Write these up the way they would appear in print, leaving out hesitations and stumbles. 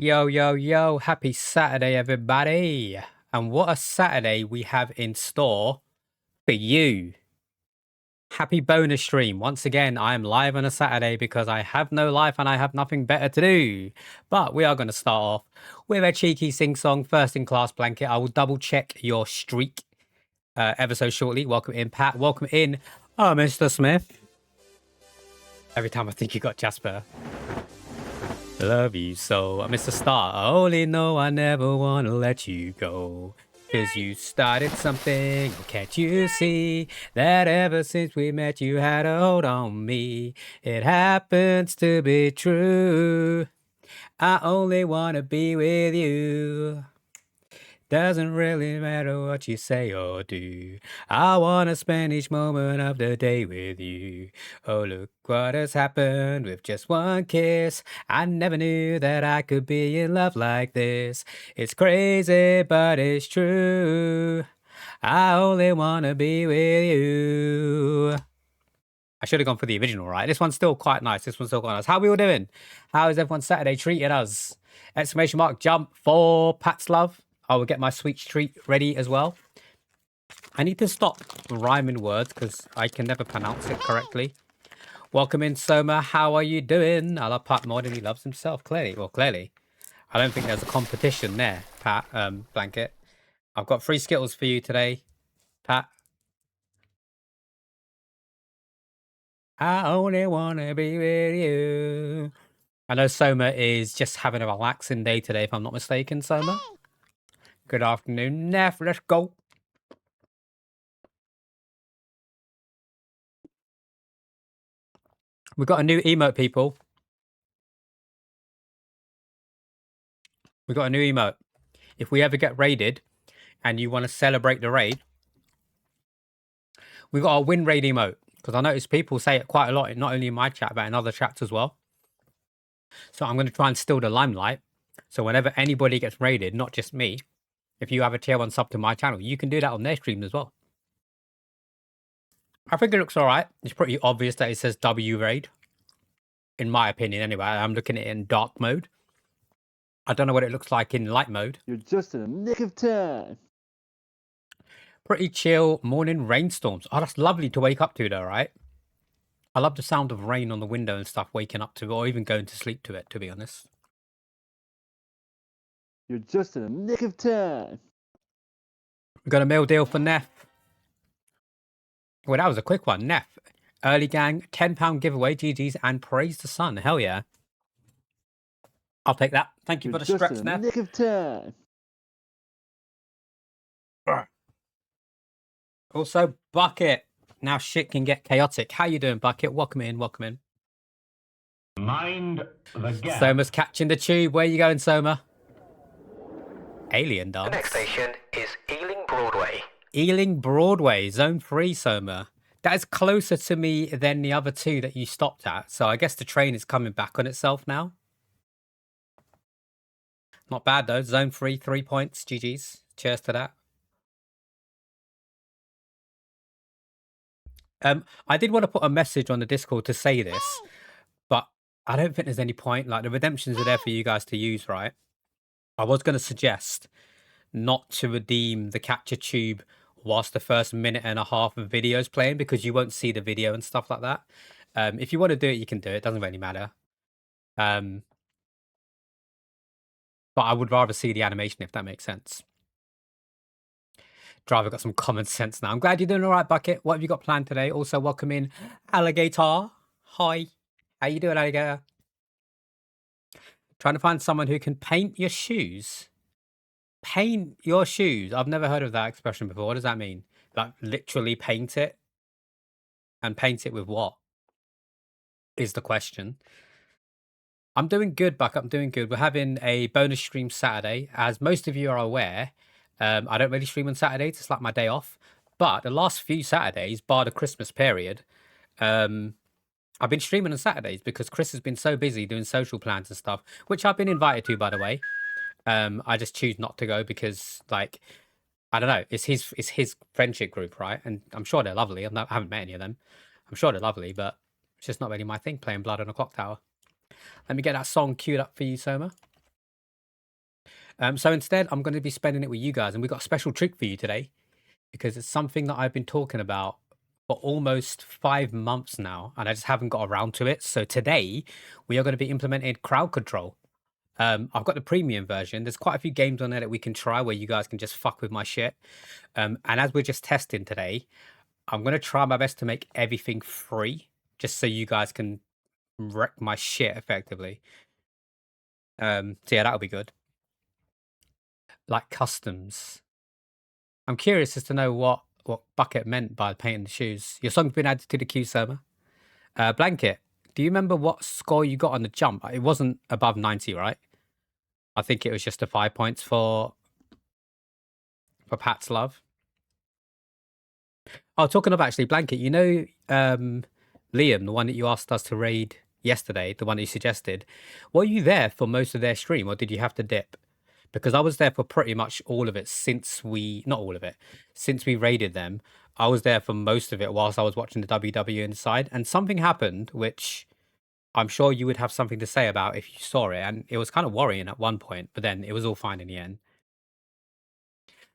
Yo, yo, yo, happy Saturday, everybody. And what a Saturday we have in store for you. Happy bonus stream. Once again, I am live on a Saturday because I have no life and I have nothing better to do. But we are going to start off with a cheeky sing song, first in class blanket. I will double check your streak ever so shortly. Welcome in, Pat. Welcome in, Mr. Smith. Every time I think you got Jasper. Love you so, Mr. Star. I only know I never want to let you go. Cause you started something, can't you see that ever since we met you had a hold on me? It happens to be true. I only want to be with you. Doesn't really matter what you say or do. I want to spend each moment of the day with you. Oh, look what has happened with just one kiss. I never knew that I could be in love like this. It's crazy, but it's true. I only want to be with you. I should have gone for the original, right? This one's still quite nice. This one's still quite nice. How are we all doing? How is everyone Saturday treating us? Exclamation mark jump for Pat's love. I will get my sweet treat ready as well. I need to stop rhyming words because I can never pronounce it correctly. Welcome in, Soma. How are you doing? I love Pat more than he loves himself, clearly. Well, clearly. I don't think there's a competition there, Pat, Blanket. I've got 3 Skittles for you today, Pat. I only want to be with you. I know Soma is just having a relaxing day today, if I'm not mistaken, Soma. Good afternoon, Neff. Let's go. We've got a new emote, people. We've got a new emote. If we ever get raided and you want to celebrate the raid, we've got a win raid emote. Because I notice people say it quite a lot, not only in my chat, but in other chats as well. So I'm going to try and steal the limelight. So whenever anybody gets raided, not just me, if you have a tier 1 sub to my channel, you can do that on their stream as well. I think it looks all right. It's pretty obvious that it says W raid. In my opinion, anyway. I'm looking at it in dark mode. I don't know what it looks like in light mode. You're just in the nick of time. Pretty chill morning rainstorms. Oh, that's lovely to wake up to though, right? I love the sound of rain on the window and stuff, waking up to, or even going to sleep to it, to be honest. You're just in the nick of time. We got a meal deal for Neff. Well, that was a quick one. Neff, early gang, £10 giveaway, GG's, and praise the sun. Hell yeah. I'll take that. Thank you for the straps, Neff. Nick of time. Also, Bucket. Now shit can get chaotic. How you doing, Bucket? Welcome in, welcome in. Mind the gap. Soma's catching the tube. Where you going, Soma? Alien dance. The next station is Ealing Broadway. Ealing Broadway, Zone 3, Soma. That is closer to me than the other 2 that you stopped at. So I guess the train is coming back on itself now. Not bad, though. Zone 3, 3 points. GG's. Cheers to that. I did want to put a message on the Discord to say this, but I don't think there's any point. Like, the redemptions are there for you guys to use, right? I was going to suggest not to redeem the capture tube whilst the first minute and a half of video is playing, because you won't see the video and stuff like that. If you want to do it, you can do it. It doesn't really matter. But I would rather see the animation, if that makes sense. Driver got some common sense now. I'm glad you're doing all right, Bucket. What have you got planned today? Also, welcome in Alligator. Hi. How you doing, Alligator? Trying to find someone who can paint your shoes. Paint your shoes. I've never heard of that expression before. What does that mean? Like, literally paint it? And paint it with what? Is the question. I'm doing good, Buck. I'm doing good. We're having a bonus stream Saturday. As most of you are aware, I don't really stream on Saturdays. It's like my day off. But the last few Saturdays, bar the Christmas period, I've been streaming on Saturdays because Chris has been so busy doing social plans and stuff, which I've been invited to, by the way. I just choose not to go because, like, I don't know. It's his friendship group, right? And I'm sure they're lovely. I haven't met any of them. I'm sure they're lovely, but it's just not really my thing, playing Blood on a Clock Tower. Let me get that song queued up for you, Soma. So instead, I'm going to be spending it with you guys, and we've got a special trick for you today because it's something that I've been talking about for almost 5 months now, and I just haven't got around to it. So today, we are going to be implementing crowd control. I've got the premium version. There's quite a few games on there that we can try where you guys can just fuck with my shit. And as we're just testing today, I'm going to try my best to make everything free just so you guys can wreck my shit effectively. So yeah, that'll be good. Like customs. I'm curious as to know what Bucket meant by painting the shoes. Your song's been added to the queue server. Blanket, do you remember what score you got on the jump? It wasn't above 90, right? I think it was just a 5 points for Pat's Love. Oh, talking of actually, Blanket, you know Liam, the one that you asked us to raid yesterday, the one that you suggested, were you there for most of their stream or did you have to dip? Because I was there for pretty much all of it since we, not all of it, since we raided them. I was there for most of it whilst I was watching the WW inside, and something happened which I'm sure you would have something to say about if you saw it, and it was kind of worrying at one point, but then it was all fine in the end.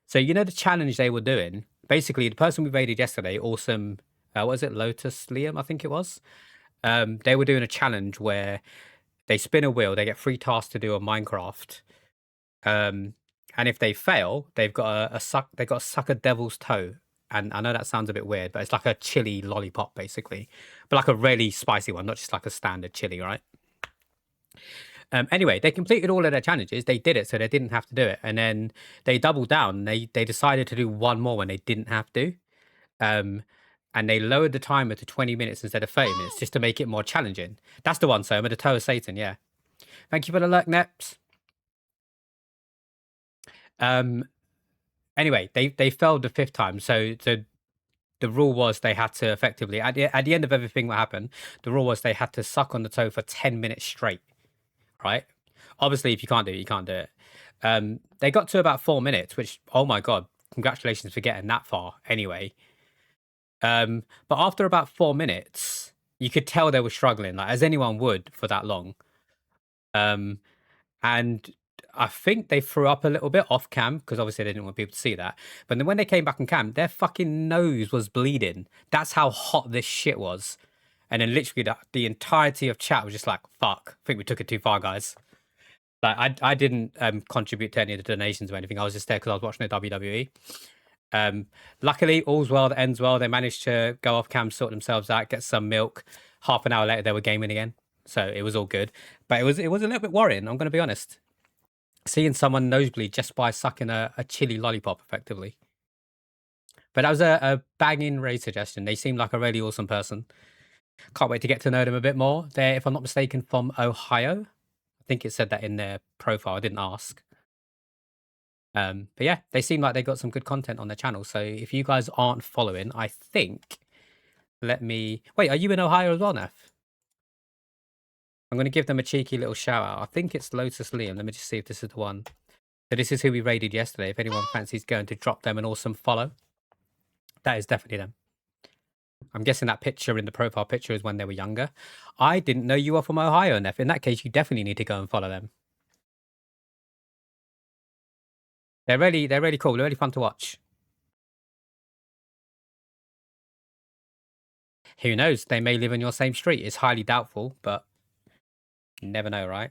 So you know the challenge they were doing? Basically, the person we raided yesterday, awesome, what was it, Lotus Liam, I think it was? They were doing a challenge where they spin a wheel, they get 3 tasks to do on Minecraft. And if they fail, they've got a suck a devil's toe. And I know that sounds a bit weird, but it's like a chili lollipop, basically. But like a really spicy one, not just like a standard chili, right? Anyway, they completed all of their challenges. They did it, so they didn't have to do it. And then they doubled down. They decided to do one more when they didn't have to. And they lowered the timer to 20 minutes instead of 30 minutes just to make it more challenging. That's the one, Soma, the Toe of Satan, yeah. Thank you for the lurk, Neps. Anyway, they failed the 5th time. So the rule was they had to effectively, at the end of everything that happened, the rule was they had to suck on the toe for 10 minutes straight, right? Obviously, if you can't do it, you can't do it. They got to about 4 minutes, which, oh my God, congratulations for getting that far anyway. But after about 4 minutes, you could tell they were struggling, like as anyone would for that long. And I think they threw up a little bit off cam because obviously they didn't want people to see that. But then when they came back on cam, their fucking nose was bleeding. That's how hot this shit was. And then literally the entirety of chat was just like, fuck, I think we took it too far, guys. Like I didn't contribute to any of the donations or anything. I was just there because I was watching the WWE. Luckily, all's well that ends well. They managed to go off cam, sort themselves out, get some milk. Half an hour later, they were gaming again. So it was all good. But it was a little bit worrying, I'm going to be honest. Seeing someone nosebleed just by sucking a chili lollipop, effectively. But that was a banging raid suggestion. They seem like a really awesome person. Can't wait to get to know them a bit more. They're, if I'm not mistaken, from Ohio. I think it said that in their profile. I didn't ask. But yeah, they seem like they got some good content on their channel. So if you guys aren't following, I think, let me... Wait, are you in Ohio as well, Neff? I'm going to give them a cheeky little shout out. I think it's Lotus Liam. Let me just see if this is the one. So this is who we raided yesterday. If anyone fancies going to drop them an awesome follow, that is definitely them. I'm guessing that picture in the profile picture is when they were younger. I didn't know you were from Ohio, Neff. In that case, you definitely need to go and follow them. They're really cool. They're really fun to watch. Who knows? They may live in your same street. It's highly doubtful, but you never know, right?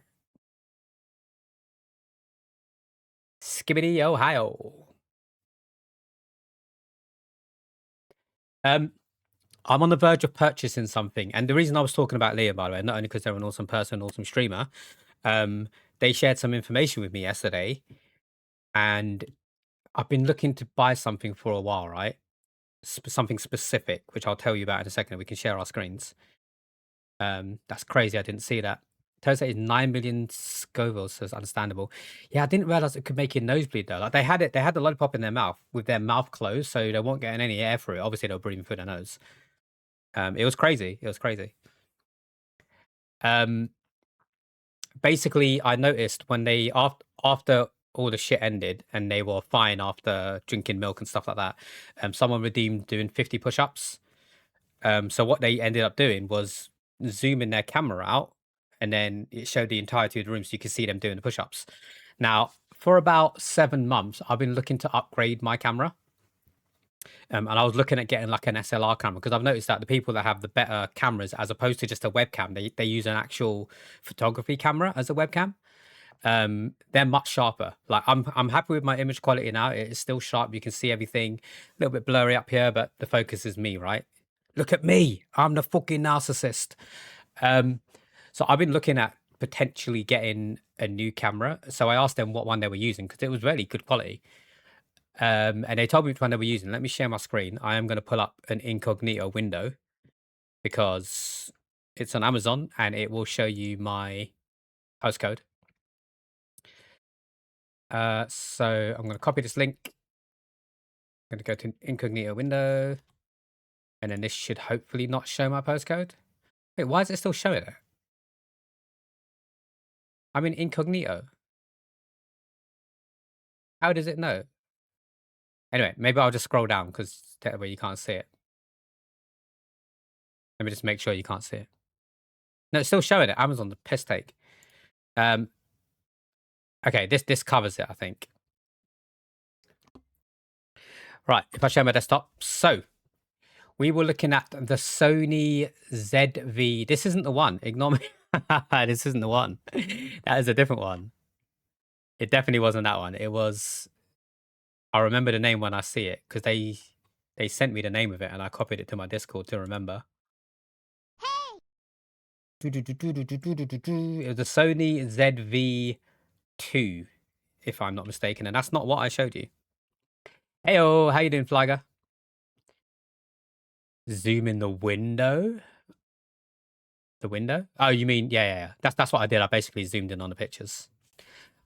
Skibbity Ohio. I'm on the verge of purchasing something, and the reason I was talking about Liam, by the way, not only because they're an awesome person, awesome streamer, they shared some information with me yesterday, and I've been looking to buy something for a while, right? Something specific, which I'll tell you about in a second. We can share our screens. That's crazy. I didn't see that. Turns out it's 9 million Scovilles, so it's understandable. Yeah, I didn't realize it could make your nosebleed though. Like they had the lollipop in their mouth with their mouth closed, so they weren't getting any air through it. Obviously, they were breathing through their nose. It was crazy. It was crazy. Basically, I noticed when they after all the shit ended and they were fine after drinking milk and stuff like that, someone redeemed doing 50 push-ups. So what they ended up doing was zooming their camera out, and then it showed the entirety of the room so you could see them doing the push-ups. Now, for about 7 months, I've been looking to upgrade my camera. And I was looking at getting like an SLR camera because I've noticed that the people that have the better cameras, as opposed to just a webcam, they use an actual photography camera as a webcam. They're much sharper. Like I'm happy with my image quality now. It is still sharp. You can see everything. A little bit blurry up here, but the focus is me, right? Look at me. I'm the fucking narcissist. So I've been looking at potentially getting a new camera. So I asked them what one they were using because it was really good quality. And they told me which one they were using. Let me share my screen. I am going to pull up an incognito window because it's on Amazon and it will show you my postcode. So I'm going to copy this link. I'm going to go to incognito window. And then this should hopefully not show my postcode. Wait, why is it still showing it? I'm in incognito. How does it know? Anyway, maybe I'll just scroll down because that way you can't see it. Let me just make sure you can't see it. No, it's still showing it. Amazon, the piss take. Okay, this covers it, I think. Right, if I show my desktop. So, we were looking at the Sony ZV. This isn't the one. Ignore me. This isn't the one. That is a different one. It definitely wasn't that one. It was... I'll remember the name when I see it because they sent me the name of it and I copied it to my Discord to remember. It was the Sony ZV-2, if I'm not mistaken, and that's not what I showed you. Heyo, how you doing, Flagger? Zoom in the window. The window? Oh, you mean yeah. That's what I did. I basically zoomed in on the pictures.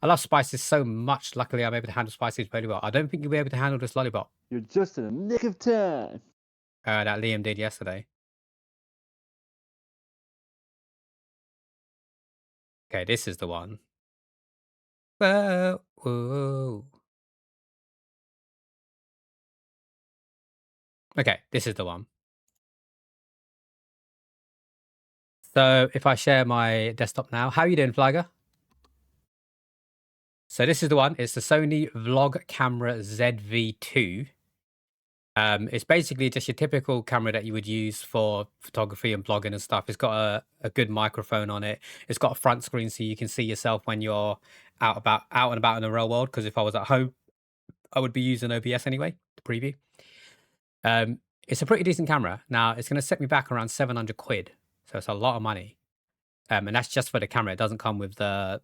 I love spices so much. Luckily, I'm able to handle spices very well. I don't think you'll be able to handle this lollipop. You're just in the nick of time. That Liam did yesterday. Okay, this is the one. Whoa, whoa. Okay, this is the one. So if I share my desktop now, how are you doing, Flagger? So this is the one. It's the Sony Vlog Camera ZV-2. It's basically just your typical camera that you would use for photography and blogging and stuff. It's got a good microphone on it. It's got a front screen so you can see yourself when you're out and about in the real world. Because if I was at home, I would be using OBS anyway, the preview. It's a pretty decent camera. Now, it's going to set me back around 700 quid. So it's a lot of money. And that's just for the camera. It doesn't come with the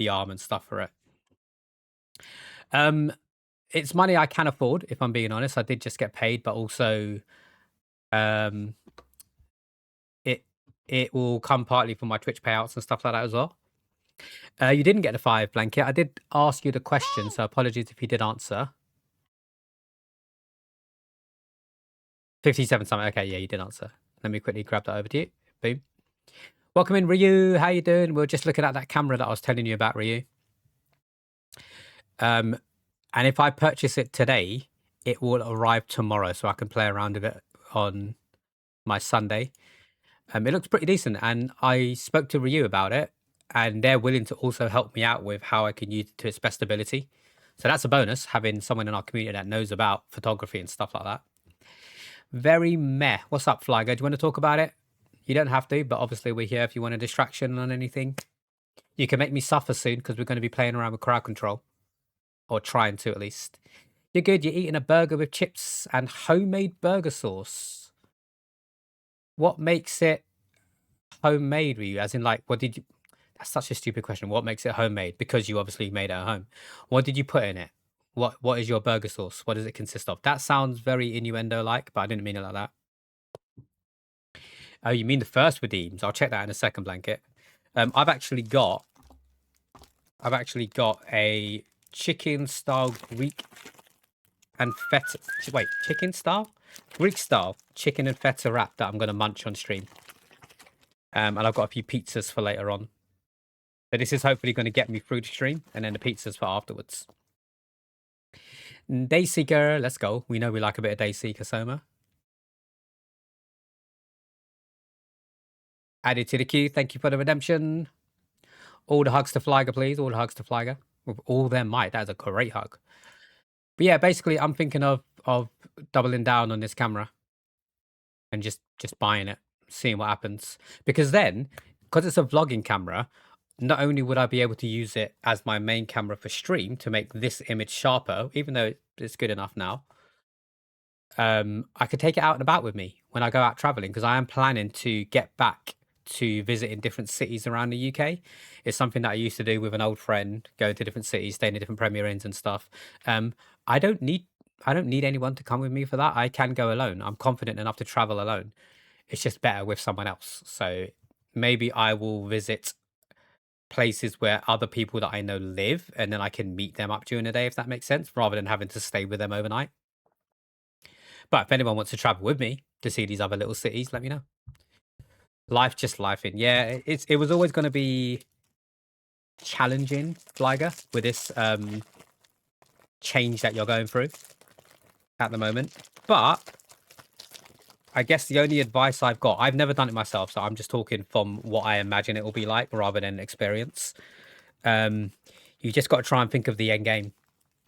arm and stuff for it. It's money I can afford, if I'm being honest. I did just get paid, but also it will come partly from my Twitch payouts and stuff like that as well. You didn't get the 5 blanket. I did ask you the question, so apologies if you did answer. 57 something. Okay, yeah, you did answer. Let me quickly grab that over to you. Boom. Welcome in, Ryu. How you doing? We're just looking at that camera that I was telling you about, Ryu. And if I purchase it today, it will arrive tomorrow, so I can play around with it on my Sunday. It looks pretty decent, and I spoke to Ryu about it, and they're willing to also help me out with how I can use it to its best ability. So that's a bonus, having someone in our community that knows about photography and stuff like that. Very meh. What's up, Flagger? Do you want to talk about it? You don't have to, but obviously we're here if you want a distraction on anything. You can make me suffer soon because we're going to be playing around with crowd control. Or trying to, at least. You're good. You're eating a burger with chips and homemade burger sauce. What makes it homemade with you? As in, like, what did you... That's such a stupid question. What makes it homemade? Because you obviously made it at home. What did you put in it? What is your burger sauce? What does it consist of? That sounds very innuendo-like, but I didn't mean it like that. Oh, you mean the first redeems? I'll check that in a second, Blanket. I've actually got a chicken style Greek and feta. Wait, chicken style? Greek style chicken and feta wrap that I'm going to munch on stream. And I've got a few pizzas for later on. So this is hopefully going to get me through the stream, and then the pizzas for afterwards. Dayseeker, let's go. We know we like a bit of Dayseeker, Soma. Added to the queue. Thank you for the redemption. All the hugs to Flagger, please. All the hugs to Flagger. with all their might. That is a great hug. But yeah, basically, I'm thinking of doubling down on this camera and just buying it, seeing what happens. Because then, because it's a vlogging camera, not only would I be able to use it as my main camera for stream to make this image sharper, even though it's good enough now, I could take it out and about with me when I go out traveling, because I am planning to get back to visiting different cities around the UK. It's something that I used to do with an old friend, going to different cities, staying in different Premier Inns and stuff. I don't need anyone to come with me for that. I can go alone. I'm confident enough to travel alone. It's just better with someone else. So maybe I will visit places where other people that I know live, and then I can meet them up during the day, if that makes sense, rather than having to stay with them overnight. But if anyone wants to travel with me to see these other little cities, let me know. Life just life in. Yeah, it was always going to be challenging, Flyger, with this change that you're going through at the moment. But I guess the only advice I've got, I've never done it myself, so I'm just talking from what I imagine it will be like rather than experience. You just got to try and think of the end game,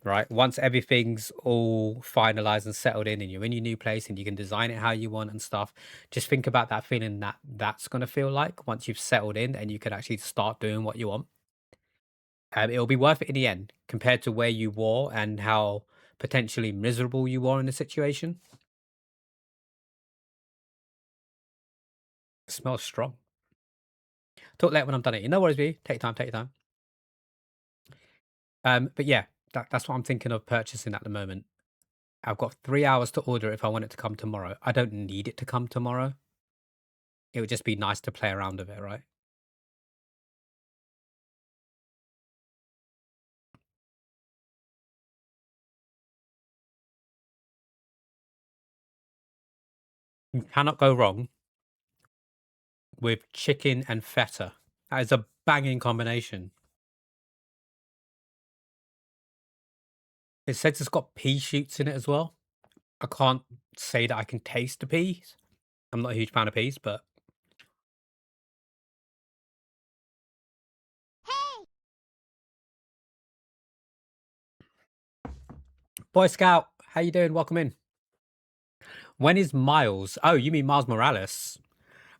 right? Once everything's all finalized and settled in and you're in your new place and you can design it how you want and stuff, just think about that feeling that's going to feel like once you've settled in and you can actually start doing what you want. It'll be worth it in the end compared to where you were and how potentially miserable you were in the situation. It smells strong. Talk later when I'm done eating. No worries, B. Take your time, take your time. But yeah, that's what I'm thinking of purchasing at the moment. I've got 3 hours to order if I want it to come tomorrow. I don't need it to come tomorrow. It would just be nice to play around with it, right? You cannot go wrong with chicken and feta. That is a banging combination. It says it's got pea shoots in it as well. I can't say that I can taste the peas. I'm not a huge fan of peas, but Boy Scout, how you doing? Welcome in. When is Miles? Oh, you mean Miles Morales?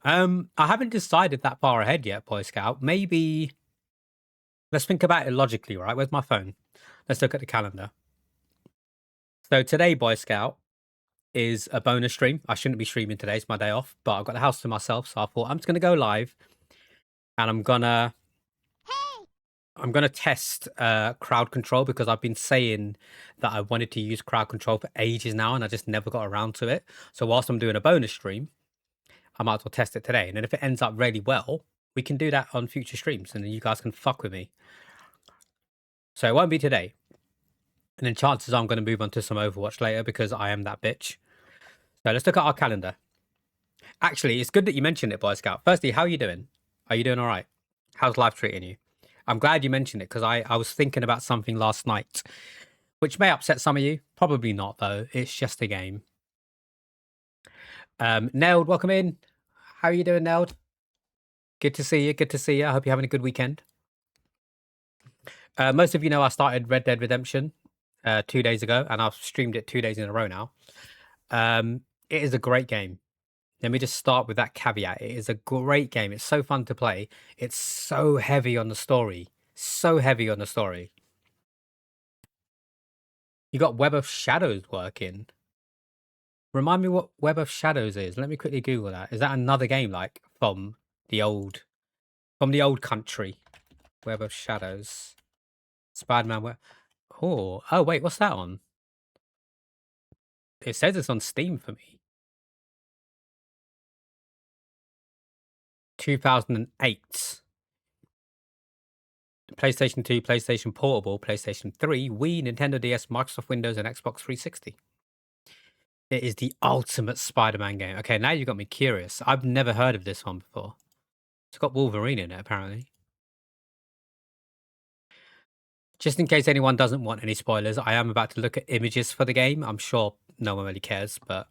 I haven't decided that far ahead yet, Boy Scout. Maybe let's think about it logically, right? Where's my phone? Let's look at the calendar. So today, Boy Scout, is a bonus stream. I shouldn't be streaming today. It's my day off, but I've got the house to myself, so I thought I'm just gonna go live and I'm gonna test crowd control, because I've been saying that I wanted to use crowd control for ages now and I just never got around to it. So whilst I'm doing a bonus stream, I might as well test it today. And then if it ends up really well, we can do that on future streams and then you guys can fuck with me. So it won't be today. And then chances are I'm going to move on to some Overwatch later because I am that bitch. So let's look at our calendar. Actually, it's good that you mentioned it, Boy Scout. Firstly, how are you doing? Are you doing all right? How's life treating you? I'm glad you mentioned it because I was thinking about something last night, which may upset some of you. Probably not, though. It's just a game. Neld, welcome in. How are you doing, Neld? Good to see you. Good to see you. I hope you're having a good weekend. Most of you know I started Red Dead Redemption 2 days ago, and I've streamed it 2 days in a row now. It is a great game. Let me just start with that caveat. It is a great game. It's so fun to play. It's so heavy on the story. So heavy on the story. You got Web of Shadows working. Remind me what Web of Shadows is. Let me quickly Google that. Is that another game like from the old country? Web of Shadows. Spider-Man Web. Oh, wait, what's that on? It says it's on Steam for me. 2008. PlayStation 2, PlayStation Portable, PlayStation 3, Wii, Nintendo DS, Microsoft Windows, and Xbox 360. It is the ultimate Spider-Man game. Okay, now you got me curious. I've never heard of this one before. It's got Wolverine in it, apparently. Just in case anyone doesn't want any spoilers, I am about to look at images for the game. I'm sure no one really cares, but...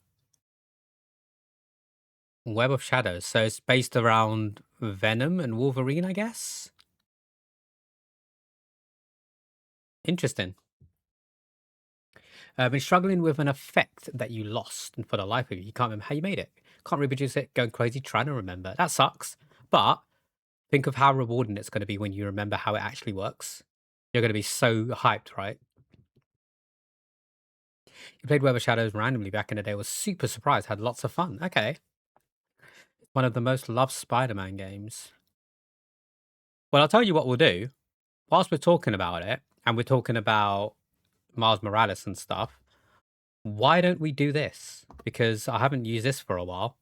Web of Shadows. So it's based around Venom and Wolverine, I guess? Interesting. Been struggling with an effect that you lost, and for the life of you, you can't remember how you made it. Can't reproduce it. Going crazy trying to remember. That sucks. But think of how rewarding it's going to be when you remember how it actually works. You're going to be so hyped, right? You played Web of Shadows randomly back in the day. Was super surprised. Had lots of fun. Okay. One of the most loved Spider-Man games. Well, I'll tell you what we'll do. Whilst we're talking about it, and we're talking about Miles Morales and stuff, why don't we do this? Because I haven't used this for a while.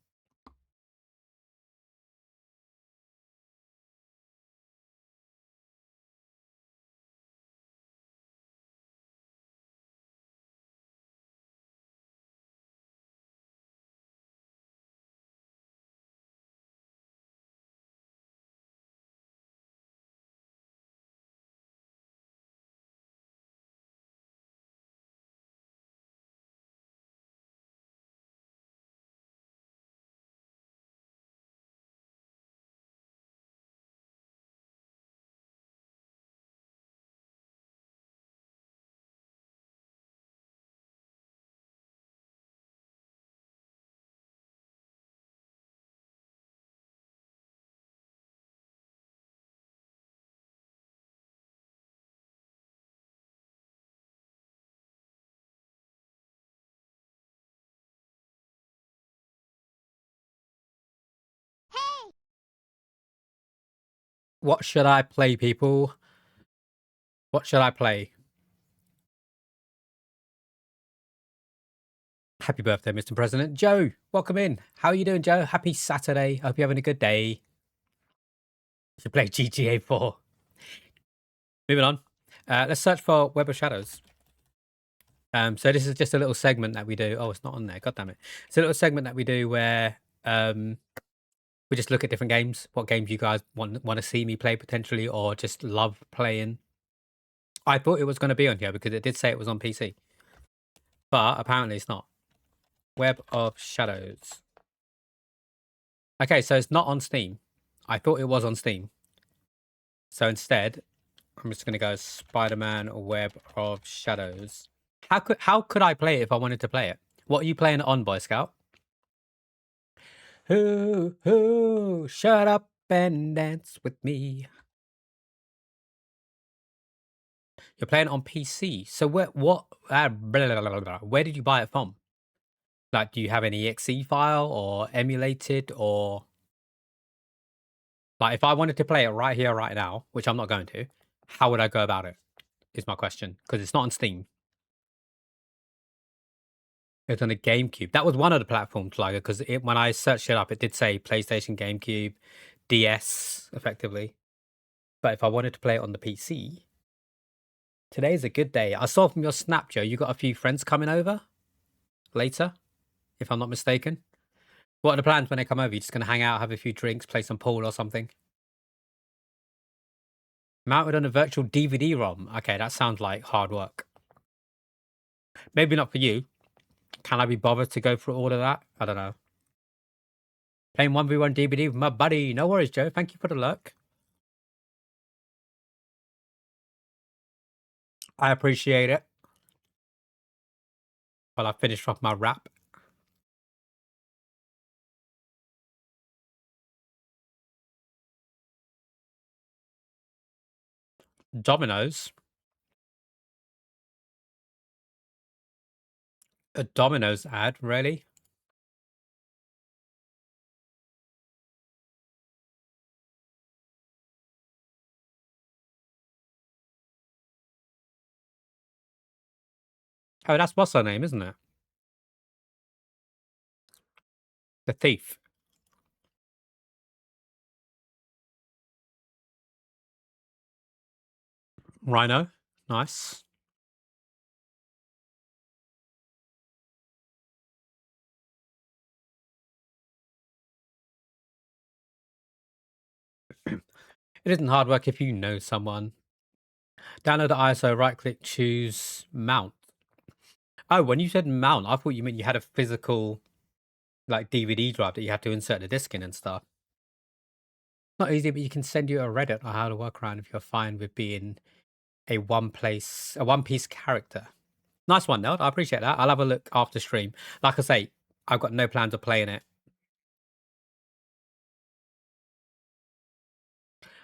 What should I play, people? What should I play? Happy birthday, Mr. President. Joe, welcome in. How are you doing, Joe? Happy Saturday. Hope you're having a good day. You should play GTA 4. Moving on. Let's search for Web of Shadows. So this is just a little segment that we do. Oh, it's not on there. God damn it. It's a little segment that we do where we just look at different games, what games you guys want to see me play potentially, or just love playing. I thought it was going to be on here because it did say it was on PC, but apparently it's not. Web of Shadows. Okay, so it's not on Steam. I thought it was on Steam. So instead, I'm just going to go Spider-Man Web of Shadows. How could I play it if I wanted to play it? What are you playing it on, Boy Scout? Who, shut up and dance with me. You're playing it on PC. So where did you buy it from? Like, do you have an exe file or emulated, or like if I wanted to play it right here, right now, which I'm not going to, how would I go about it? Is my question, because it's not on Steam. It's on the GameCube. That was one of the platforms, like, because when I searched it up, it did say PlayStation, GameCube, DS, effectively. But if I wanted to play it on the PC, today's a good day. I saw from your Snap, Joe, you got a few friends coming over later, if I'm not mistaken. What are the plans when they come over? You just going to hang out, have a few drinks, play some pool or something? Mounted on a virtual DVD-ROM. Okay, that sounds like hard work. Maybe not for you. Can I be bothered to go through all of that? I don't know. Playing 1v1 DVD with my buddy. No worries, Joe. Thank you for the lurk. I appreciate it. While I finish off my rap. Domino's. A Domino's ad, really? Oh, that's what's her name, isn't it? The Thief. Rhino. Nice. It isn't hard work if you know someone. Download the ISO, right click, choose mount. Oh, when you said mount, I thought you meant you had a physical, like, DVD drive that you had to insert the disc in and stuff. Not easy, but you can send you a Reddit on how to work around if you're fine with being a One Piece character. Nice one, Neld. I appreciate that. I'll have a look after stream. Like I say, I've got no plans of playing it.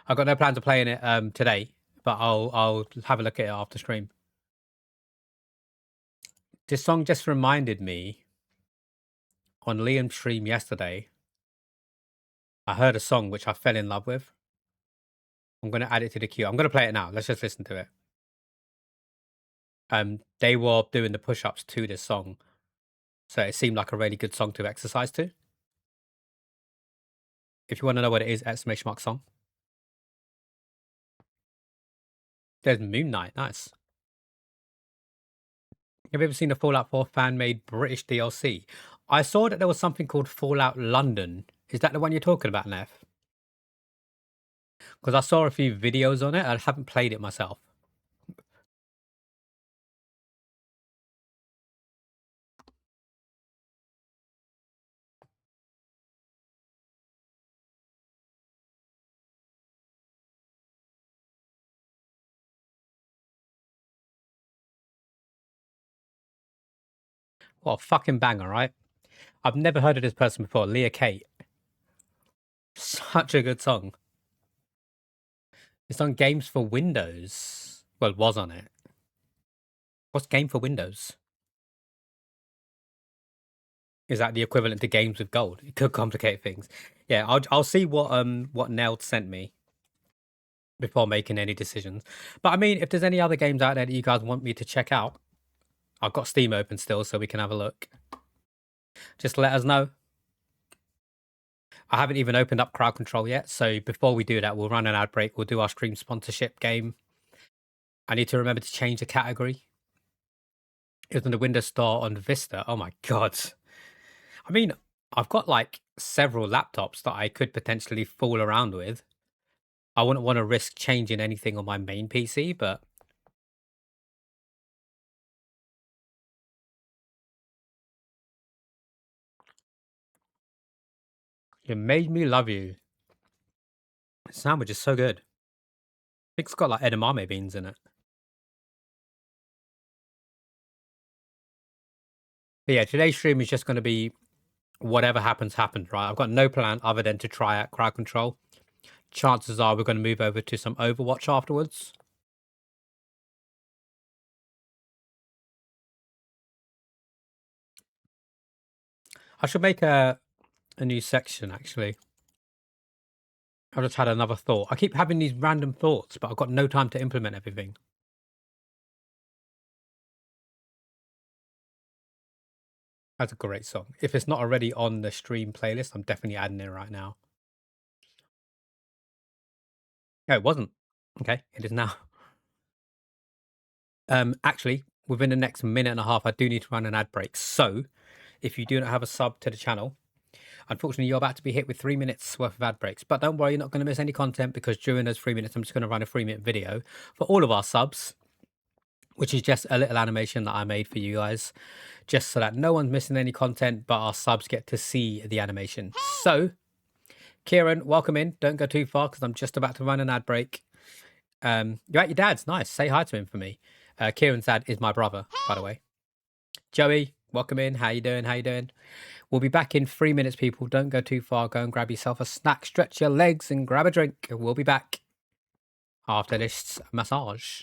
I've got no plans of playing it today, but I'll have a look at it after stream. This song just reminded me on Liam's stream yesterday. I heard a song which I fell in love with. I'm going to add it to the queue. I'm going to play it now. Let's just listen to it. They were doing the push-ups to this song, so it seemed like a really good song to exercise to. If you want to know what it is, exclamation mark song. There's Moon Knight. Nice. Have you ever seen a Fallout 4 fan-made British DLC? I saw that there was something called Fallout London. Is that the one you're talking about, Neff? Because I saw a few videos on it. I haven't played it myself. What a fucking banger, right? I've never heard of this person before. Leah Kate. Such a good song. It's on Games for Windows. Well, it was on it. What's Game for Windows? Is that the equivalent to Games with Gold? It could complicate things. Yeah, I'll see what Neld sent me before making any decisions. But I mean, if there's any other games out there that you guys want me to check out, I've got Steam open still, so we can have a look. Just let us know. I haven't even opened up Crowd Control yet, so before we do that, we'll run an ad break. We'll do our stream sponsorship game. I need to remember to change the category. It was in the Windows Store on Vista. Oh my god. I mean, I've got like several laptops that I could potentially fool around with. I wouldn't want to risk changing anything on my main PC, but it made me love you. The sandwich is so good. I think it's got like edamame beans in it. But yeah, today's stream is just going to be whatever happens, happens, right? I've got no plan other than to try out Crowd Control. Chances are we're going to move over to some Overwatch afterwards. I should make a new section, actually. I've just had another thought. I keep having these random thoughts, but I've got no time to implement everything. That's a great song. If it's not already on the stream playlist, I'm definitely adding it right now. No, it wasn't. Okay, it is now. Actually, within the next minute and a half, I do need to run an ad break. So, if you do not have a sub to the channel, unfortunately, you're about to be hit with 3 minutes worth of ad breaks. But don't worry, you're not going to miss any content because during those 3 minutes, I'm just going to run a 3-minute video for all of our subs, which is just a little animation that I made for you guys, just so that no one's missing any content, but our subs get to see the animation. So, Kieran, welcome in. Don't go too far because I'm just about to run an ad break. You're at your dad's. Nice. Say hi to him for me. Kieran's dad is my brother, by the way. Joey, welcome in. How you doing? How you doing? We'll be back in 3 minutes, people. Don't go too far. Go and grab yourself a snack, stretch your legs, and grab a drink. We'll be back after this massage.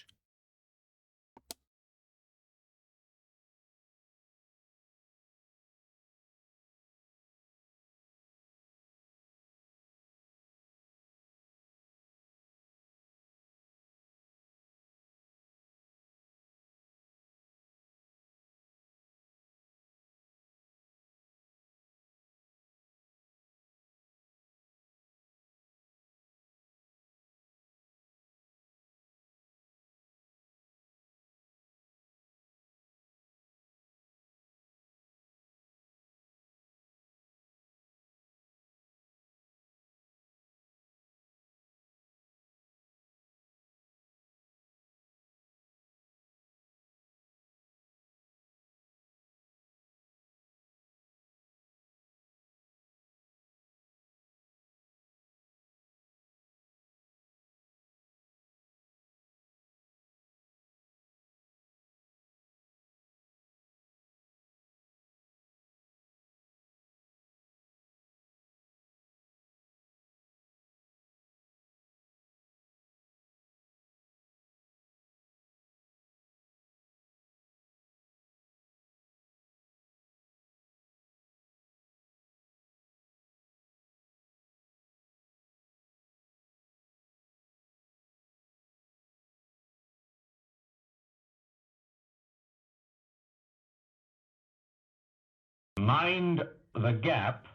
Mind the gap.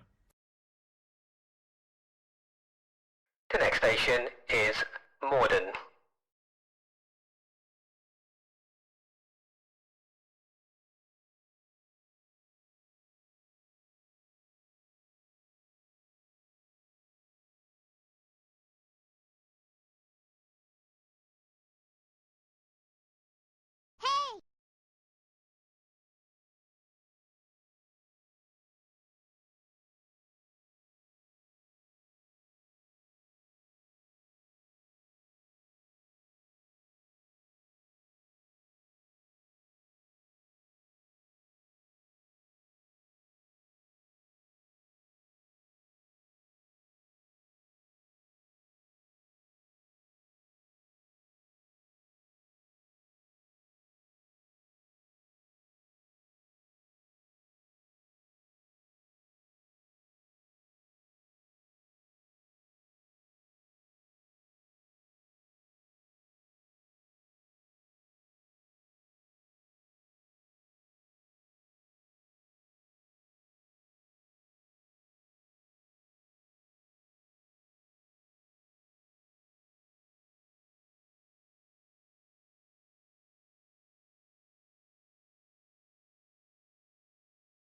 The next station is Morden.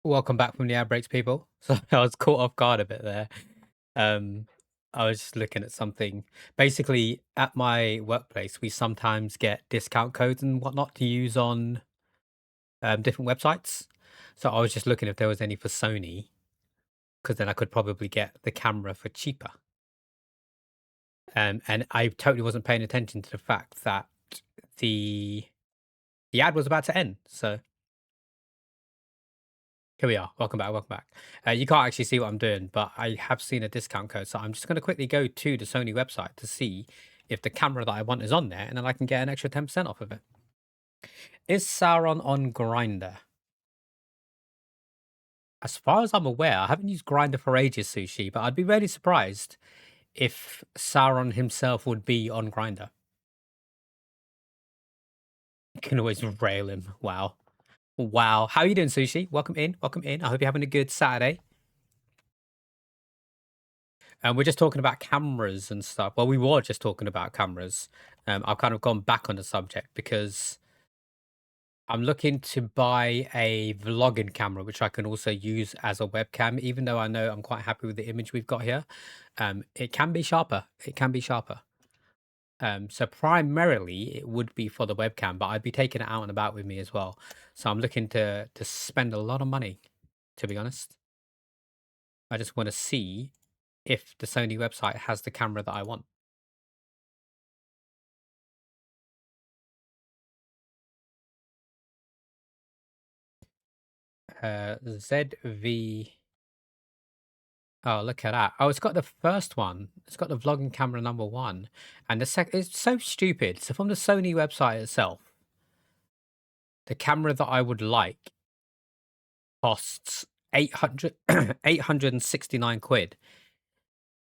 Welcome back from the ad breaks, people. So I was caught off guard a bit there. I was just looking at something. Basically, at my workplace, we sometimes get discount codes and whatnot to use on different websites. So I was just looking if there was any for Sony, because then I could probably get the camera for cheaper. And I totally wasn't paying attention to the fact that the ad was about to end. So here we are. Welcome back. Welcome back. You can't actually see what I'm doing, but I have seen a discount code. So I'm just going to quickly go to the Sony website to see if the camera that I want is on there, and then I can get an extra 10% off of it. Is Sauron on Grindr? As far as I'm aware, I haven't used Grindr for ages, Sushi, but I'd be really surprised if Sauron himself would be on Grindr. You can always rail him. Wow. Wow. How are you doing, Sushi? Welcome in. Welcome in. I hope you're having a good Saturday. And we're just talking about cameras and stuff. Well, we were just talking about cameras. I've kind of gone back on the subject because I'm looking to buy a vlogging camera, which I can also use as a webcam, even though I know I'm quite happy with the image we've got here. It can be sharper. It can be sharper. So primarily it would be for the webcam, but I'd be taking it out and about with me as well. So I'm looking to spend a lot of money, to be honest. I just want to see if the Sony website has the camera that I want. ZV. Oh, look at that. Oh, it's got the first one. It's got the vlogging camera number 1. And the second, it's so stupid. So from the Sony website itself, the camera that I would like costs 869 quid.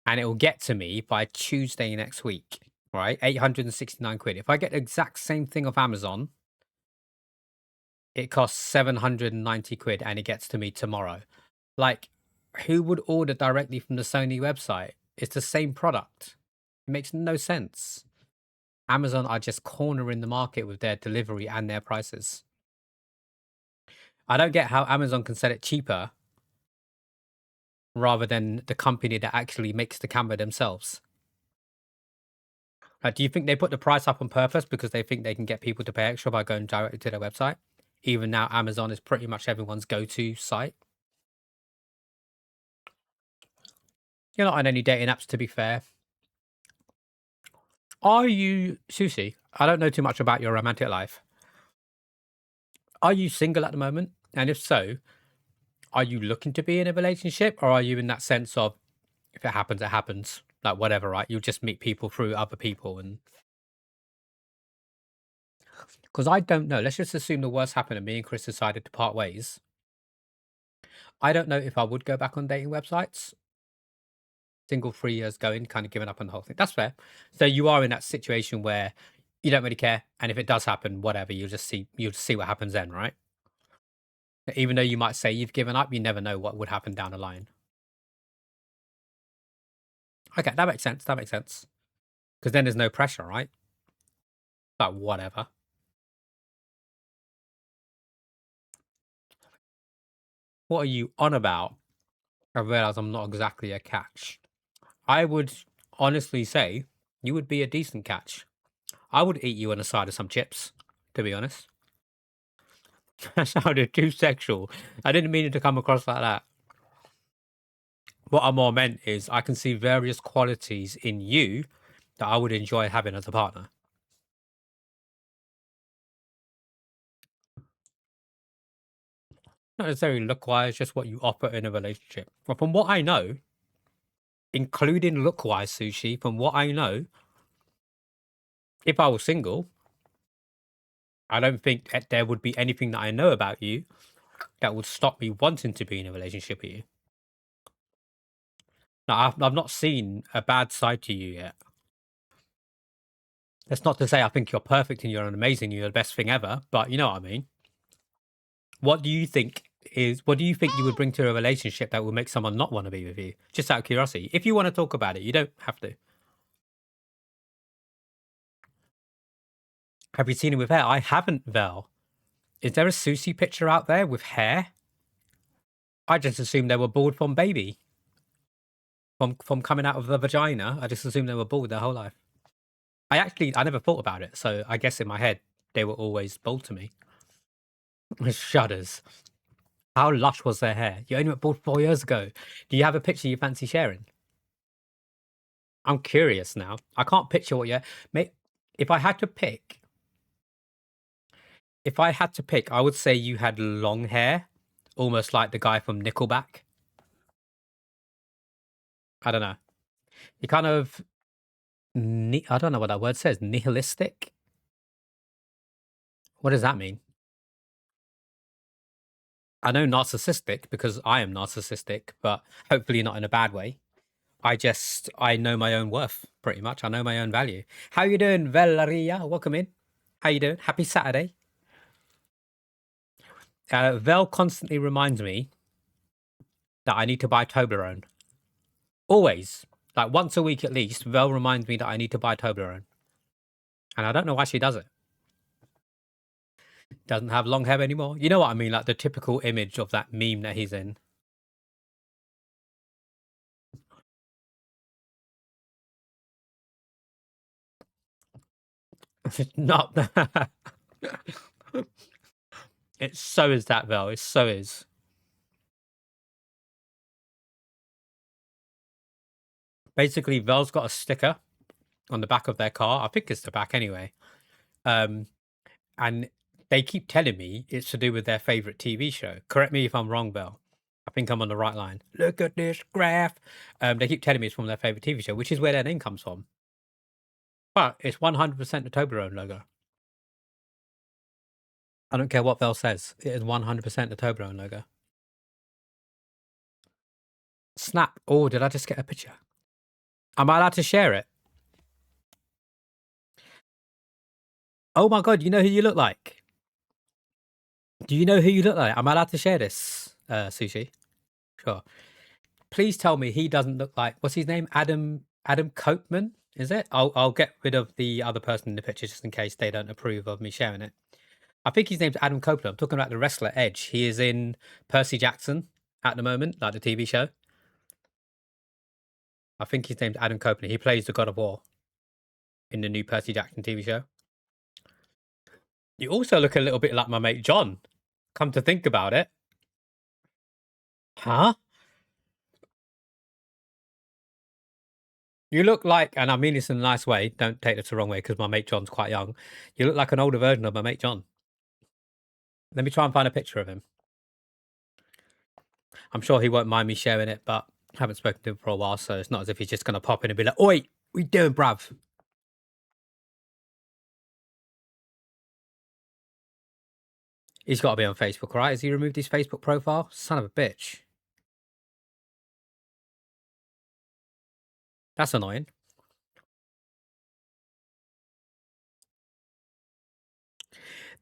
And it will get to me by Tuesday next week, right? 869 quid. If I get the exact same thing off Amazon, it costs 790 quid and it gets to me tomorrow. Like, who would order directly from the Sony website? It's the same product. It makes no sense. Amazon are just cornering the market with their delivery and their prices. I don't get how Amazon can sell it cheaper rather than the company that actually makes the camera themselves. Do you think they put the price up on purpose because they think they can get people to pay extra by going directly to their website? Even now, Amazon is pretty much everyone's go-to site. You're not on any dating apps, to be fair. Are you, Susie? I don't know too much about your romantic life. Are you single at the moment? And if so, are you looking to be in a relationship, or are you in that sense of if it happens, it happens, like whatever, right? You'll just meet people through other people, and because I don't know. Let's just assume the worst happened and me and Chris decided to part ways. I don't know if I would go back on dating websites. Single 3 years going, kind of giving up on the whole thing. That's fair. So you are in that situation where you don't really care, and if it does happen, whatever, you'll just see what happens then, right? Even though you might say you've given up, you never know what would happen down the line. Okay, that makes sense. That makes sense. Because then there's no pressure, right? But whatever. What are you on about? I realize I'm not exactly a catch. I would honestly say you would be a decent catch. I would eat you on the side of some chips, to be honest. That sounded too sexual. I didn't mean it to come across like that. What I more meant is I can see various qualities in you that I would enjoy having as a partner. Not necessarily look-wise, just what you offer in a relationship. But from what I know, including look-wise, Sushi, from what I know, if I was single, I don't think that there would be anything that I know about you that would stop me wanting to be in a relationship with you. Now, I've not seen a bad side to you yet. That's not to say I think you're perfect and you're amazing, you're the best thing ever, but you know what I mean. What do you think you would bring to a relationship that will make someone not want to be with you? Just out of curiosity. If you want to talk about it, you don't have to. Have you seen it with hair? I haven't, Vel. Is there a Susie picture out there with hair? I just assumed they were bald from baby. From coming out of the vagina. I just assumed they were bald their whole life. I never thought about it, so I guess in my head they were always bald to me. Shudders. How lush was their hair? You only went bald 4 years ago. Do you have a picture you fancy sharing? I'm curious now. I can't picture what you're... If I had to pick, I would say you had long hair, almost like the guy from Nickelback. I don't know. You kind of... I don't know what that word says. Nihilistic? What does that mean? I know narcissistic because I am narcissistic, but hopefully not in a bad way. I know my own worth, pretty much. I know my own value. How you doing, Valeria? Welcome in. How you doing? Happy Saturday. Vel constantly reminds me that I need to buy Toblerone. Always. Like once a week at least, Vel reminds me that I need to buy Toblerone. And I don't know why she does it. Doesn't have long hair anymore. You know what I mean? Like the typical image of that meme that he's in. Not that. It so is that, Vel. It so is. Basically, Vel's got a sticker on the back of their car. I think it's the back anyway. And they keep telling me it's to do with their favorite TV show. Correct me if I'm wrong, Vel. I think I'm on the right line. Look at this graph. They keep telling me it's from their favorite TV show, which is where their name comes from. But it's 100% the Toblerone logo. I don't care what Vel says. It is 100% the Toblerone logo. Snap. Oh, did I just get a picture? Am I allowed to share it? Oh my God, you know who you look like? Do you know who you look like? Am I allowed to share this, Sushi? Sure. Please tell me he doesn't look like, what's his name? Adam Copeman, is it? I'll get rid of the other person in the picture just in case they don't approve of me sharing it. I think his name's Adam Copeland. I'm talking about the wrestler Edge. He is in Percy Jackson at the moment, like the TV show. I think his name's Adam Copeland. He plays the God of War in the new Percy Jackson TV show. You also look a little bit like my mate John. Come to think about it. Huh? You look like, and I mean this in a nice way, don't take this the wrong way because my mate John's quite young. You look like an older version of my mate John. Let me try and find a picture of him. I'm sure he won't mind me sharing it, but I haven't spoken to him for a while, so it's not as if he's just going to pop in and be like, "Oi, what you doing, bruv?" He's got to be on Facebook, right? Has he removed his Facebook profile? Son of a bitch. That's annoying.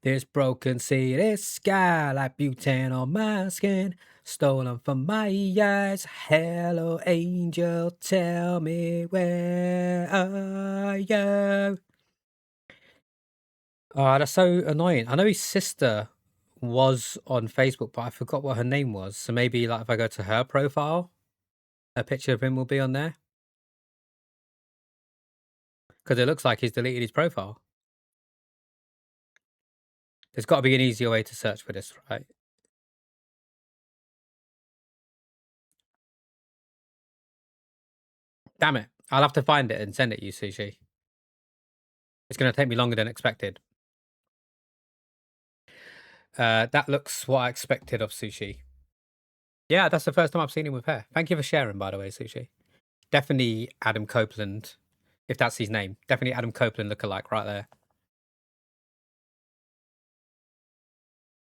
This broken city sky like butane on my skin, stolen from my eyes. Hello, angel, tell me where are you? Oh, that's so annoying. I know his sister was on Facebook, but I forgot what her name was. So maybe like if I go to her profile, a picture of him will be on there. Because it looks like he's deleted his profile. There's got to be an easier way to search for this, right? Damn it. I'll have to find it and send it you, Sushi. It's going to take me longer than expected. That looks what I expected of Sushi. Yeah, that's the first time I've seen him with hair. Thank you for sharing, by the way, Sushi. Definitely Adam Copeland, if that's his name. Definitely Adam Copeland lookalike right there.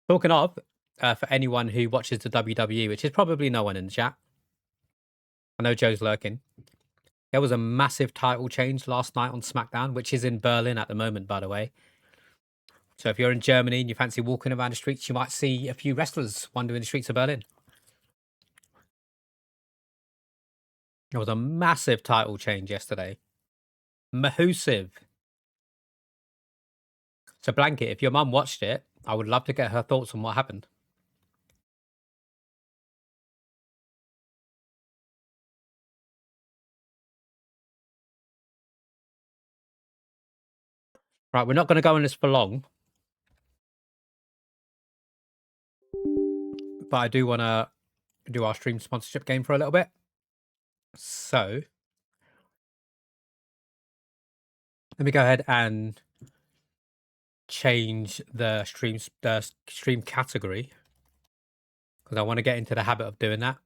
Talking of, for anyone who watches the WWE, which is probably no one in the chat. I know Joe's lurking. There was a massive title change last night on SmackDown, which is in Berlin at the moment, by the way. So if you're in Germany and you fancy walking around the streets, you might see a few wrestlers wandering the streets of Berlin. There was a massive title change yesterday. Mahusive. So Blanket, if your mum watched it, I would love to get her thoughts on what happened. Right, we're not going to go on this for long. But I do want to do our stream sponsorship game for a little bit. So let me go ahead and change the stream category because I want to get into the habit of doing that.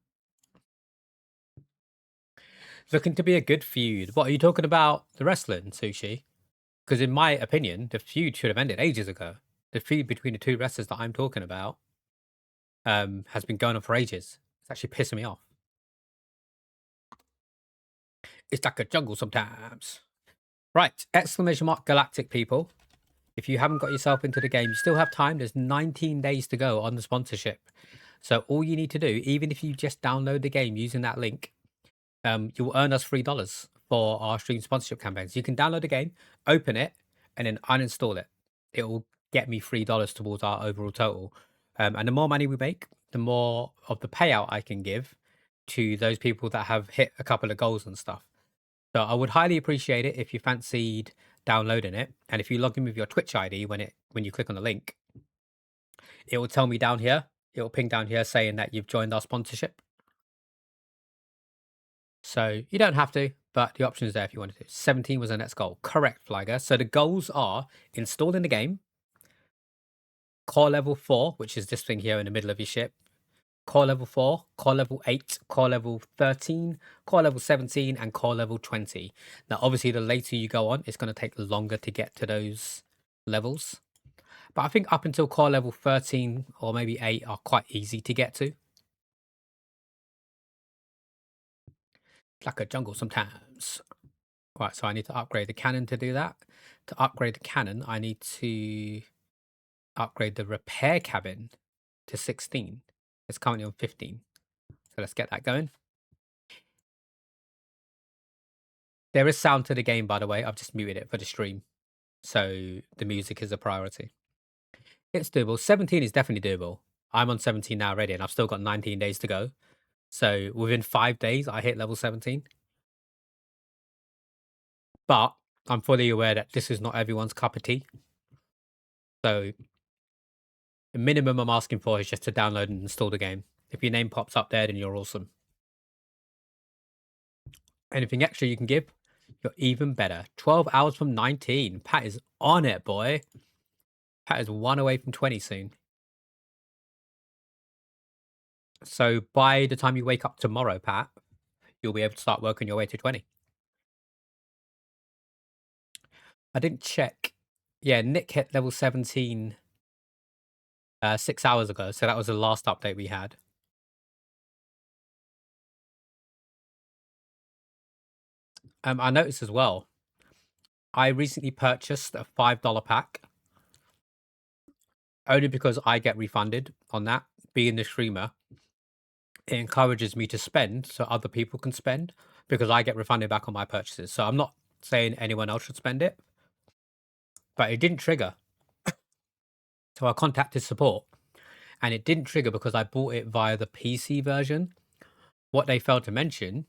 It's looking to be a good feud. What are you talking about? The wrestling, Sushi? Because in my opinion, the feud should have ended ages ago. The feud between the two wrestlers that I'm talking about has been going on for ages. It's actually pissing me off. It's like a jungle sometimes. Right, exclamation mark galactic people. If you haven't got yourself into the game, you still have time. There's 19 days to go on the sponsorship. So all you need to do, even if you just download the game using that link, you will earn us $3 for our stream sponsorship campaigns. You can download the game, open it, and then uninstall it. It will get me $3 towards our overall total. And the more money we make, the more of the payout I can give to those people that have hit a couple of goals and stuff. So I would highly appreciate it if you fancied downloading it. And if you log in with your Twitch ID when you click on the link, it will tell me down here. It will ping down here saying that you've joined our sponsorship. So you don't have to, but the option is there if you wanted to. 17 was the next goal. Correct, Flagger. So the goals are installing the game, core level 4, which is this thing here in the middle of your ship, core level 4, core level 8, core level 13, core level 17, and core level 20. Now, obviously, the later you go on, it's going to take longer to get to those levels. But I think up until core level 13 or maybe 8 are quite easy to get to. Like a jungle sometimes. Right, so I need to upgrade the cannon to do that. To upgrade the cannon, I need to upgrade the repair cabin to 16. It's currently on 15. So let's get that going. There is sound to the game, by the way. I've just muted it for the stream. So the music is a priority. It's doable. 17 is definitely doable. I'm on 17 now already, and I've still got 19 days to go. So within 5 days, I hit level 17. But I'm fully aware that this is not everyone's cup of tea. So the minimum I'm asking for is just to download and install the game. If your name pops up there, then you're awesome. Anything extra you can give, you're even better. 12 hours from 19. Pat is on it, boy. Pat is 1 away from 20 soon. So by the time you wake up tomorrow, Pat, you'll be able to start working your way to 20. I didn't check. Yeah, Nick hit level 17 6 hours ago. So that was the last update we had. I noticed as well, I recently purchased a $5 pack only because I get refunded on that. Being the streamer, it encourages me to spend so other people can spend because I get refunded back on my purchases. So I'm not saying anyone else should spend it, but it didn't trigger. So I contacted support and it didn't trigger because I bought it via the PC version. What they failed to mention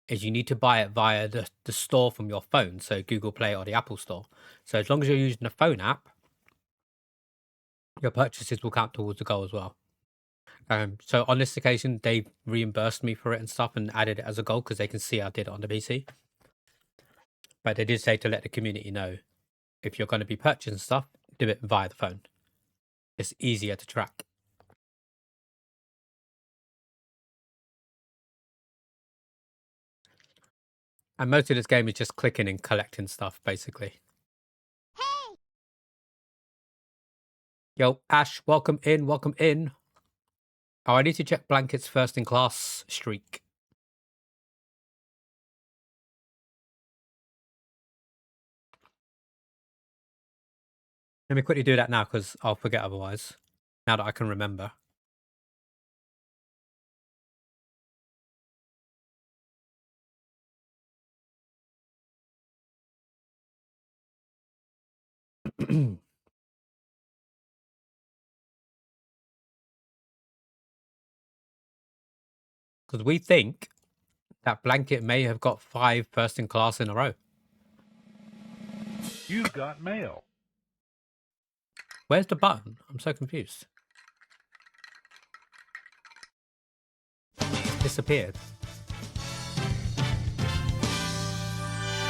is you need to buy it via the store from your phone, so Google Play or the Apple Store. So as long as you're using the phone app, your purchases will count towards the goal as well. So on this occasion, they reimbursed me for it and stuff and added it as a goal because they can see I did it on the PC. But they did say to let the community know if you're going to be purchasing stuff, do it via the phone. It's easier to track. And most of this game is just clicking and collecting stuff, basically. Hey! Yo, Ash, welcome in, welcome in. Oh, I need to check Blanket's first in class streak. Let me quickly do that now because I'll forget otherwise. Now that I can remember. Because we think that Blanket may have got 5 first in class in a row. You got mail. Where's the button? I'm so confused. It's disappeared.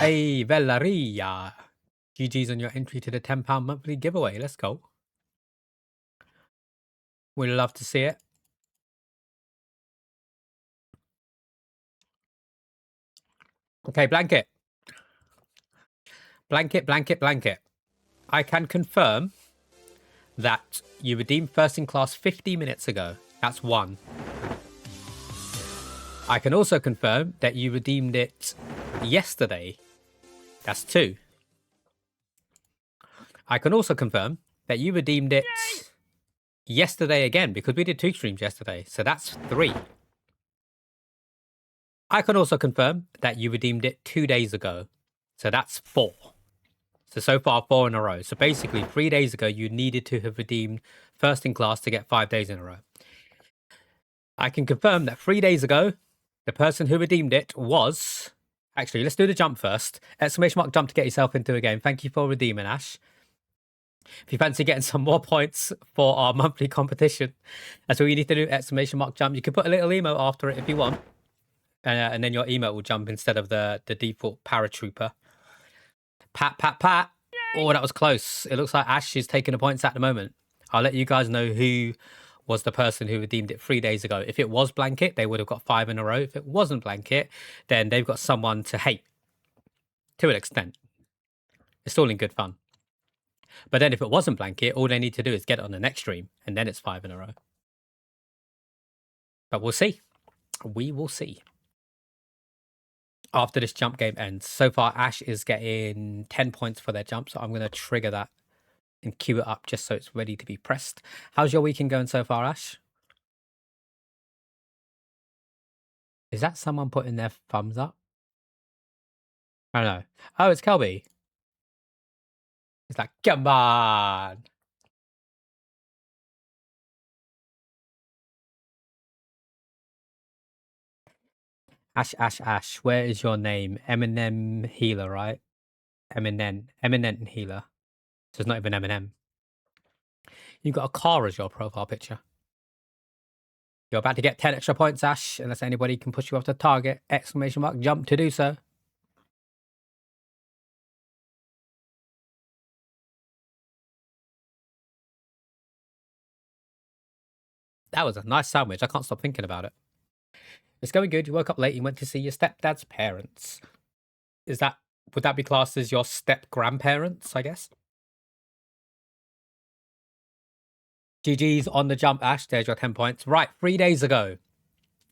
Hey, Velaria. GG's on your entry to the £10 monthly giveaway. Let's go. We'd love to see it. Okay, Blanket. Blanket. I can confirm that you redeemed first in class 50 minutes ago. That's 1. I can also confirm that you redeemed it yesterday. That's 2. I can also confirm that you redeemed it yesterday again because we did 2 streams yesterday. So that's 3. I can also confirm that you redeemed it 2 days ago. So that's 4. So far 4 in a row. So basically 3 days ago, you needed to have redeemed first in class to get 5 days in a row. I can confirm that 3 days ago, the person who redeemed it was... Actually, let's do the jump first. Exclamation mark jump to get yourself into a game. Thank you for redeeming, Ash. If you fancy getting some more points for our monthly competition, that's all you need to do, exclamation mark jump. You can put a little emote after it if you want. And then your emote will jump instead of the default paratrooper. Pat. Oh, that was close. It looks like Ash is taking the points at the moment. I'll let you guys know who was the person who redeemed it 3 days ago. If it was Blanket, they would have got 5 in a row. If it wasn't Blanket, then they've got someone to hate. To an extent. It's all in good fun. But then if it wasn't Blanket, all they need to do is get it on the next stream, and then it's 5 in a row. But we'll see. We will see. After this jump game ends. So far, Ash is getting 10 points for their jump, so I'm going to trigger that and queue it up just so it's ready to be pressed. How's your weekend going so far, Ash? Is that someone putting their thumbs up? I don't know. Oh, it's Kelby. It's like, come on. Ash. Where is your name? Eminem Healer, right? Eminent Healer. So it's not even Eminem. You've got a car as your profile picture. You're about to get 10 extra points, Ash, unless anybody can push you off the target. Exclamation mark jump to do so. That was a nice sandwich. I can't stop thinking about it. It's going good. You woke up late. You went to see your stepdad's parents. Would that be classed as your step grandparents, I guess? GG's on the jump, Ash. There's your 10 points. Right, 3 days ago.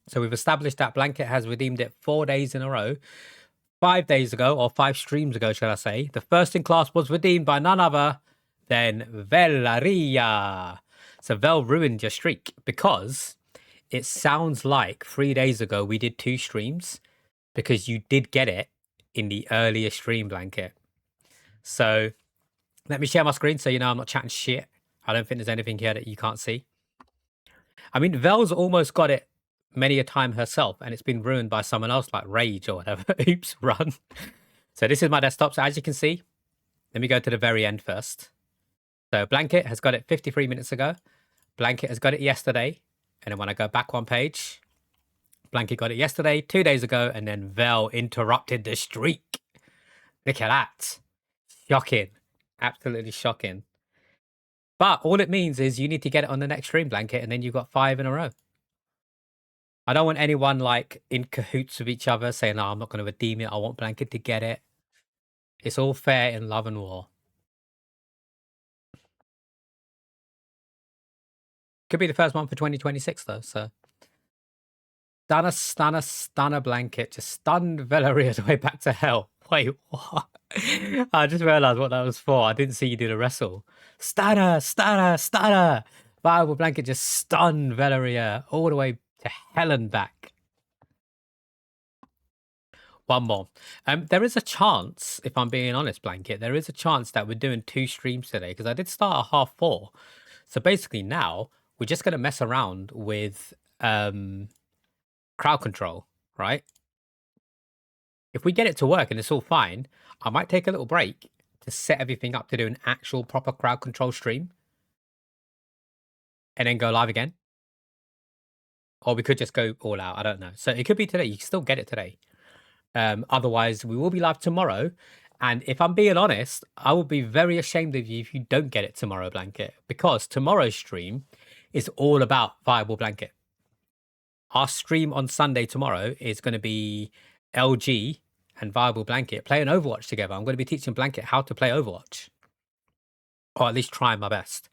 So we've established that Blanket has redeemed it 4 days in a row. 5 days ago, or 5 streams ago, shall I say, the first in class was redeemed by none other then Velaria. So Vel ruined your streak because it sounds like 3 days ago we did 2 streams because you did get it in the earlier stream, Blanket. So let me share my screen so you know I'm not chatting shit. I don't think there's anything here that you can't see. I mean, Vel's almost got it many a time herself, and it's been ruined by someone else like Rage or whatever. Oops, run. So this is my desktop. So as you can see, let me go to the very end first. So Blanket has got it 53 minutes ago. Blanket has got it yesterday. And then when I go back one page, Blanket got it yesterday, 2 days ago, and then Vel interrupted the streak. Look at that. Shocking. Absolutely shocking. But all it means is you need to get it on the next stream, Blanket, and then you've got 5 in a row. I don't want anyone like in cahoots with each other saying, no, I'm not going to redeem it. I want Blanket to get it. It's all fair in love and war. Could be the first one for 2026 though, so. Stunner Blanket. Just stunned Valeria's way back to hell. Wait, what? I just realized what that was for. I didn't see you do the wrestle. Stunner. Viable Blanket just stunned Valeria all the way to hell and back. One more. There is a chance, if I'm being honest, Blanket, there is a chance that we're doing 2 streams today because I did start at 4:30. So basically now we're just going to mess around with crowd control, right? If we get it to work and it's all fine, I might take a little break to set everything up to do an actual proper crowd control stream and then go live again. Or we could just go all out. I don't know. So it could be today. You can still get it today. Otherwise, we will be live tomorrow. And if I'm being honest, I will be very ashamed of you if you don't get it tomorrow, Blanket, because tomorrow's stream is all about Viable Blanket. Our stream on Sunday tomorrow is going to be LG and Viable Blanket playing Overwatch together. I'm going to be teaching Blanket how to play Overwatch, or at least trying my best.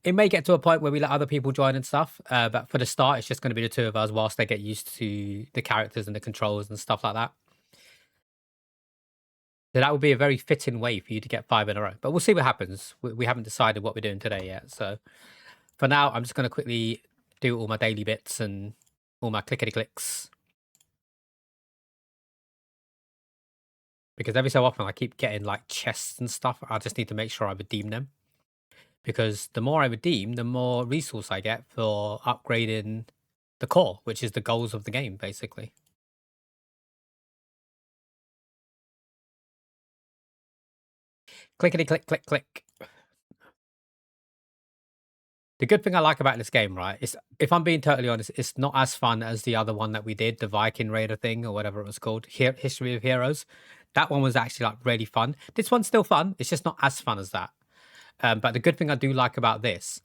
It may get to a point where we let other people join and stuff, but for the start, it's just going to be the 2 of us whilst they get used to the characters and the controls and stuff like that. So that would be a very fitting way for you to get 5 in a row. But we'll see what happens. We haven't decided what we're doing today yet. So for now, I'm just going to quickly do all my daily bits and all my clickety clicks. Because every so often I keep getting like chests and stuff. I just need to make sure I redeem them. Because the more I redeem, the more resource I get for upgrading the core, which is the goals of the game, basically. Clickety click, click, click. The good thing I like about this game, right, is if I'm being totally honest, it's not as fun as the other one that we did, the Viking Raider thing or whatever it was called, History of Heroes. That one was actually like really fun. This one's still fun. It's just not as fun as that. But the good thing I do like about this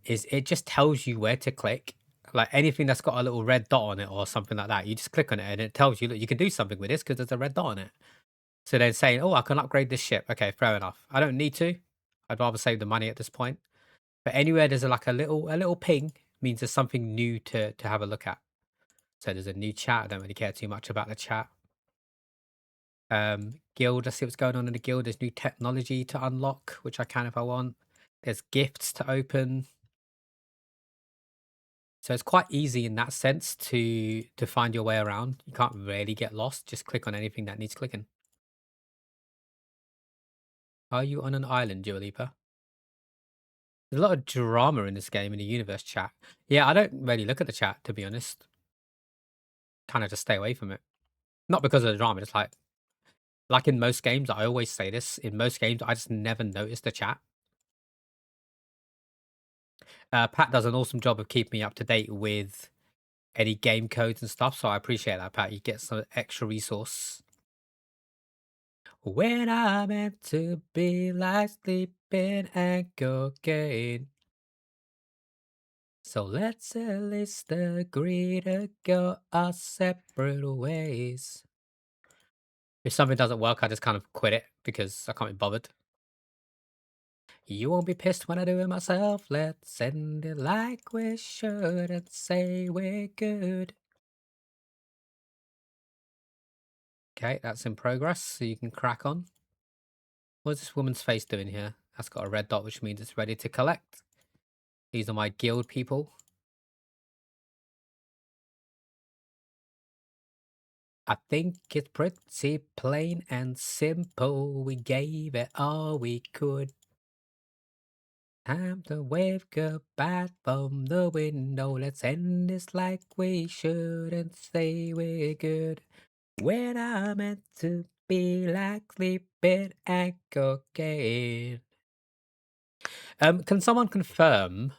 is it just tells you where to click. Like anything that's got a little red dot on it or something like that, you just click on it and it tells you, look, you can do something with this because there's a red dot on it. So then saying, oh, I can upgrade this ship. Okay, fair enough. I don't need to. I'd rather save the money at this point. But anywhere there's like a little ping means there's something new to have a look at. So there's a new chat. I don't really care too much about the chat. Guild, let's see what's going on in the guild. There's new technology to unlock, which I can if I want. There's gifts to open. So it's quite easy in that sense to find your way around. You can't really get lost. Just click on anything that needs clicking. Are you on an island, Dua Lipa? There's a lot of drama in this game in the universe chat. Yeah, I don't really look at the chat, to be honest. Kind of just stay away from it. Not because of the drama, it's like in most games, I always say this, in most games, I just never notice the chat. Pat does an awesome job of keeping me up to date with any game codes and stuff, so I appreciate that, Pat. You get some extra resource. When I'm meant to be like sleeping and cocaine. So let's at least agree to go our separate ways. If something doesn't work, I just kind of quit it because I can't be bothered. You won't be pissed when I do it myself. Let's end it like we should and say we're good. Okay, that's in progress, so you can crack on. What's this woman's face doing here? That's got a red dot, which means it's ready to collect. These are my guild people. I think it's pretty plain and simple. We gave it all we could. Time to wave goodbye from the window. Let's end this like we should and say we're good. When I meant to be like sleeping and cocaine. Can someone confirm,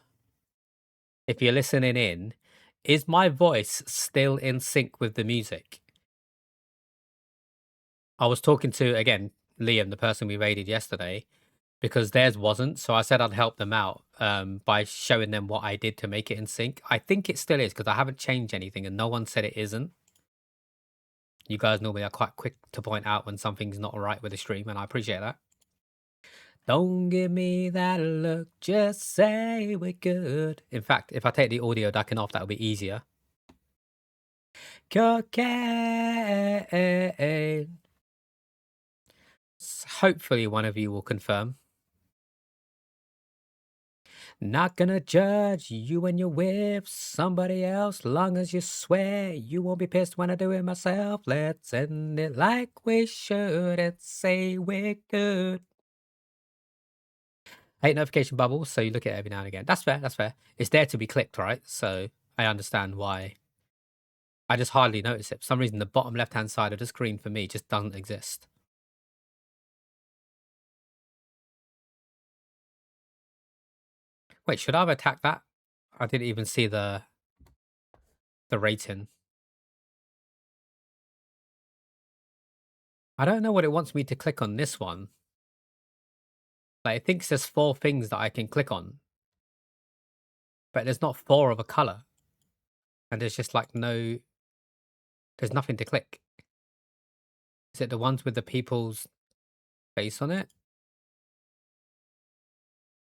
if you're listening in, is my voice still in sync with the music? I was talking to, again, Liam, the person we raided yesterday, because theirs wasn't. So I said I'd help them out by showing them what I did to make it in sync. I think it still is because I haven't changed anything and no one said it isn't. You guys normally are quite quick to point out when something's not right with the stream, and I appreciate that. Don't give me that look, just say we're good. In fact, if I take the audio ducking off, that'll be easier. Cocaine. Hopefully one of you will confirm. Not gonna judge you when you're with somebody else, long as you swear you won't be pissed when I do it myself. Let's end it like we should and say we're good. I hate notification bubbles, so you look at it every now and again. That's fair, that's fair. It's there to be clicked, right? So I understand why. I just hardly notice it. For some reason, the bottom left-hand side of the screen for me just doesn't exist. Wait, should I have attacked that? I didn't even see the rating. I don't know what it wants me to click on this one. Like, it thinks there's 4 things that I can click on. But there's not 4 of a color. And there's just like there's nothing to click. Is it the ones with the people's face on it?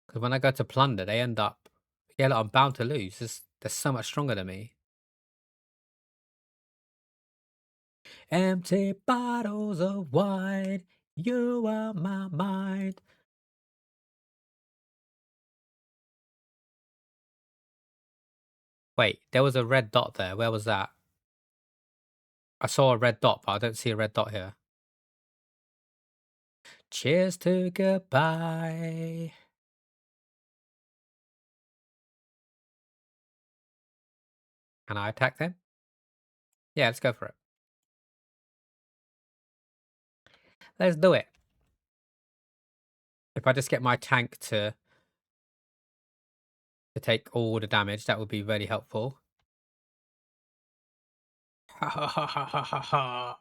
Because when I go to plunder, they end up, yeah, look, I'm bound to lose. They're so much stronger than me. Empty bottles of wine, you are my mind. Wait, there was a red dot there. Where was that? I saw a red dot, but I don't see a red dot here. Cheers to goodbye. Can I attack them? Yeah, let's go for it. Let's do it. If I just get my tank to take all the damage, that would be very helpful. Ha ha ha ha ha ha ha.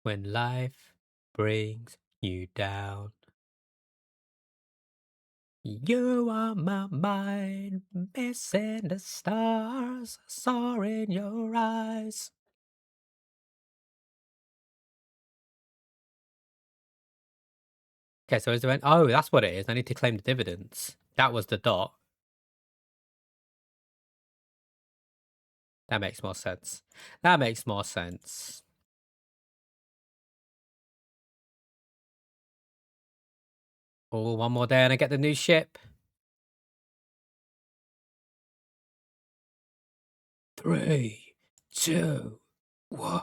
When life brings you down, you are my mind, missing the stars, saw in your eyes. Okay, so is there oh, that's what it is. I need to claim the dividends. That was the dot. That makes more sense. That makes more sense. Oh, one more day and I get the new ship. 3, 2, 1.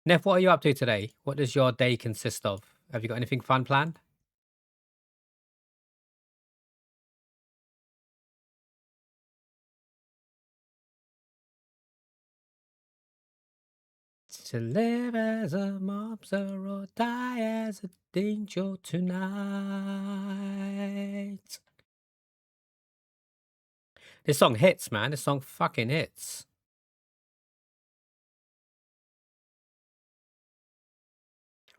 Neff, what are you up to today? What does your day consist of? Have you got anything fun planned? To live as a mobster or die as a angel tonight. This song hits, man. This song fucking hits.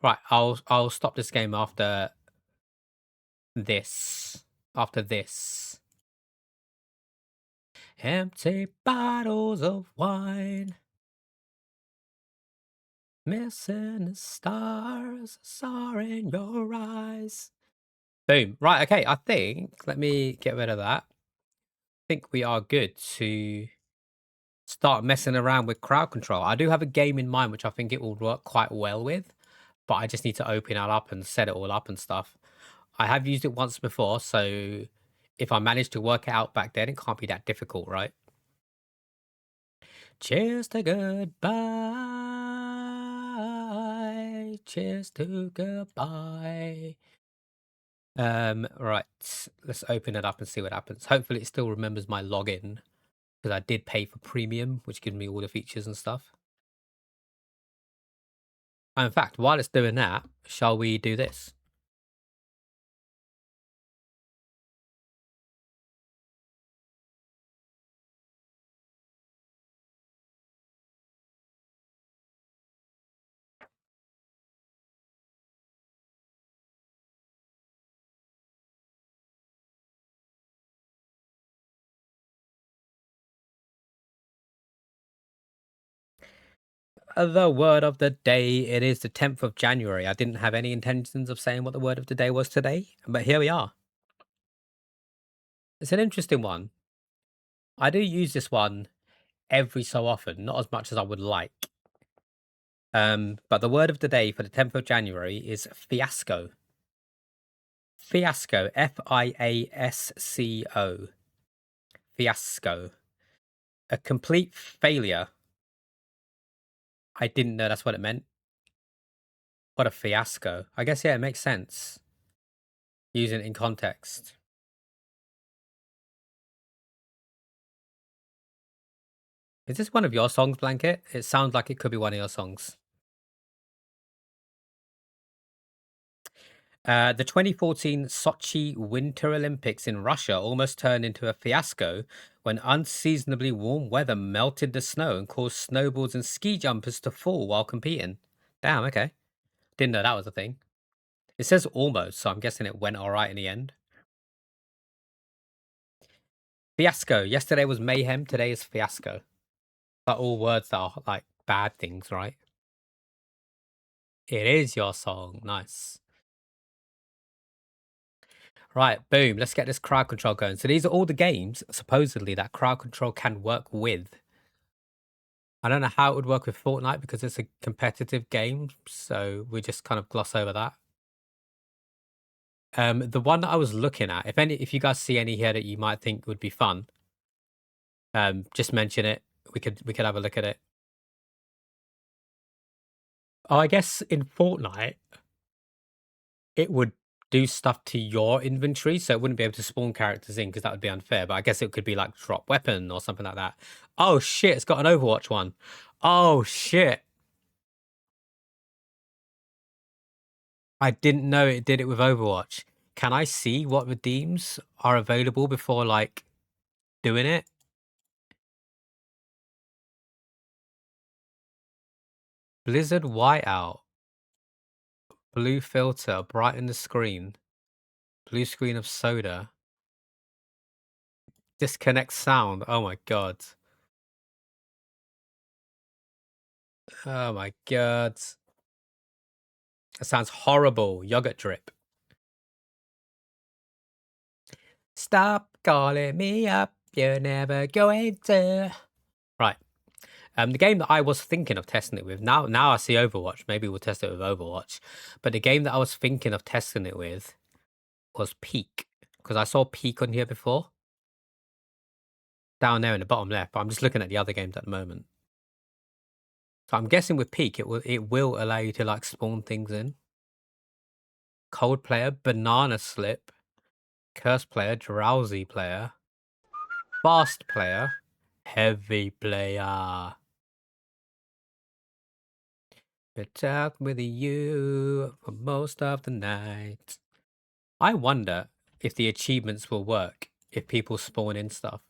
Right, I'll stop this game after this. After this. Empty bottles of wine. Missing the stars, saw in your eyes. Boom. Right, okay, I think, let me get rid of that. I think we are good to start messing around with crowd control. I do have a game in mind which I think it will work quite well with. but I just need to open it up and set it all up and stuff. I have used it once before, so if I managed to work it out back then, it can't be that difficult, right? Cheers to goodbye. Cheers to goodbye. Right. Let's open it up and see what happens. Hopefully it still remembers my login because I did pay for premium, which gives me all the features and stuff. And in fact, while it's doing that, shall we do this? The word of the day. It is the 10th of January. I didn't have any intentions of saying what the word of the day was today, but here we are. It's an interesting one. I do use this one every so often, not as much as I would like. But the word of the day for the 10th of January is fiasco. Fiasco. Fiasco. Fiasco. A complete failure. I didn't know that's what it meant. What a fiasco. I guess, yeah, it makes sense. Using it in context. Is this one of your songs, Blanket? It sounds like it could be one of your songs. The 2014 Sochi Winter Olympics in Russia almost turned into a fiasco when unseasonably warm weather melted the snow and caused snowboards and ski jumpers to fall while competing. Damn, okay. Didn't know that was a thing. It says almost, so I'm guessing it went all right in the end. Fiasco. Yesterday was mayhem. Today is fiasco. Like all words that are like bad things, right? It is your song. Nice. Right, boom. Let's get this crowd control going. So these are all the games, supposedly, that crowd control can work with. I don't know how it would work with Fortnite because it's a competitive game, so we just kind of gloss over that. The one that I was looking at, if you guys see any here that you might think would be fun, just mention it. We could have a look at it. Oh, I guess in Fortnite, it would do stuff to your inventory, so it wouldn't be able to spawn characters in because that would be unfair. But I guess it could be like drop weapon or something like that. Oh shit, it's got an Overwatch one. Oh shit. I didn't know it did it with Overwatch. Can I see what redeems are available before like doing it? Blizzard whiteout. Blue filter, brighten the screen. Blue screen of soda. Disconnect sound. Oh my god. Oh my god. That sounds horrible. Yogurt drip. Stop calling me up. You're never going to. Right. The game that I was thinking of testing it with, now I see Overwatch. Maybe we'll test it with Overwatch. But the game that I was thinking of testing it with was Peak. Because I saw Peak on here before. Down there in the bottom left. But I'm just looking at the other games at the moment. So I'm guessing with Peak, it will allow you to like spawn things in. Cold player, banana slip, curse player, drowsy player, fast player, heavy player. Been talking with you for most of the night. I wonder if the achievements will work if people spawn in stuff.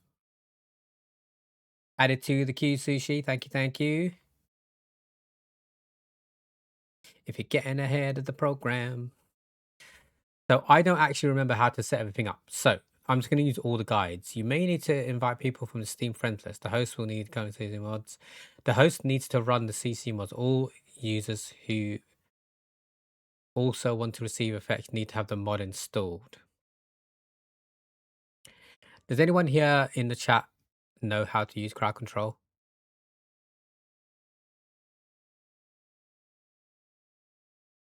Added to the queue, Sushi. Thank you, thank you. If you're getting ahead of the program. So I don't actually remember how to set everything up. So I'm just going to use all the guides. You may need to invite people from the Steam friends list. The host will need current CC mods. The host needs to run the CC mods. All users who also want to receive effects need to have the mod installed. Does anyone here in the chat know how to use crowd control?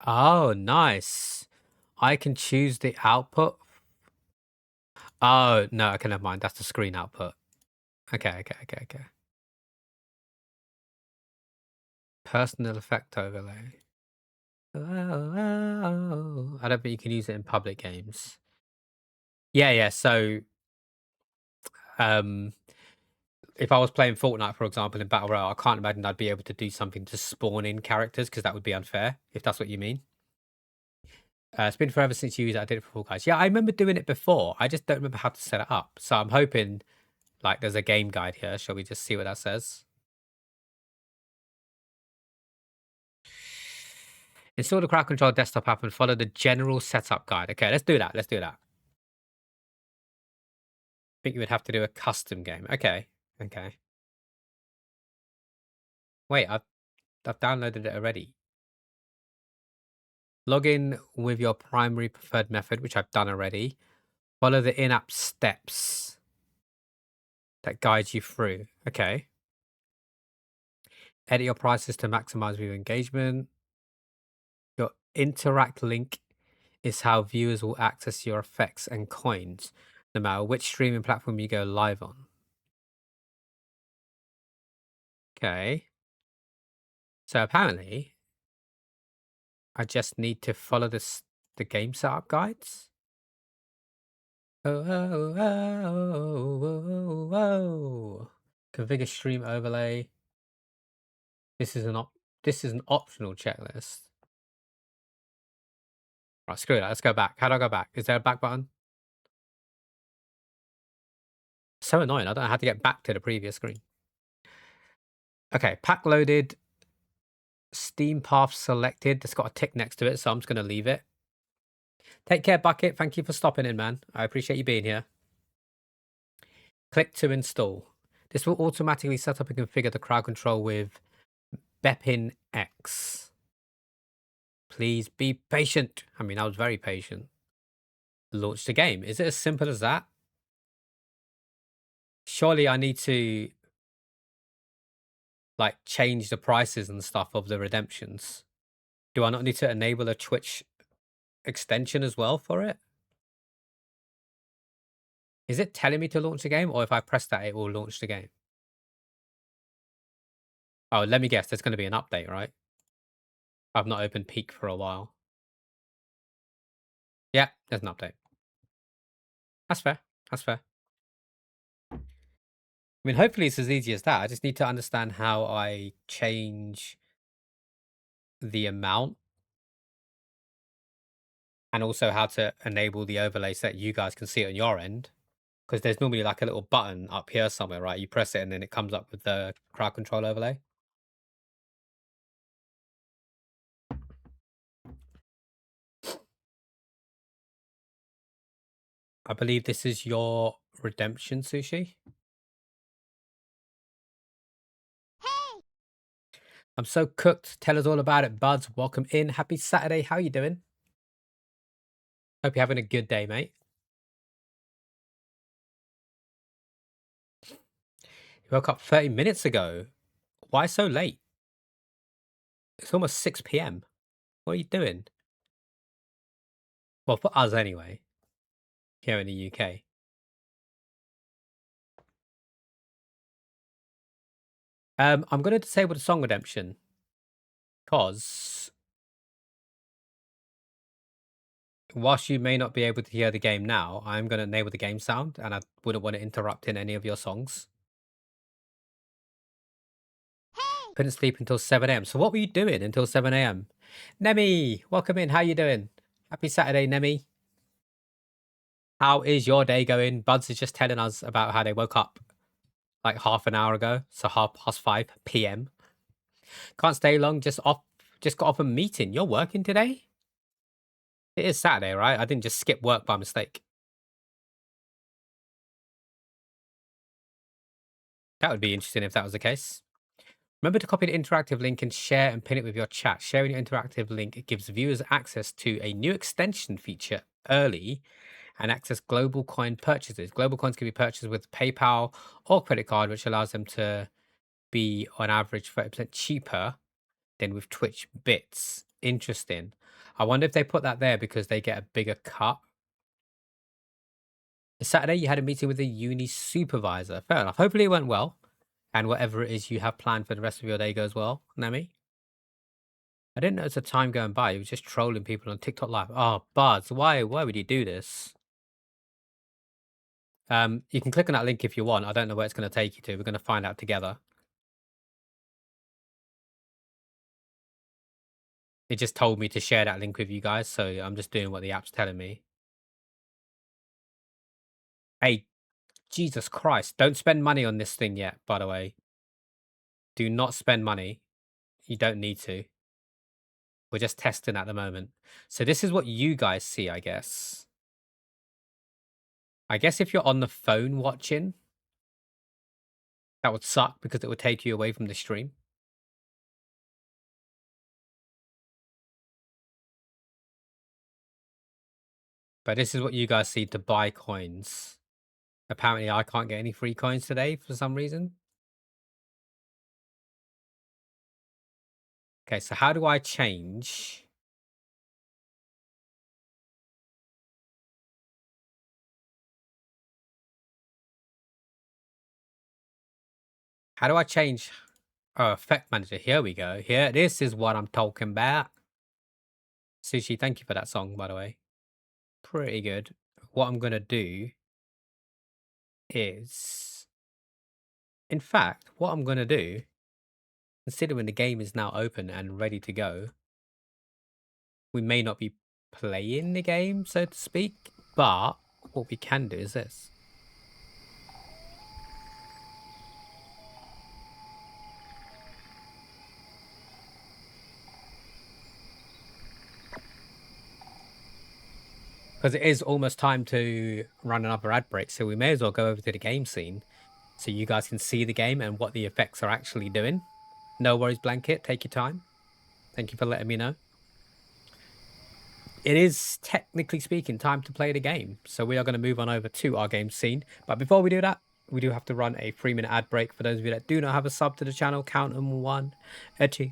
Oh, nice. I can choose the output. Oh, no, okay, never mind. That's the screen output. Okay. Personal effect overlay. Oh, I don't think you can use it in public games. Yeah. So, if I was playing Fortnite, for example, in Battle Royale, I can't imagine I'd be able to do something to spawn in characters because that would be unfair, if that's what you mean. It's been forever since you used it. I did it for Fall Guys. Yeah, I remember doing it before. I just don't remember how to set it up. So I'm hoping, like, there's a game guide here. Shall we just see what that says? Install the Crowd Control desktop app and follow the general setup guide. Okay, let's do that. I think you would have to do a custom game. Okay. Wait, I've downloaded it already. Log in with your primary preferred method, which I've done already. Follow the in-app steps that guide you through. Okay. Edit your prices to maximize viewer engagement. Your interact link is how viewers will access your effects and coins, no matter which streaming platform you go live on. Okay. So apparently, I just need to follow the game setup guides. Oh. Configure stream overlay. This is an optional checklist. Right, screw that. Let's go back. How do I go back? Is there a back button? So annoying. I don't know how to get back to the previous screen. Okay, pack loaded. Steam path selected. It's got a tick next to it, so I'm just going to leave it. Take care, Bucket. Thank you for stopping in, man. I appreciate you being here. Click to install. This will automatically set up and configure the crowd control with Bepin X. Please be patient. I mean, I was very patient. Launch the game. Is it as simple as that? Surely I need to, like, change the prices and stuff of the redemptions. Do I not need to enable a Twitch extension as well for it? Is it telling me to launch the game, or if I press that, it will launch the game? Oh, let me guess. There's going to be an update, right? I've not opened Peak for a while. Yeah, there's an update. That's fair. I mean, hopefully it's as easy as that. I just need to understand how I change the amount and also how to enable the overlay so that you guys can see it on your end. Because there's normally like a little button up here somewhere, right? You press it and then it comes up with the crowd control overlay. I believe this is your redemption, Sushi. Hey! I'm so cooked. Tell us all about it, Buds. Welcome in. Happy Saturday. How you doing? Hope you're having a good day, mate. You woke up 30 minutes ago. Why so late? It's almost 6 p.m. What are you doing? Well, for us anyway, here in the UK. I'm going to disable the song redemption because whilst you may not be able to hear the game now, I'm going to enable the game sound and I wouldn't want to interrupt in any of your songs. Hey! Couldn't sleep until 7 a.m. So what were you doing until 7 a.m.? Nemi, welcome in. How you doing? Happy Saturday, Nemi. How is your day going? Buds is just telling us about how they woke up like half an hour ago. So 5:30 p.m. Can't stay long. Just got off a meeting. You're working today? It is Saturday, right? I didn't just skip work by mistake. That would be interesting if that was the case. Remember to copy the interactive link and share and pin it with your chat. Sharing your interactive link gives viewers access to a new extension feature early and access global coin purchases. Global coins can be purchased with PayPal or credit card, which allows them to be on average 30% cheaper than with Twitch bits. Interesting. I wonder if they put that there because they get a bigger cut. Saturday, you had a meeting with the uni supervisor. Fair enough. Hopefully it went well. And whatever it is you have planned for the rest of your day goes well, Nami. I didn't notice the time going by. You were just trolling people on TikTok Live. Oh, Buzz, why would you do this? You can click on that link if you want. I don't know where it's going to take you to. We're going to find out together. It just told me to share that link with you guys, so I'm just doing what the app's telling me. Hey, Jesus Christ. Don't spend money on this thing yet, by the way. Do not spend money. You don't need to. We're just testing at the moment. So this is what you guys see, I guess. I guess if you're on the phone watching, that would suck because it would take you away from the stream. But this is what you guys see to buy coins. Apparently, I can't get any free coins today for some reason. Okay, so how do I change? How do I change? Oh, effect manager. Here we go. Here, this is what I'm talking about. Sushi, thank you for that song, by the way. Pretty good. What I'm going to do is, in fact, what I'm going to do, considering the game is now open and ready to go, we may not be playing the game, so to speak, but what we can do is this. Because it is almost time to run another ad break, so we may as well go over to the game scene so you guys can see the game and what the effects are actually doing. No worries, Blanket. Take your time. Thank you for letting me know. It is, technically speaking, time to play the game. So we are going to move on over to our game scene. But before we do that, we do have to run a 3-minute ad break. For those of you that do not have a sub to the channel, count them 1, 2,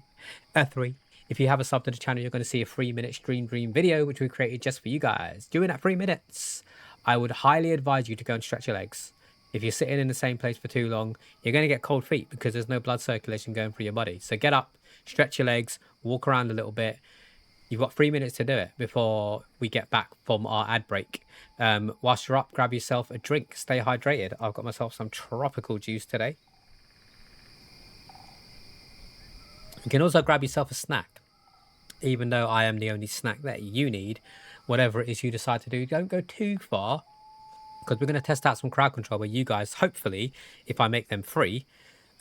3. If you have a sub to the channel, you're going to see a 3-minute Stream Dream video, which we created just for you guys. During that 3 minutes, I would highly advise you to go and stretch your legs. If you're sitting in the same place for too long, you're going to get cold feet because there's no blood circulation going through your body. So get up, stretch your legs, walk around a little bit. You've got 3 minutes to do it before we get back from our ad break. Whilst you're up, grab yourself a drink. Stay hydrated. I've got myself some tropical juice today. You can also grab yourself a snack. Even though I am the only snack that you need, whatever it is you decide to do, don't go too far. Because we're going to test out some crowd control where you guys, hopefully, if I make them free,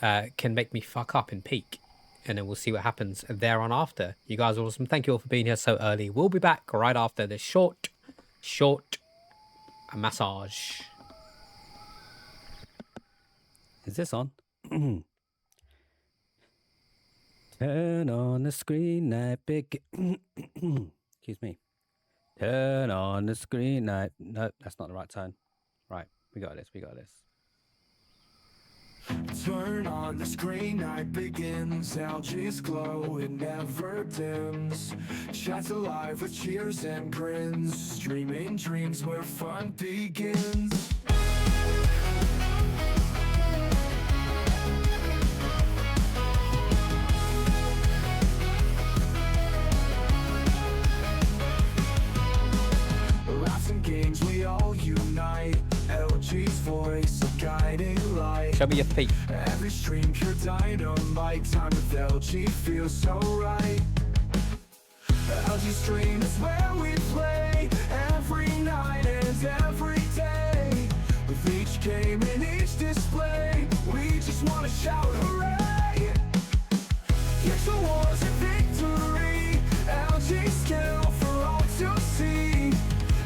can make me fuck up in peak. And then we'll see what happens there on after. You guys are awesome. Thank you all for being here so early. We'll be back right after this short massage. Is this on? Turn on the screen, night big. Excuse me. Turn on the screen, night. No, that's not the right tone. Right, we got this. Turn on the screen, night begins. Algae's glow, it never dims. Chats alive with cheers and grins. Streaming dreams where fun begins. Laughs and games, we all unite. LG's voice, a guiding light. Show me your feet. Every stream, pure dynamite. Time with LG feels so right. LG stream is where we play. Every night and every day. With each game and each display, we just wanna shout hooray. Pixel wars and victory. LG skill for all to see.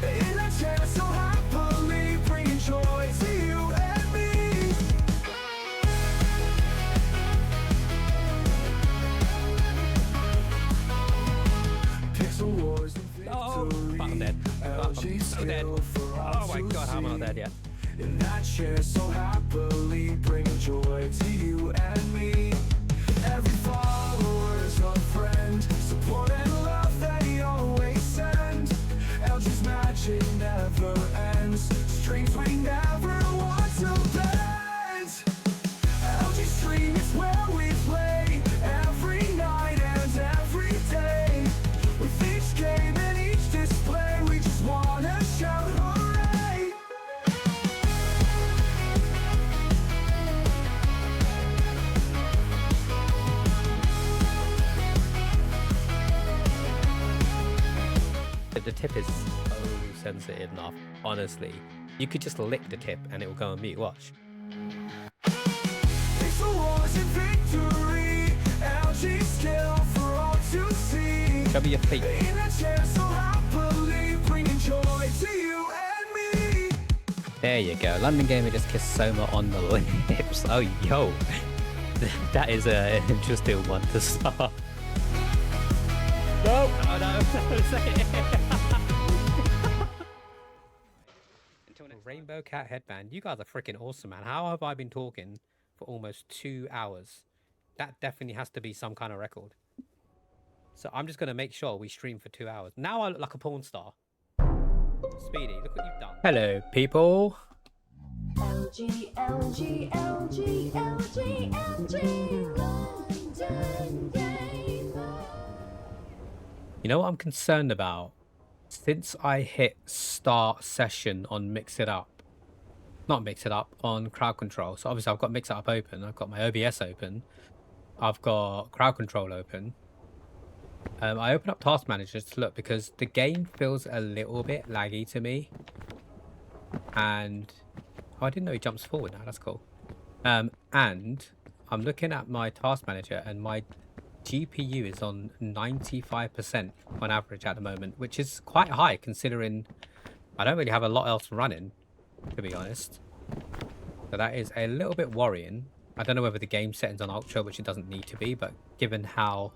In our channel so happily, bringing joy to you and me. Pixel wars and victory. Oh, I'm dead. LG I'm dead. skill for all Oh my god, how am I not dead yet? in that chair so happily, bringing joy to you and me. Every follower's a friend, support and love that he always never ends. Streams we never want to bend. LG Stream is where we play every night and every day. With each game and each display, we just wanna shout hooray! The tip is so sensitive enough, honestly. You could just lick the tip and it will go on mute. Watch. It's a wars in victory, LG skill for all to see. Show me your feet. In a chair so happily, bringing joy to you and me. There you go. London Gamer just kissed Soma on the lips. Oh, yo. That is an interesting one to start. No! Oh, no. Rainbow Cat Headband. You guys are freaking awesome, man. How have I been talking for almost 2 hours? That definitely has to be some kind of record. So I'm just going to make sure we stream for 2 hours. Now I look like a porn star. Speedy, look what you've done. Hello, people. LG, LG, LG, LG, LG, London Gamer. You know what I'm concerned about? Since I hit start session on Mix It Up, not Mix It Up, on Crowd Control. So obviously I've got Mix It Up open, I've got my OBS open, I've got Crowd Control open. I open up Task Manager to look because the game feels a little bit laggy to me. And oh, I didn't know he jumps forward now, that's cool. And I'm looking at my Task Manager and my GPU is on 95% on average at the moment, which is quite high considering I don't really have a lot else running, to be honest. So that is a little bit worrying. I don't know whether the game settings on Ultra, which it doesn't need to be, but given how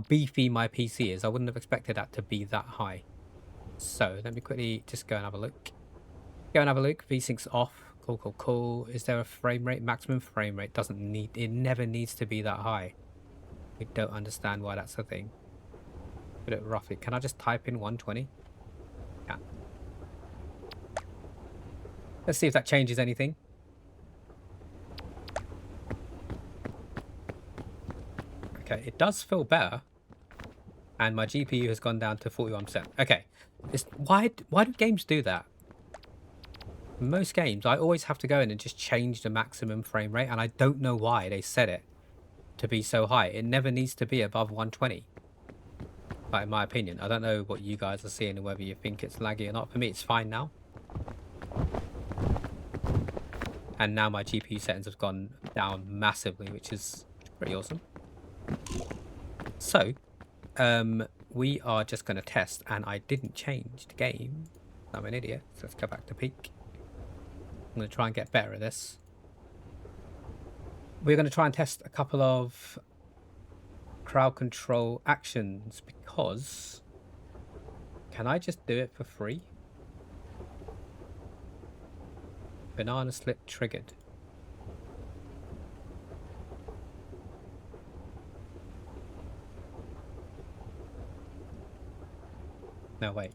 beefy my PC is, I wouldn't have expected that to be that high. So let me quickly just go and have a look. Go and have a look. VSync's off. Cool, cool, cool. Is there a frame rate? Maximum frame rate doesn't need, it never needs to be that high. I don't understand why that's a thing. Put it roughly. Can I just type in 120? Yeah. Let's see if that changes anything. Okay, it does feel better. And my GPU has gone down to 41%. Okay. Why do games do that? In most games, I always have to go in and just change the maximum frame rate. And I don't know why they set it to be so high. It never needs to be above 120. Like, in my opinion. I don't know what you guys are seeing and whether you think it's laggy or not. For me, it's fine now. And now my GPU settings have gone down massively, which is pretty awesome. So, we are just going to test, and I didn't change the game. I'm an idiot. So let's go back to peak. I'm going to try and get better at this. We're going to try and test a couple of crowd control actions because can I just do it for free? Banana slip triggered. No, wait.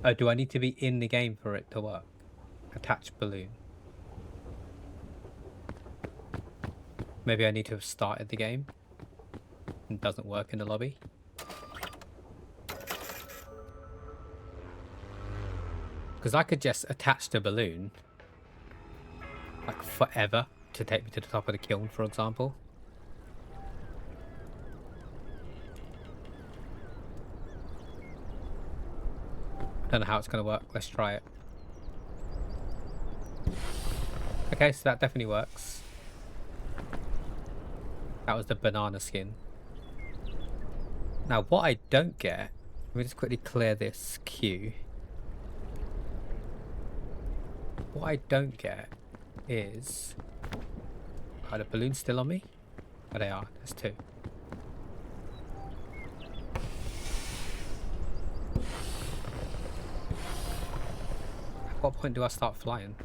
Oh, do I need to be in the game for it to work? Attach balloon. Maybe I need to have started the game. It doesn't work in the lobby. Because I could just attach the balloon like forever to take me to the top of the kiln, for example. I don't know how it's going to work. Let's try it. Okay, so that definitely works. That was the banana skin. Now, what I don't get... Let me just quickly clear this queue. What I don't get is... Are the balloons still on me? Oh, they are. There's two. At what point do I start flying?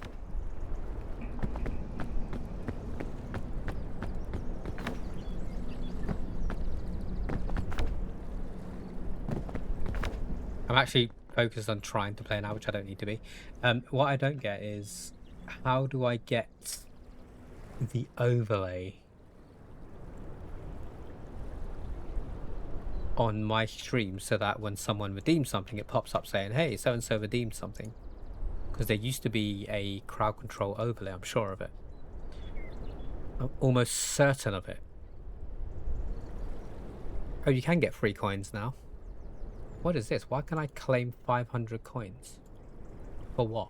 I'm actually focused on trying to play now, which I don't need to be. What I don't get is, how do I get the overlay on my stream so that when someone redeems something, it pops up saying, hey, so and so redeemed something? Because there used to be a crowd control overlay, I'm sure of it. I'm almost certain of it. Oh, you can get free coins now. What is this? Why can I claim 500 coins? For what?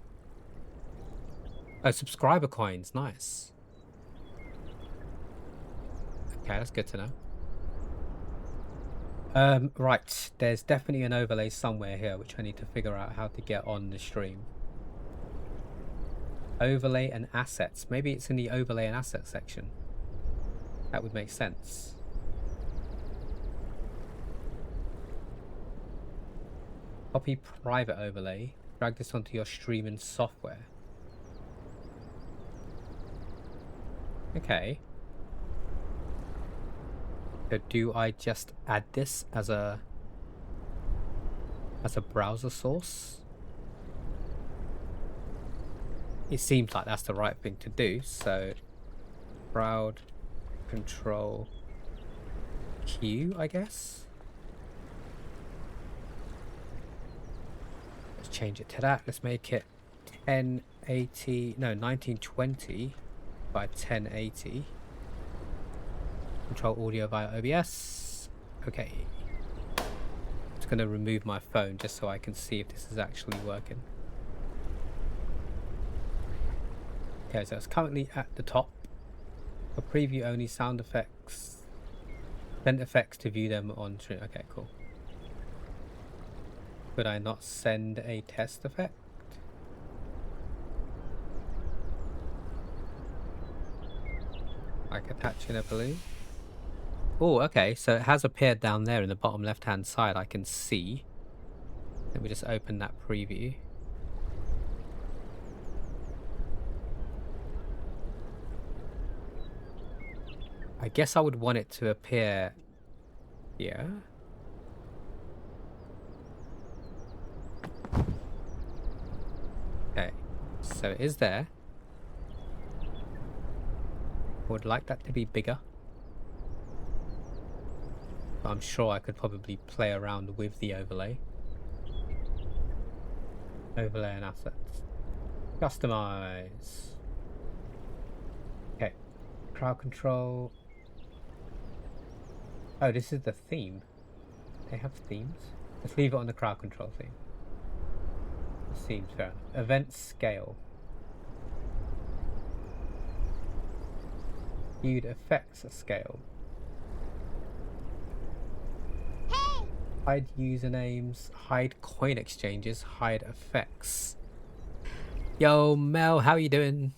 Oh, subscriber coins. Nice. Okay, that's good to know. Right. There's definitely an overlay somewhere here, which I need to figure out how to get on the stream. Overlay and assets. Maybe it's in the overlay and assets section. That would make sense. Copy private overlay. Drag this onto your streaming software. Okay. So do I just add this as a browser source? It seems like that's the right thing to do. So crowd control Q, I guess. Let's change it to that. Let's make it 1920 by 1080. Control audio via OBS. Okay. I'm just going to remove my phone just so I can see if this is actually working. Okay, so it's currently at the top. For preview only sound effects. Send effects to view them on stream. Okay, cool. Could I not send a test effect? Like attaching a balloon? Oh, okay, so it has appeared down there in the bottom left hand side. I can see. Let me just open that preview. I guess I would want it to appear here. Okay, so it is there. I would like that to be bigger. But I'm sure I could probably play around with the overlay. Overlay and assets. Customize. Okay. Crowd control. Oh, this is the theme. They have themes. Let's leave it on the crowd control theme. It seems fair enough. Event scale. Viewed effects scale. Hide usernames, hide coin exchanges, hide effects. Yo, Mel, how you doing?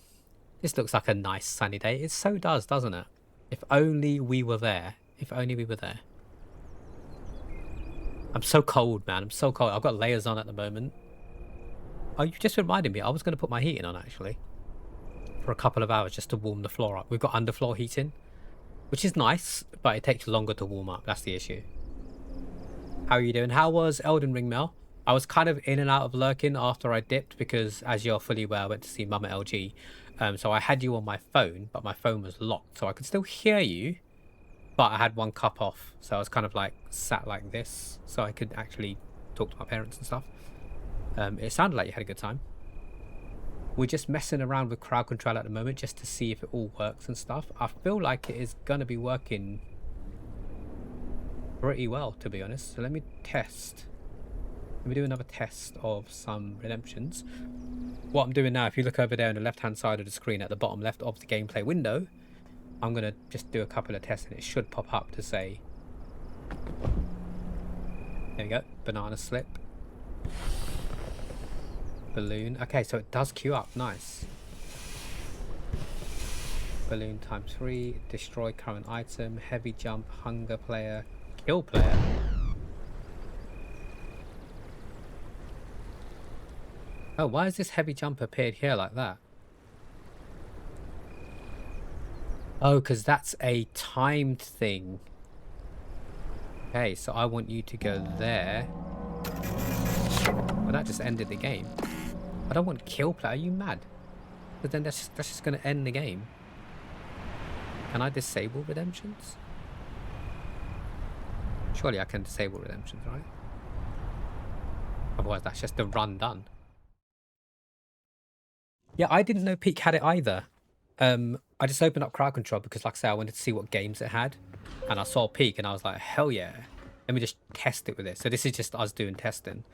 This looks like a nice sunny day. It so does, doesn't it? If only we were there. If only we were there. I'm so cold, man. I'm so cold. I've got layers on at the moment. Oh, you just reminded me. I was going to put my heating on, actually. For a couple of hours just to warm the floor up. We've got underfloor heating. Which is nice, but it takes longer to warm up. That's the issue. How are you doing? How was Elden Ring, Mel? I was kind of in and out of lurking after I dipped because, as you're fully aware, I went to see Mum at LG. So I had you on my phone, but my phone was locked. So I could still hear you, but I had one cup off. So I was kind of like sat like this so I could actually talk to my parents and stuff. It sounded like you had a good time. We're just messing around with crowd control at the moment just to see if it all works and stuff. I feel like it is going to be working pretty well, to be honest. So let me test. Let me do another test of some redemptions. What I'm doing now, if you look over there on the left hand side of the screen at the bottom left of the gameplay window, I'm going to just do a couple of tests and it should pop up to say, there we go, banana slip, balloon. Okay, so it does queue up. Nice. Balloon times 3, destroy current item, heavy jump, hunger player, kill player. Oh, why has this heavy jump appeared here like that? Oh, because that's a timed thing. Okay, so I want you to go there. that just ended the game. I don't want kill play. Are you mad? But then that's just going to end the game. Can I disable redemptions? Surely I can disable redemptions, right? Otherwise, that's just the run done. Yeah, I didn't know Peak had it either. I just opened up crowd control because, like I said, I wanted to see what games it had. And I saw Peak and I was like, hell yeah. Let me just test it with it. So this is just us doing testing.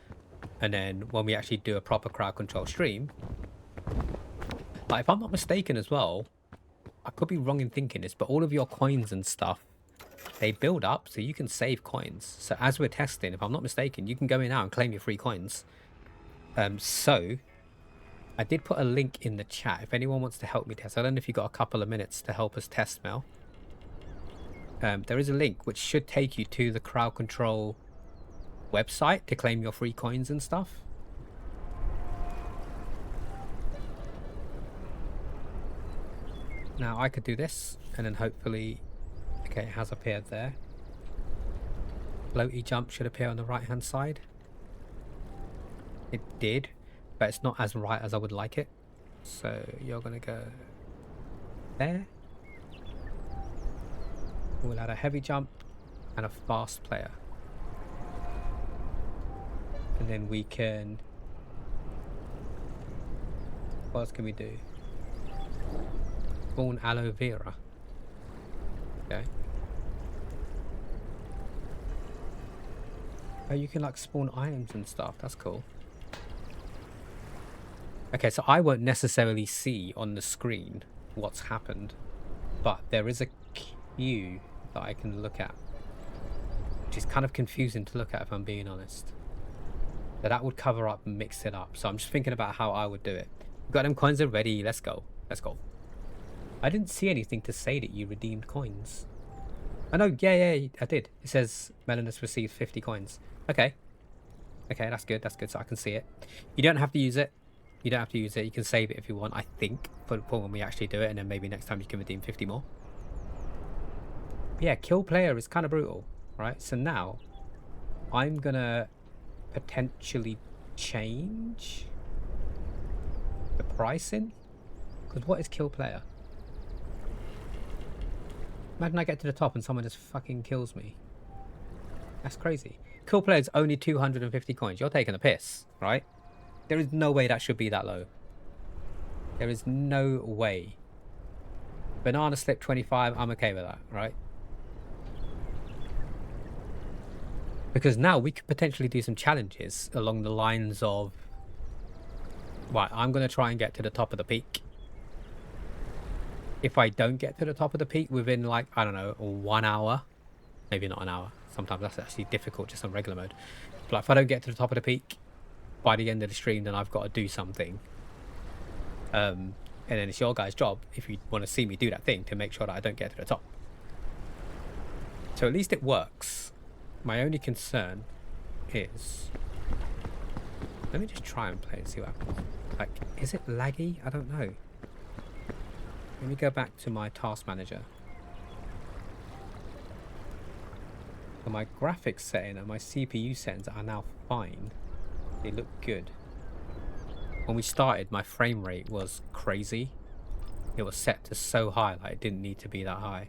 And then when we actually do a proper crowd control stream, like if I'm not mistaken as well, I could be wrong in thinking this, but all of your coins and stuff, they build up so you can save coins. So as we're testing, if I'm not mistaken, you can go in now and claim your free coins. So I did put a link in the chat if anyone wants to help me test. I don't know if you got a couple of minutes to help us test, Mel. There is a link which should take you to the crowd control website to claim your free coins and stuff. Now I could do this and then hopefully, okay, it has appeared there. Floaty jump should appear on the right hand side. It did, but it's not as right as I would like it. So you're gonna go there. We'll add a heavy jump and a fast player. And then we can, what else can we do? Spawn aloe vera. Okay. Oh, you can like spawn items and stuff. That's cool. Okay, so I won't necessarily see on the screen what's happened, but there is a queue that I can look at, which is kind of confusing to look at if I'm being honest. But that would cover up and mix it up. So I'm just thinking about how I would do it. We've got them coins already. Let's go. Let's go. I didn't see anything to say that you redeemed coins. I know. Yeah, I did. It says Melanus received 50 coins. Okay. Okay, that's good. That's good. So I can see it. You don't have to use it. You don't have to use it. You can save it if you want, I think, for when we actually do it. And then maybe next time you can redeem 50 more. But yeah, kill player is kind of brutal, right? So now I'm going to potentially change the pricing. Because what is kill player? Imagine I get to the top and someone just fucking kills me. That's crazy. Kill player is only 250 coins. You're taking a piss, right? There is no way that should be that low. There is no way. Banana slip 25, I'm okay with that, right? Because now we could potentially do some challenges along the lines of, right, I'm going to try and get to the top of the peak. If I don't get to the top of the peak within, like, I don't know, 1 hour, maybe not an hour, sometimes that's actually difficult just on regular mode. But if I don't get to the top of the peak by the end of the stream, then I've got to do something. And then it's your guys' job, if you want to see me do that thing, to make sure that I don't get to the top. So at least it works. My only concern is, let me just try and play and see what happens. Like, is it laggy? I don't know. Let me go back to my task manager. So my graphics setting and my CPU settings are now fine. They look good. When we started, my frame rate was crazy. It was set to so high, like it didn't need to be that high.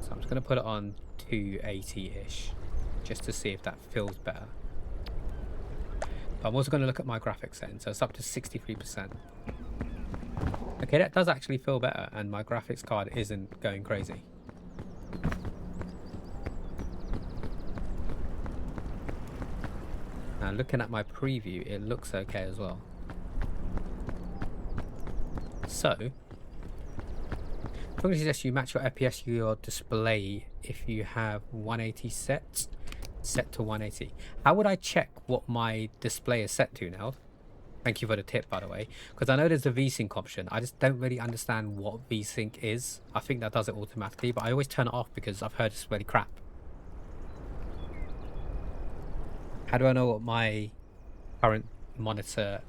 So I'm just going to put it on 280-ish, just to see if that feels better. But I'm also going to look at my graphics setting, so it's up to 63%. Okay, that does actually feel better, and my graphics card isn't going crazy. Now looking at my preview, it looks okay as well. So, I'm going to suggest you match your FPS to your display if you have 180 set to 180. How would I check what my display is set to now? Thank you for the tip, by the way, because I know there's a VSync option. I just don't really understand what VSync is. I think that does it automatically, but I always turn it off because I've heard it's really crap. How do I know what my current monitor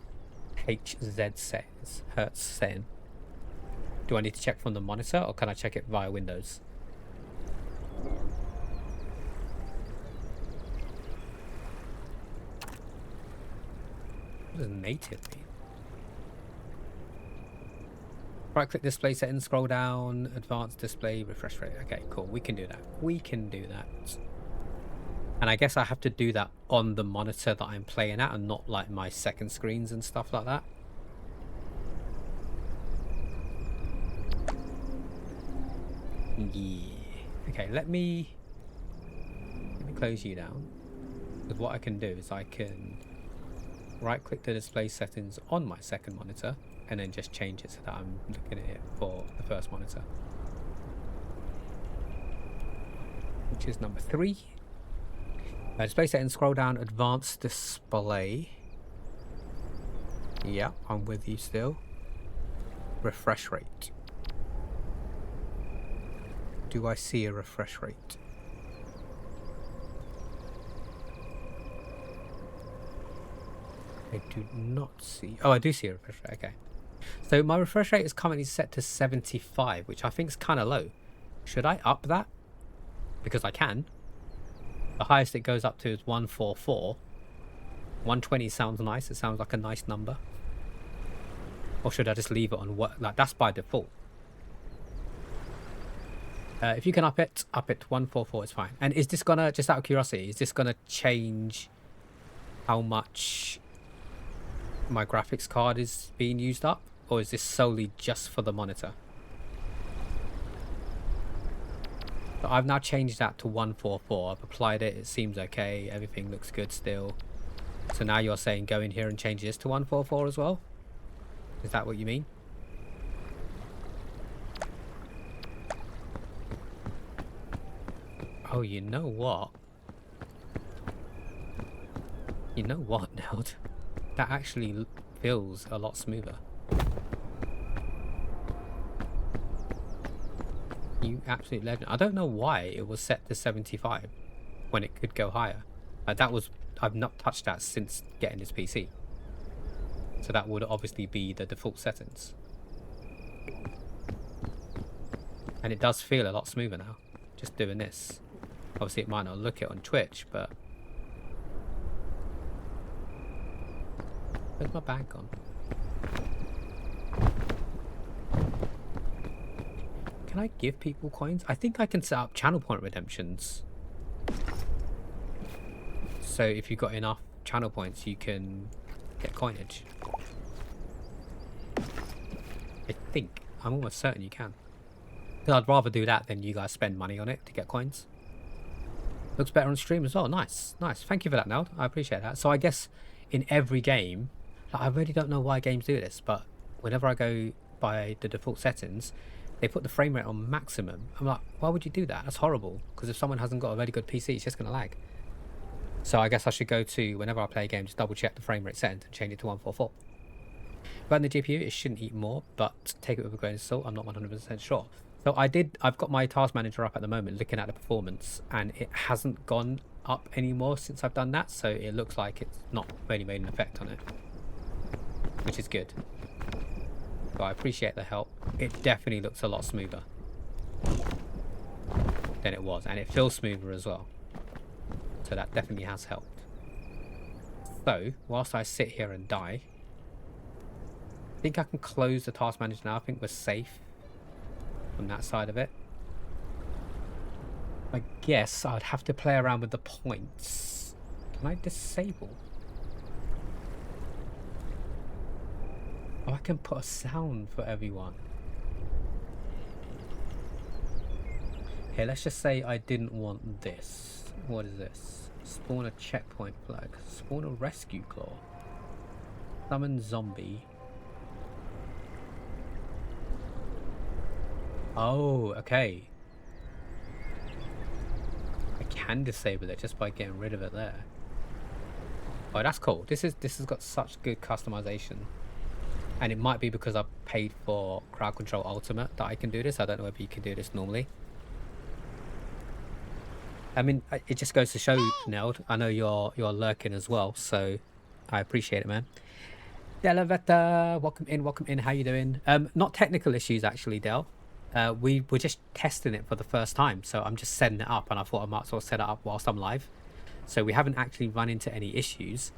HZ settings, Hertz setting? Do I need to check from the monitor, or can I check it via Windows? What does native mean? Right click display settings, scroll down, advanced display, refresh rate. Okay, cool. We can do that. We can do that. And I guess I have to do that on the monitor that I'm playing at and not like my second screens and stuff like that. Yeah. Okay, let me close you down. Because what I can do is I can right click the display settings on my second monitor and then just change it so that I'm looking at it for the first monitor, which is number 3. Display settings, scroll down, advanced display. Yeah, I'm with you still. Refresh rate. Do I see a refresh rate? I do not see. Oh, I do see a refresh rate. Okay. So my refresh rate is currently set to 75, which I think is kind of low. Should I up that? Because I can. The highest it goes up to is 144. 120 sounds nice. It sounds like a nice number. Or should I just leave it on what? Like that's by default. If you can up it to 144, it's fine. And is this gonna, just out of curiosity, is this gonna change how much my graphics card is being used up, or is this solely just for the monitor? So I've now changed that to 144. I've applied it. It seems okay. Everything looks good still. So now you're saying go in here and change this to 144 as well? Is that what you mean? Oh, you know what? You know what, Neld? That actually feels a lot smoother. You absolute legend. I don't know why it was set to 75 when it could go higher. That was, I've not touched that since getting this PC. So that would obviously be the default settings. And it does feel a lot smoother now, just doing this. Obviously it might not look it on Twitch, but... Where's my bag gone? Can I give people coins? I think I can set up channel point redemptions. So if you've got enough channel points, you can get coinage. I think. I'm almost certain you can. I'd rather do that than you guys spend money on it to get coins. Looks better on stream as well. Nice, nice. Thank you for that, Neld. I appreciate that. So I guess in every game, like, I really don't know why games do this, but whenever I go by the default settings, they put the frame rate on maximum. I'm like, why would you do that? That's horrible. Because if someone hasn't got a really good PC, it's just going to lag. So I guess I should go to, whenever I play a game, just double check the frame rate settings and change it to 144. About the GPU, it shouldn't eat more, but take it with a grain of salt. I'm not 100% sure. So I've got my task manager up at the moment looking at the performance, and it hasn't gone up anymore since I've done that. So it looks like it's not really made an effect on it, which is good. So I appreciate the help. It definitely looks a lot smoother than it was, and it feels smoother as well. So that definitely has helped. So whilst I sit here and die, I think I can close the task manager now. I think we're safe from that side of it. I guess I'd have to play around with the points. Can I disable? Oh, I can put a sound for everyone. Okay, let's just say I didn't want this. What is this? Spawn a checkpoint flag. Spawn a rescue claw. Summon zombie. Oh, okay. I can disable it just by getting rid of it there. Oh, that's cool. This has got such good customization. And it might be because I paid for Crowd Control Ultimate that I can do this. I don't know if you can do this normally. I mean, it just goes to show, Neld. I know you're lurking as well, so I appreciate it, man. Delavetta, welcome in. How you doing? Not technical issues actually, Del. We were just testing it for the first time, so I'm just setting it up, and I thought I might as well set it up whilst I'm live. So we haven't actually run into any issues.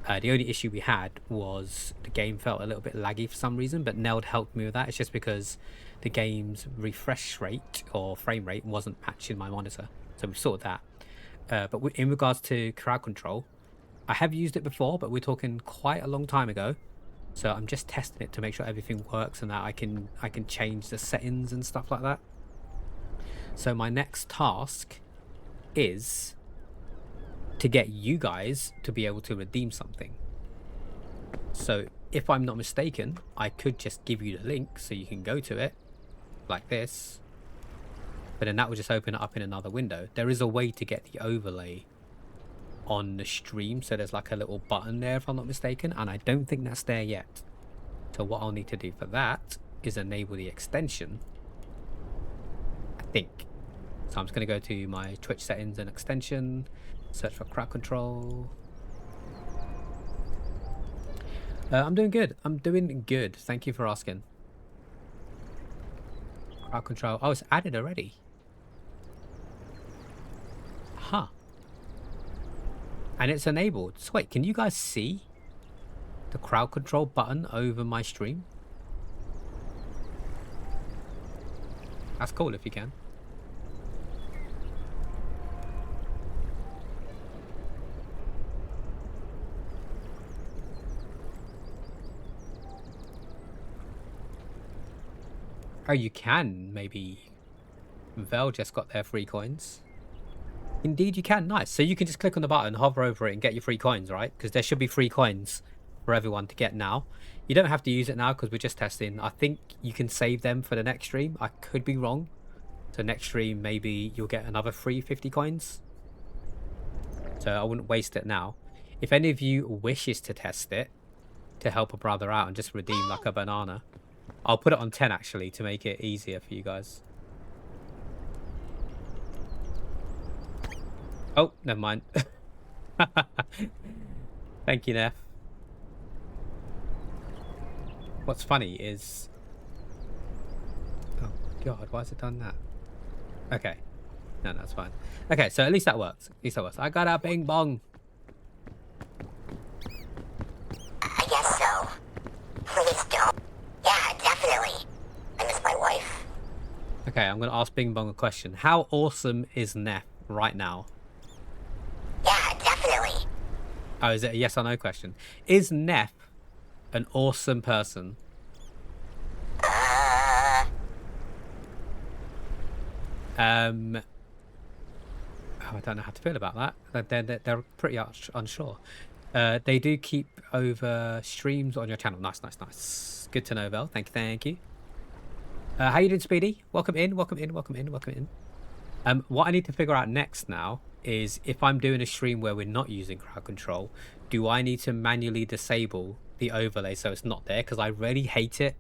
The only issue we had was the game felt a little bit laggy for some reason, but Neld helped me with that. It's just because the game's refresh rate or frame rate wasn't matching my monitor. So we've sorted that. But in regards to crowd control, I have used it before, but we're talking quite a long time ago. So I'm just testing it to make sure everything works and that I can change the settings and stuff like that. So my next task is to get you guys to be able to redeem something. So if I'm not mistaken, I could just give you the link so you can go to it like this, but then that will just open it up in another window. There is a way to get the overlay on the stream, so there's like a little button there if I'm not mistaken, and I don't think that's there yet. So what I'll need to do for that is enable the extension, I think. So I'm just going to go to my Twitch settings and extension, search for crowd control. I'm doing good. I'm doing good. Thank you for asking. Crowd control. Oh, it's added already. Huh. And it's enabled. So wait, can you guys see the crowd control button over my stream? That's cool if you can. Oh, you can, maybe. Vel just got their free coins. Indeed you can, nice. So you can just click on the button, hover over it and get your free coins, right? Because there should be free coins for everyone to get now. You don't have to use it now because we're just testing. I think you can save them for the next stream. I could be wrong. So next stream, maybe you'll get another free 50 coins. So I wouldn't waste it now. If any of you wishes to test it, to help a brother out and just redeem like a banana, I'll put it on 10 actually to make it easier for you guys. Oh, never mind. Thank you, Neff. What's funny is... Oh, God, why has it done that? Okay. No, that's fine. Okay, so at least that works. At least that works. I got a bing bong. I guess so. Please don't. Yeah, definitely. I miss my wife. Okay, I'm going to ask Bing Bong a question. How awesome is Neff right now? Yeah, definitely. Oh, is it a yes or no question? Is Neff an awesome person? Oh, I don't know how to feel about that. They're pretty unsure. They do keep over streams on your channel. Nice, nice, nice. Good to know, Vel. Thank you. How you doing, Speedy? Welcome in, welcome in, welcome in, welcome in. What I need to figure out next now is if I'm doing a stream where we're not using crowd control, do I need to manually disable the overlay so it's not there? Because I really hate it.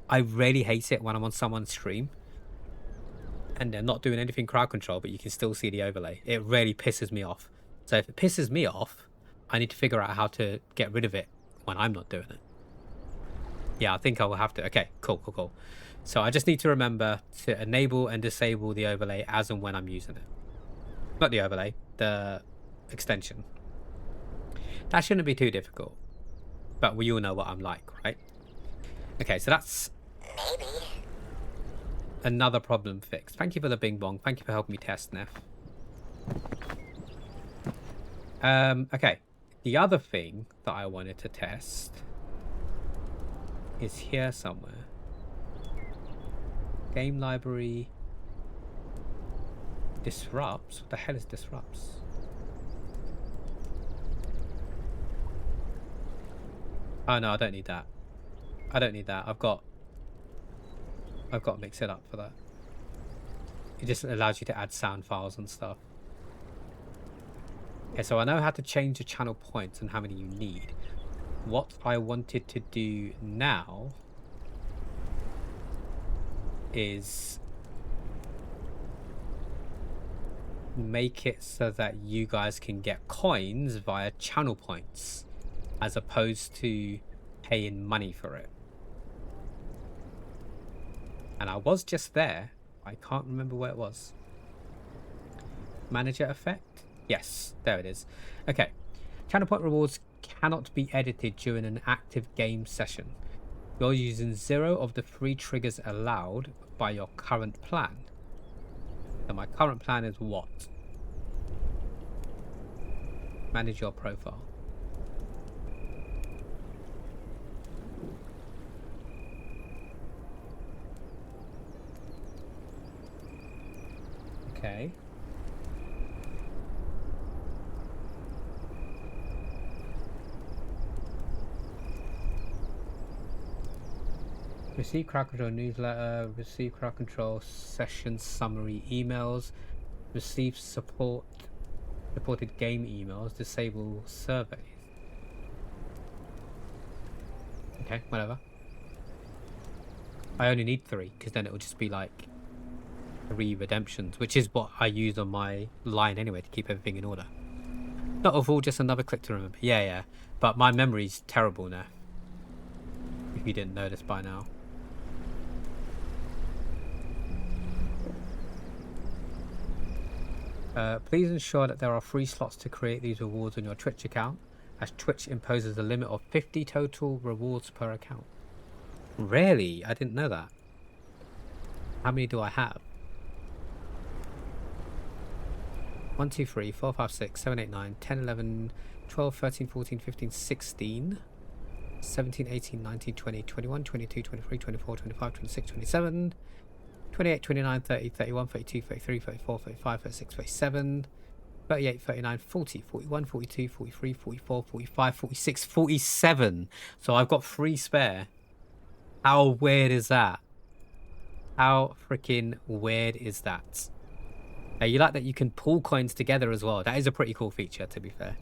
I really hate it when I'm on someone's stream and they're not doing anything crowd control, but you can still see the overlay. It really pisses me off. So if it pisses me off, I need to figure out how to get rid of it when I'm not doing it. Yeah, I think I will have to. Okay, cool. So I just need to remember to enable and disable the overlay as and when I'm using it. Not the overlay, the extension. That shouldn't be too difficult. But we all know what I'm like, right? Okay, so that's Maybe. another problem fixed. Thank you for the bing bong. Thank you for helping me test, Neff. Okay. The other thing that I wanted to test is here somewhere. Game library disrupts. What the hell is disrupts? Oh no, I don't need that. I don't need that. I've got to mix it up for that. It just allows you to add sound files and stuff. Okay, so I know how to change the channel points and how many you need. What I wanted to do now is make it so that you guys can get coins via channel points as opposed to paying money for it. And I was just there. I can't remember where it was. Manager effect? Yes, there it is. Okay. Channel point rewards cannot be edited during an active game session. You're using 0 of the 3 triggers allowed by your current plan. So my current plan is what? Manage your profile. Okay. Receive crowd control newsletter, receive crowd control session summary emails, receive supported game emails, disable surveys. Okay, whatever. I only need 3 because then it will just be like 3 redemptions, which is what I use on my line anyway to keep everything in order. Not overall, just another click to remember. Yeah. But my memory's terrible now. If you didn't notice by now. Please ensure that there are 3 slots to create these rewards on your Twitch account, as Twitch imposes a limit of 50 total rewards per account. Really? I didn't know that. How many do I have? 1, 2, 3, 4, 5, 6, 7, 8, 9, 10, 11, 12, 13, 14, 15, 16, 17, 18, 19, 20, 21, 22, 23, 24, 25, 26, 27, 28, 29, 30, 31, 32, 33, 34, 35, 36, 37, 38, 39, 40, 41, 42, 43, 44, 45, 46, 47. So I've got 3 spare. How weird is that? How freaking weird is that? Now, you like that you can pull coins together as well. That is a pretty cool feature, to be fair.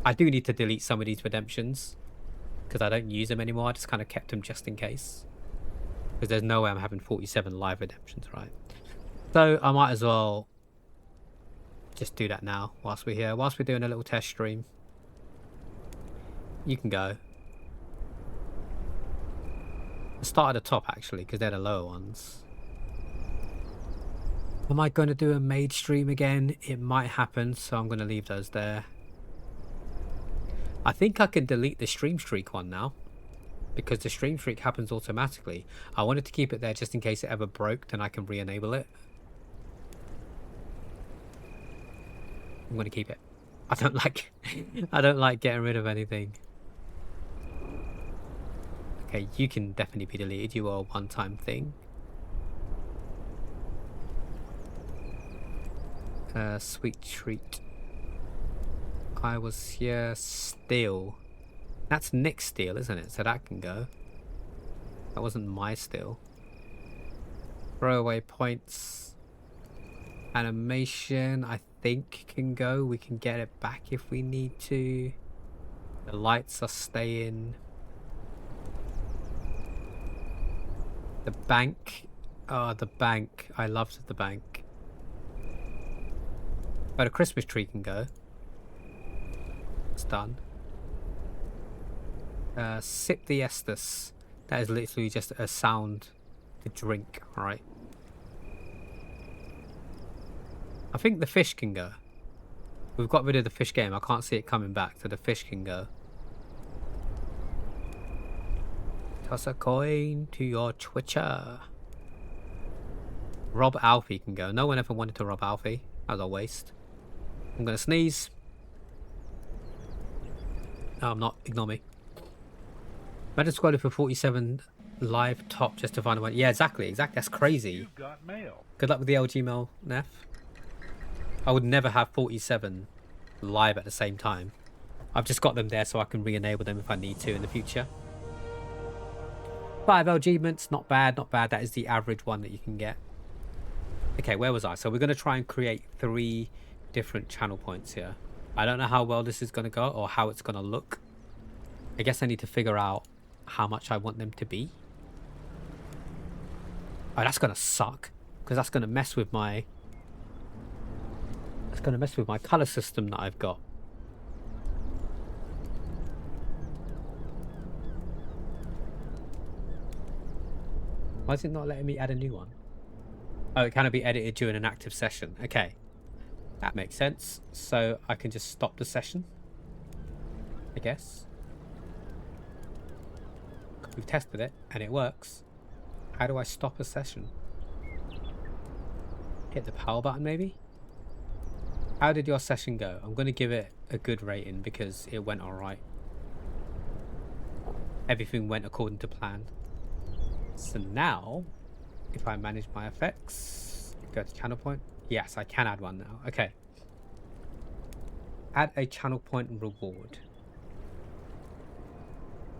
I do need to delete some of these redemptions because I don't use them anymore. I just kind of kept them just in case. Because there's no way I'm having 47 live redemptions, right? So I might as well just do that now whilst we're here. Whilst we're doing a little test stream. You can go. I'll start at the top actually, because they're the lower ones. Am I going to do a maid stream again? It might happen, so I'm going to leave those there. I think I can delete the stream streak one now, because the stream streak happens automatically. I wanted to keep it there just in case it ever broke, then I can re-enable it. I'm going to keep it. I don't like getting rid of anything. Okay, you can definitely be deleted. You are a one-time thing. Sweet treat. I was here still. That's Nick's steal, isn't it? So that can go. That wasn't my steal. Throwaway points. Animation, I think, can go. We can get it back if we need to. The lights are staying. The bank. Oh, the bank. I loved the bank. But a Christmas tree can go. It's done. Sip the Estus. That is literally just a sound to drink, alright? I think the fish can go. We've got rid of the fish game. I can't see it coming back, so the fish can go. Toss a coin to your Twitcher. Rob Alfie can go. No one ever wanted to rob Alfie. That was a waste. I'm gonna sneeze. No, I'm not. Ignore me. Imagine squatting for 47 live top just to find a one. Yeah, exactly. That's crazy. You've got mail. Good luck with the LG mail, Neff. I would never have 47 live at the same time. I've just got them there so I can re-enable them if I need to in the future. 5 achievements, not bad, not bad. That is the average one that you can get. Okay, where was I? So we're going to try and create 3 different channel points here. I don't know how well this is going to go or how it's going to look. I guess I need to figure out how much I want them to be. Oh, that's going to suck because that's going to mess with my... It's going to mess with my color system that I've got. Why is it not letting me add a new one? Oh, it cannot be edited during an active session. Okay. That makes sense. So I can just stop the session. I guess. We've tested it and it works. How do I stop a session? Hit the power button maybe? How did your session go? I'm going to give it a good rating because it went alright. Everything went according to plan. So now, if I manage my effects, go to channel point. Yes, I can add one now. Okay. Add a channel point reward.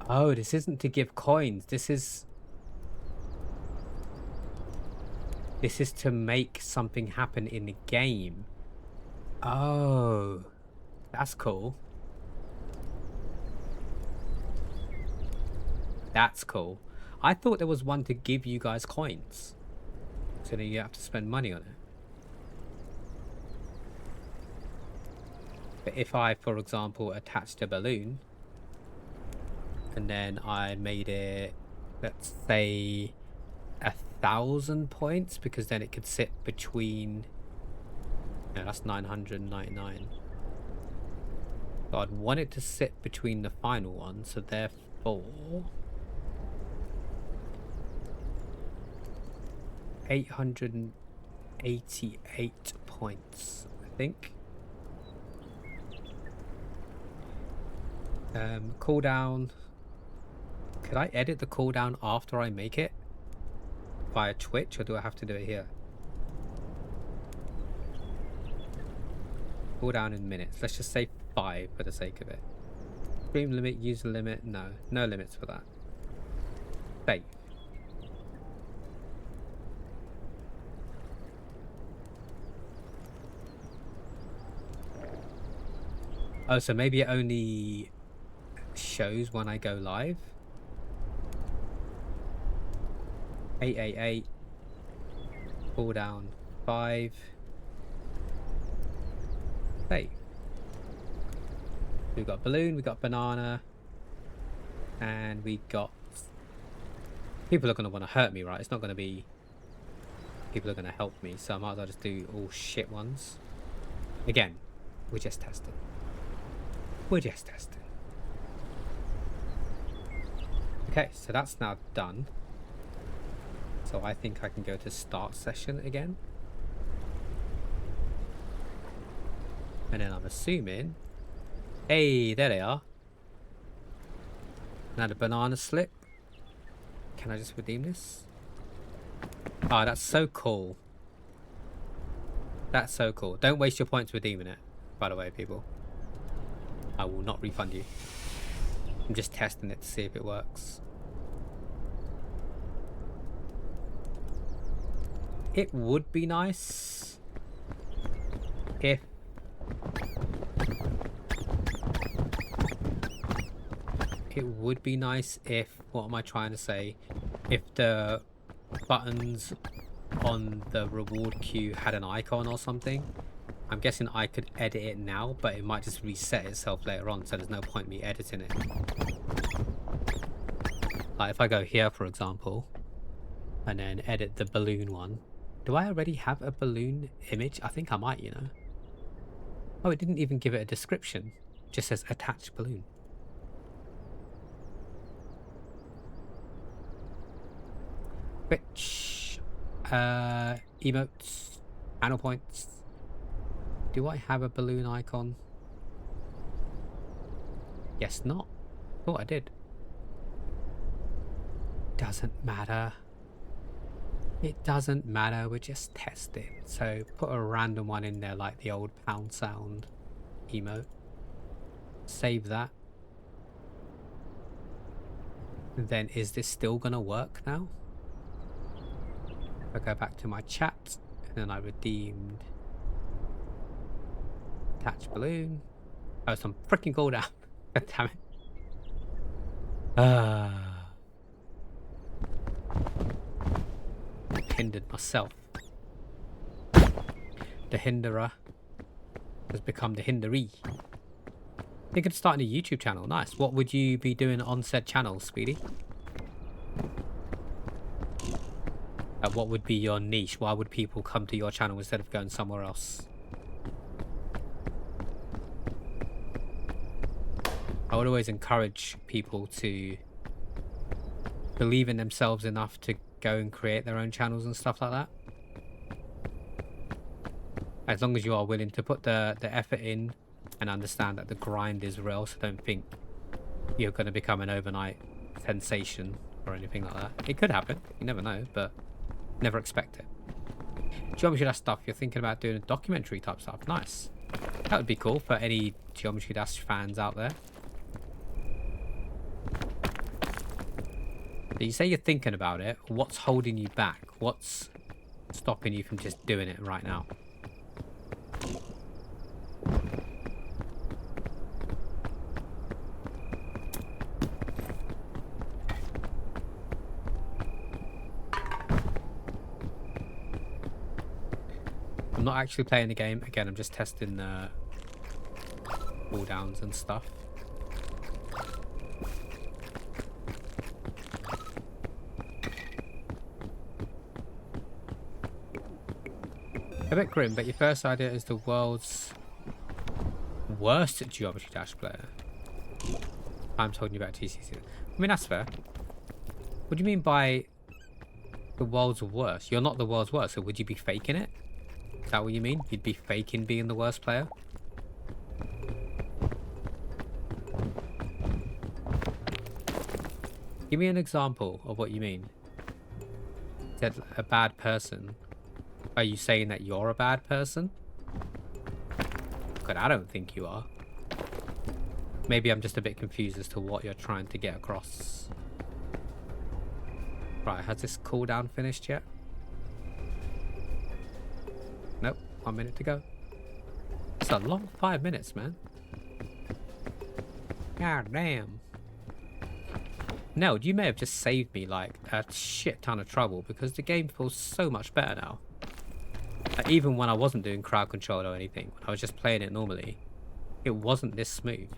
Oh, this isn't to give coins. This is to make something happen in the game. Oh, that's cool. That's cool. I thought there was one to give you guys coins, so then you have to spend money on it. But if I, for example, attached a balloon and then I made it, let's say, 1,000 points, because then it could sit between, no, that's 999. So I'd want it to sit between the final one, so therefore 888 points, I think. Cooldown. Could I edit the cooldown after I make it via Twitch, or do I have to do it here? Cooldown in minutes. Let's just say 5 for the sake of it. Stream limit, user limit. No limits for that. Save. Oh, so maybe it only shows when I go live. 888. Cooldown 5. Save. We've got balloon, we got banana, and we got. People are going to want to hurt me, right? It's not going to be. People are going to help me, so I might as well just do all shit ones. Again, we're just testing. We're just testing. Okay, so that's now done. So I think I can go to start session again. And then I'm assuming... Hey, there they are. Now the banana slip. Can I just redeem this? Oh, that's so cool. That's so cool. Don't waste your points redeeming it, by the way, people. I will not refund you. I'm just testing it to see if it works. It would be nice if what am I trying to say? If the buttons on the reward queue had an icon or something. I'm guessing I could edit it now, but it might just reset itself later on, so there's no point me editing it. Like if I go here, for example, and then edit the balloon one. Do I already have a balloon image? I think I might, you know. Oh, it didn't even give it a description. It just says attached balloon. Which emotes, channel points. Do I have a balloon icon? Yes, not. Thought I did. Doesn't matter. It doesn't matter, we're just testing. So put a random one in there like the old pound sound emote. Save that. And then is this still gonna work now? I go back to my chat and then I redeemed attach balloon. Oh, some freaking cooldown. God damn it. Hindered myself. The hinderer has become the hinderee. You could start a YouTube channel. Nice. What would you be doing on said channel, Speedy? What would be your niche? Why would people come to your channel instead of going somewhere else? I would always encourage people to believe in themselves enough to go and create their own channels and stuff like that. As long as you are willing to put the effort in and understand that the grind is real, so don't think you're going to become an overnight sensation or anything like that. It could happen, you never know, but never expect it. Geometry Dash stuff, you're thinking about doing a documentary type stuff. Nice. That would be cool for any Geometry Dash fans out there. So you say you're thinking about it. What's holding you back? What's stopping you from just doing it right now? I'm not actually playing the game. Again, I'm just testing the cooldowns and stuff. A bit grim, but your first idea is the world's worst Geometry Dash player. I'm talking about TCC. I mean, that's fair. What do you mean by the world's worst? You're not the world's worst, so would you be faking it? Is that what you mean? You'd be faking being the worst player? Give me an example of what you mean. You said a bad person. Are you saying that you're a bad person? God, I don't think you are. Maybe I'm just a bit confused as to what you're trying to get across. Right, has this cooldown finished yet? Nope, 1 minute to go. It's a long 5 minutes, man. God damn. No, you may have just saved me like a shit ton of trouble because the game feels so much better now. Like, even when I wasn't doing crowd control or anything, when I was just playing it normally, it wasn't this smooth.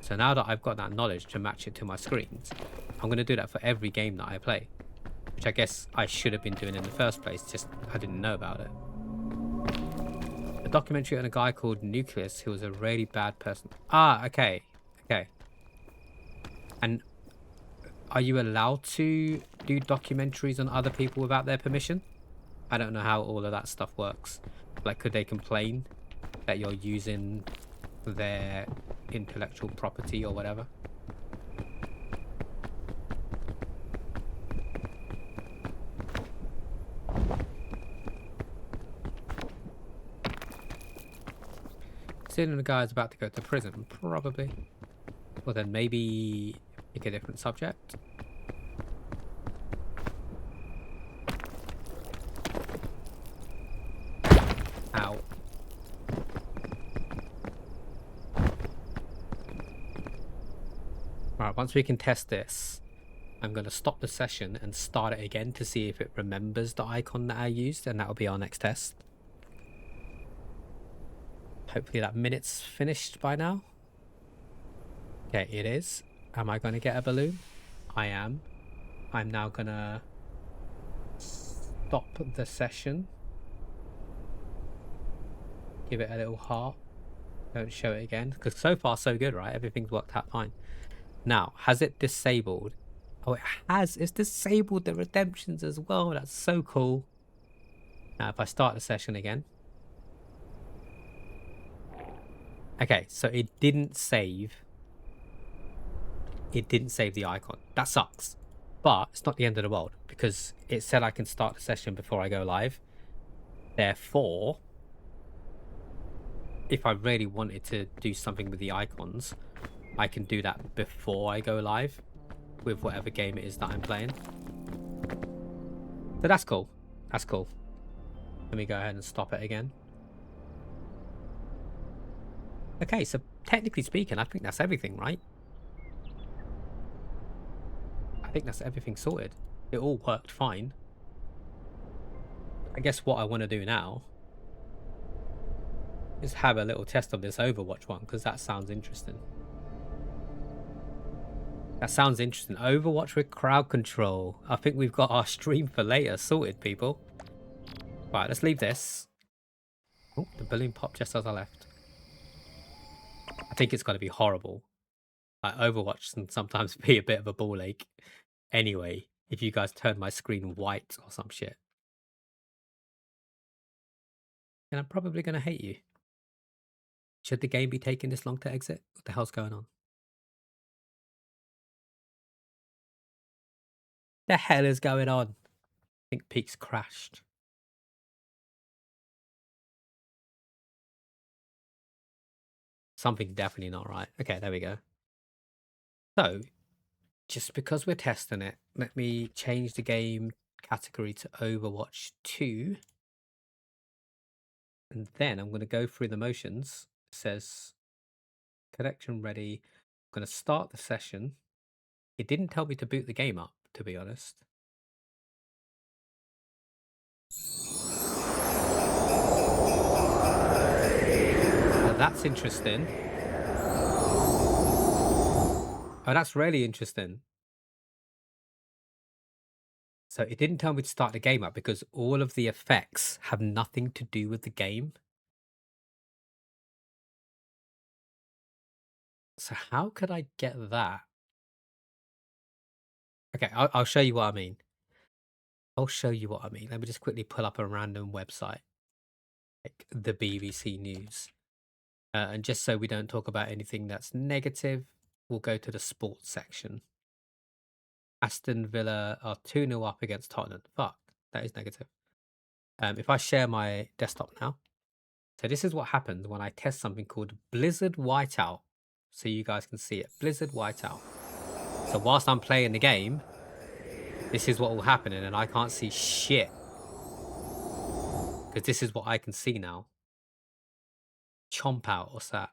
So now that I've got that knowledge to match it to my screens, I'm going to do that for every game that I play. Which I guess I should have been doing in the first place, just I didn't know about it. A documentary on a guy called Nucleus who was a really bad person. Ah, okay. Okay. And are you allowed to do documentaries on other people without their permission? I don't know how all of that stuff works. Like, could they complain that you're using their intellectual property or whatever? Considering the guy's about to go to prison, probably. Well, then maybe pick a different subject. Ow. Alright, once we can test this, I'm going to stop the session and start it again to see if it remembers the icon that I used, and that'll be our next test. Hopefully that minute's finished by now. Okay, it is. Am I going to get a balloon? I am. I'm now going to stop the session. Give it a little heart. Don't show it again. Because so far so good, right? Everything's worked out fine. Now, has it disabled? Oh, it has. It's disabled the redemptions as well. That's so cool. Now, if I start the session again. Okay, so it didn't save. It didn't save the icon. That sucks. But it's not the end of the world. Because it said I can start the session before I go live. Therefore, if I really wanted to do something with the icons, I can do that before I go live with whatever game it is that I'm playing. So that's cool. That's cool. Let me go ahead and stop it again. Okay, so technically speaking, I think that's everything, right? I think that's everything sorted. It all worked fine. I guess what I want to do now is have a little test of this Overwatch one, because that sounds interesting. That sounds interesting. Overwatch with crowd control. I think we've got our stream for later sorted, people. Right, let's leave this. Oh, the balloon popped just as I left. I think it's going to be horrible. Like Overwatch can sometimes be a bit of a ball ache. Anyway, if you guys turn my screen white or some shit, then I'm probably gonna hate you. Should the game be taking this long to exit? What the hell's going on? The hell is going on? I think Peaks crashed. Something definitely not right. Okay, there we go. So, just because we're testing it, let me change the game category to Overwatch 2. And then I'm going to go through the motions. It says connection ready. I'm going to start the session. It didn't tell me to boot the game up, to be honest. Now that's interesting. Oh, that's really interesting. So it didn't tell me to start the game up because all of the effects have nothing to do with the game. So how could I get that? Okay, I'll show you what I mean. I'll show you what I mean. Let me just quickly pull up a random website, like the BBC News. And just so we don't talk about anything that's negative, we'll go to the sports section. Aston Villa are 2-0 up against Tottenham. Fuck, that is negative. If I share my desktop now. So this is what happens when I test something called Blizzard Whiteout. So you guys can see it. Blizzard Whiteout. So whilst I'm playing the game, this is what will happen and I can't see shit. Because this is what I can see now. Chomp out, what's that?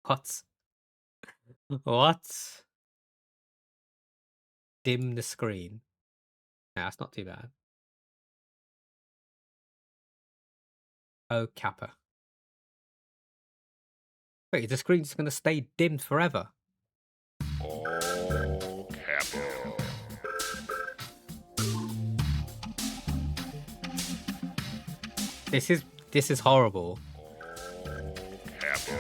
What? What? Dim the screen. Nah, that's not too bad. Oh, Kappa. Wait, the screen's going to stay dimmed forever? Oh, Kappa. This is horrible. Kappa.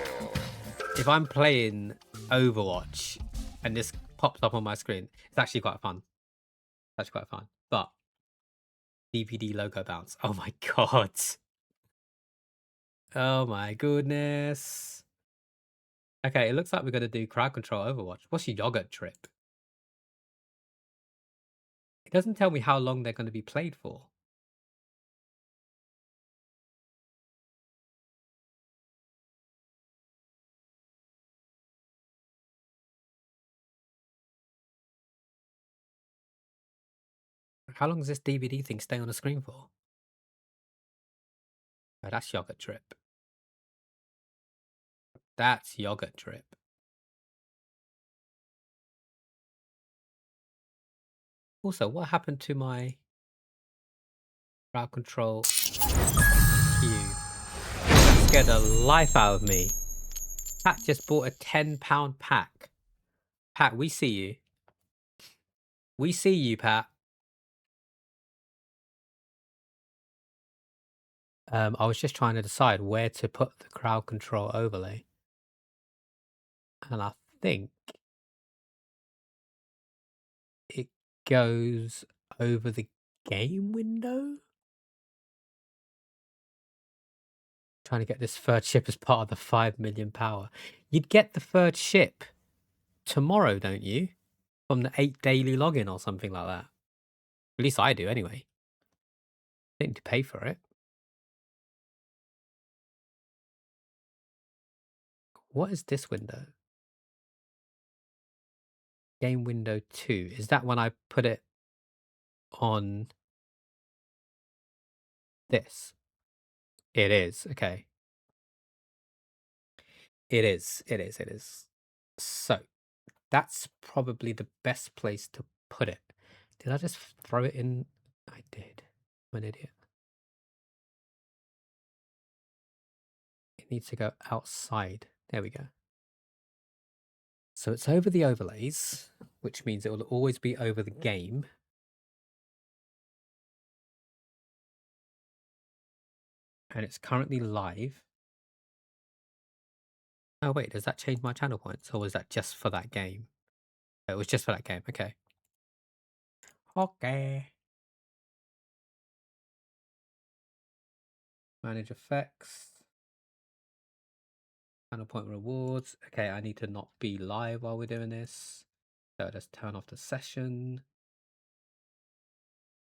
If I'm playing Overwatch and this pops up on my screen, it's actually quite fun. It's actually quite fun. But DVD logo bounce. Oh my god. Oh my goodness. Okay, it looks like we're going to do crowd control Overwatch. What's your yogurt trip? It doesn't tell me how long they're going to be played for. How long does this DVD thing stay on the screen for? Oh, that's yogurt trip. That's yogurt trip. Also, what happened to my crowd control queue? That scared the life out of me. Pat just bought a £10 pack. Pat, we see you. We see you, Pat. I was just trying to decide where to put the crowd control overlay. And I think it goes over the game window. Trying to get this third ship as part of the 5 million power. You'd get the third ship tomorrow, don't you? From the 8 daily login or something like that. At least I do anyway. I didn't need to pay for it. What is this window? Game window 2. Is that when I put it on this? It is. Okay. It is. It is. It is. So that's probably the best place to put it. Did I just throw it in? I did. I'm an idiot. It needs to go outside. There we go. So it's over the overlays, which means it will always be over the game. And it's currently live. Oh wait, does that change my channel points, or was that just for that game? Oh, it was just for that game. Okay. Okay. Manage effects. Channel point rewards. Okay, I need to not be live while we're doing this. So let's turn off the session.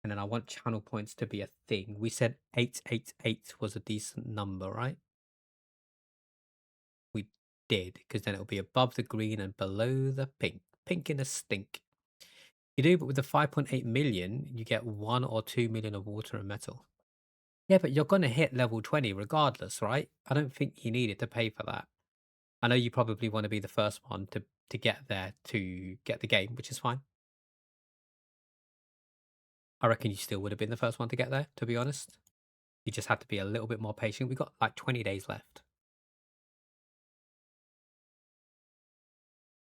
And then I want channel points to be a thing. We said 888 was a decent number, right? We did, because then it'll be above the green and below the pink. Pink in a stink. You do, but with the 5.8 million, you get 1 or 2 million of water and metal. Yeah, but you're going to hit level 20 regardless, right? I don't think you needed to pay for that. I know you probably want to be the first one to get there to get the game, which is fine. I reckon you still would have been the first one to get there, to be honest. You just had to be a little bit more patient. We got like 20 days left.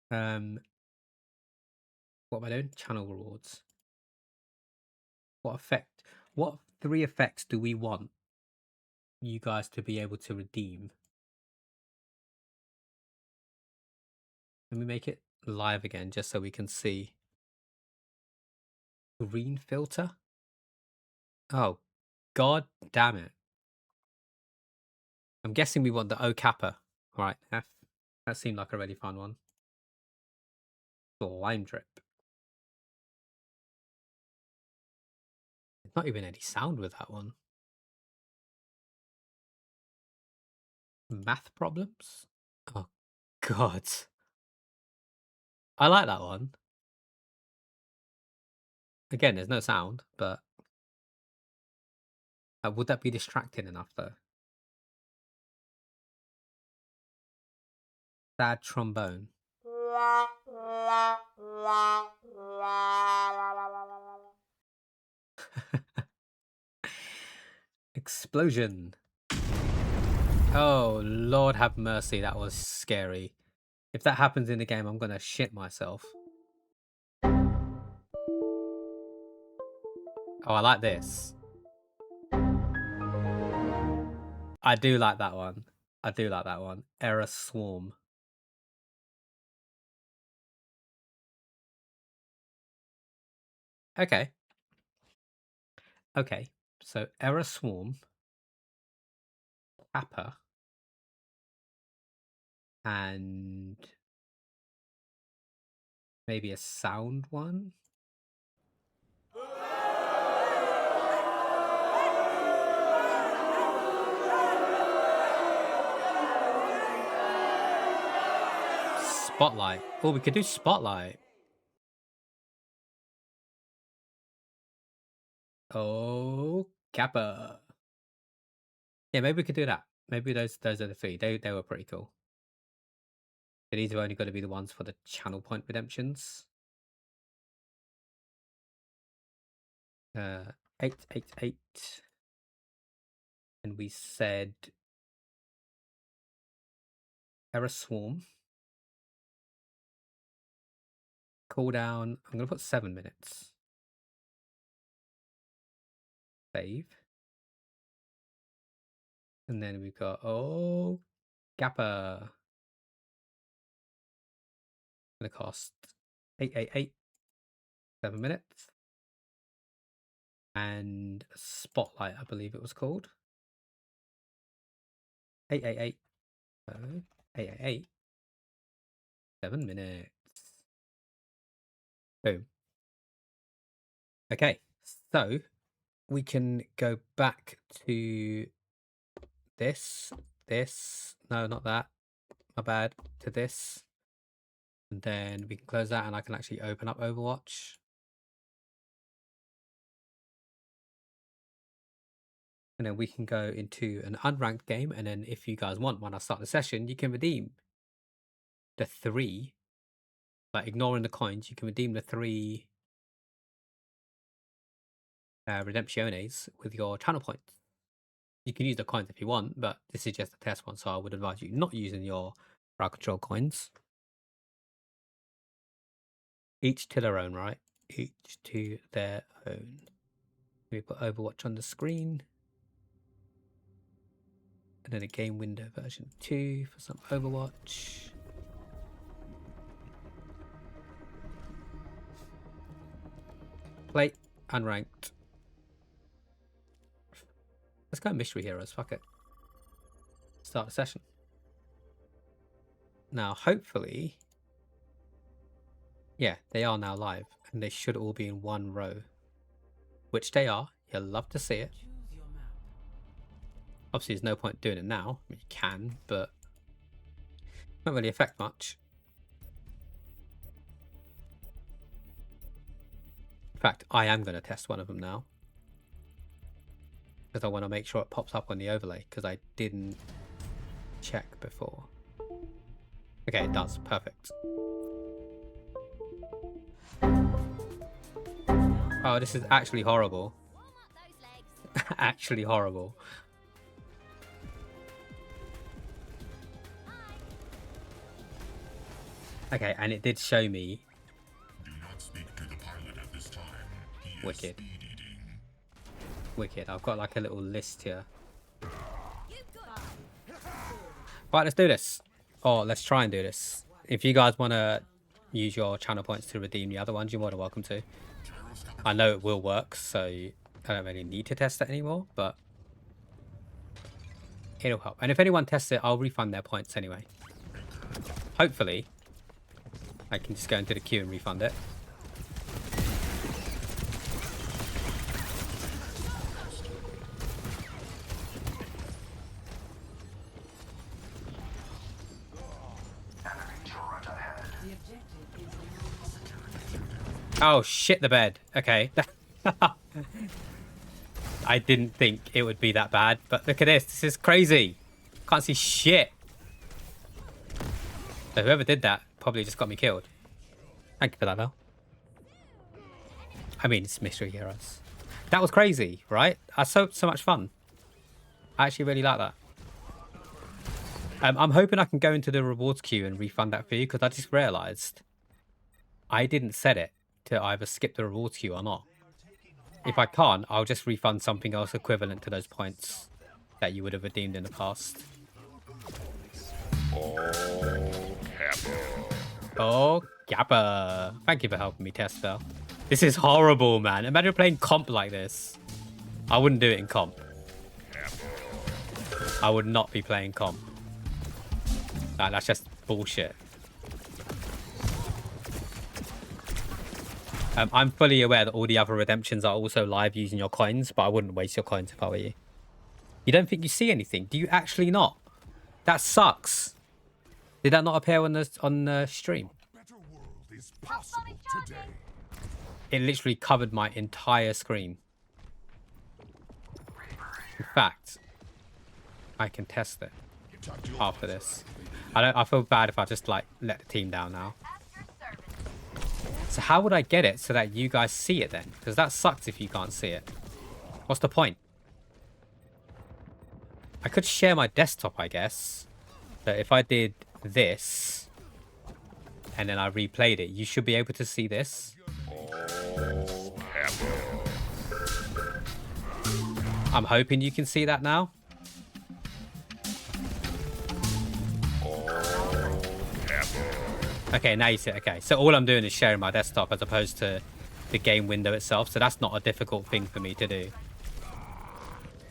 What am I doing? Channel rewards. What 3 effects do we want you guys to be able to redeem? Let me make it live again just so we can see. Green filter? Oh, god damn it. I'm guessing we want the O Kappa. Right, F. That seemed like a really fun one. Slime drip. There's not even any sound with that one. Math problems? Oh, God. I like that one. Again, there's no sound, but... would that be distracting enough, though? Sad trombone. Explosion. Oh, Lord have mercy, that was scary. If that happens in the game, I'm gonna shit myself. Oh, I like this. I do like that one. I do like that one. Error Swarm. Okay. Okay. So Error Swarm. Kappa. And maybe a sound one. Spotlight. Oh, we could do Spotlight. Oh, Kappa. Yeah, maybe we could do that. Maybe those are the 3. They were pretty cool. But these are only going to be the ones for the channel point redemptions. 888. And we said Error Swarm. Cooldown. I'm going to put 7 minutes. Save. And then we've got, oh, Kappa. Gonna cost 888. 7 minutes. And Spotlight, I believe it was called. 888. 888. 7 minutes. Boom. Okay, so we can go back to this. No, not that. My bad. To this. And then we can close that and I can actually open up Overwatch. And then we can go into an unranked game. And then if you guys want, when I start the session, you can redeem the 3. Like ignoring the coins, you can redeem the 3 Redemptiones with your channel points. You can use the coins if you want, but this is just a test one, so I would advise you not using your crowd control coins. Each to their own, right? Each to their own. We put Overwatch on the screen. And then a game window version 2 for some Overwatch. Plate, unranked. Let's go mystery heroes, fuck it. Start the session. Now, hopefully... Yeah, they are now live. And they should all be in one row. Which they are. You'll love to see it. Obviously, there's no point doing it now. I mean, you can, but... won't really affect much. In fact, I am going to test one of them now. Because I want to make sure it pops up on the overlay. Because I didn't check before. Okay, it does. Perfect. Oh, this is actually horrible. Actually horrible. Okay, and it did show me. Do not speak to the pilot at this time. He Wicked. is speed eating. Wicked. I've got like a little list here. Right, let's do this. Or let's try and do this. If you guys want to use your channel points to redeem the other ones, you're more than welcome to. I know it will work, so I don't really need to test it anymore, but it'll help. And if anyone tests it, I'll refund their points anyway. Hopefully, I can just go into the queue and refund it. Oh, shit the bed. Okay. I didn't think it would be that bad, but look at this. This is crazy. Can't see shit. So whoever did that probably just got me killed. Thank you for that, Val. I mean, it's Mystery Heroes. That was crazy, right? I so much fun. I actually really like that. I'm hoping I can go into the rewards queue and refund that for you, because I just realised I didn't set it to either skip the rewards queue or not. If I can't, I'll just refund something else equivalent to those points that you would have redeemed in the past. Oh, Kappa. Thank you for helping me test, Bell. This is horrible, man. Imagine playing comp like this. I wouldn't do it in comp. I would not be playing comp. Nah, that's just bullshit. I'm fully aware that all the other redemptions are also live using your coins, but I wouldn't waste your coins if I were you. You don't think you see anything? Do you actually not? That sucks. Did that not appear on the stream? Better world is possible today. It literally covered my entire screen. In fact, I can test it after this. I feel bad if I just like let the team down now. So how would I get it so that you guys see it then? Because that sucks if you can't see it. What's the point? I could share my desktop, I guess. So if I did this and then I replayed it, you should be able to see this. I'm hoping you can see that now. Okay, now you see it. Okay, so all I'm doing is sharing my desktop as opposed to the game window itself. So that's not a difficult thing for me to do.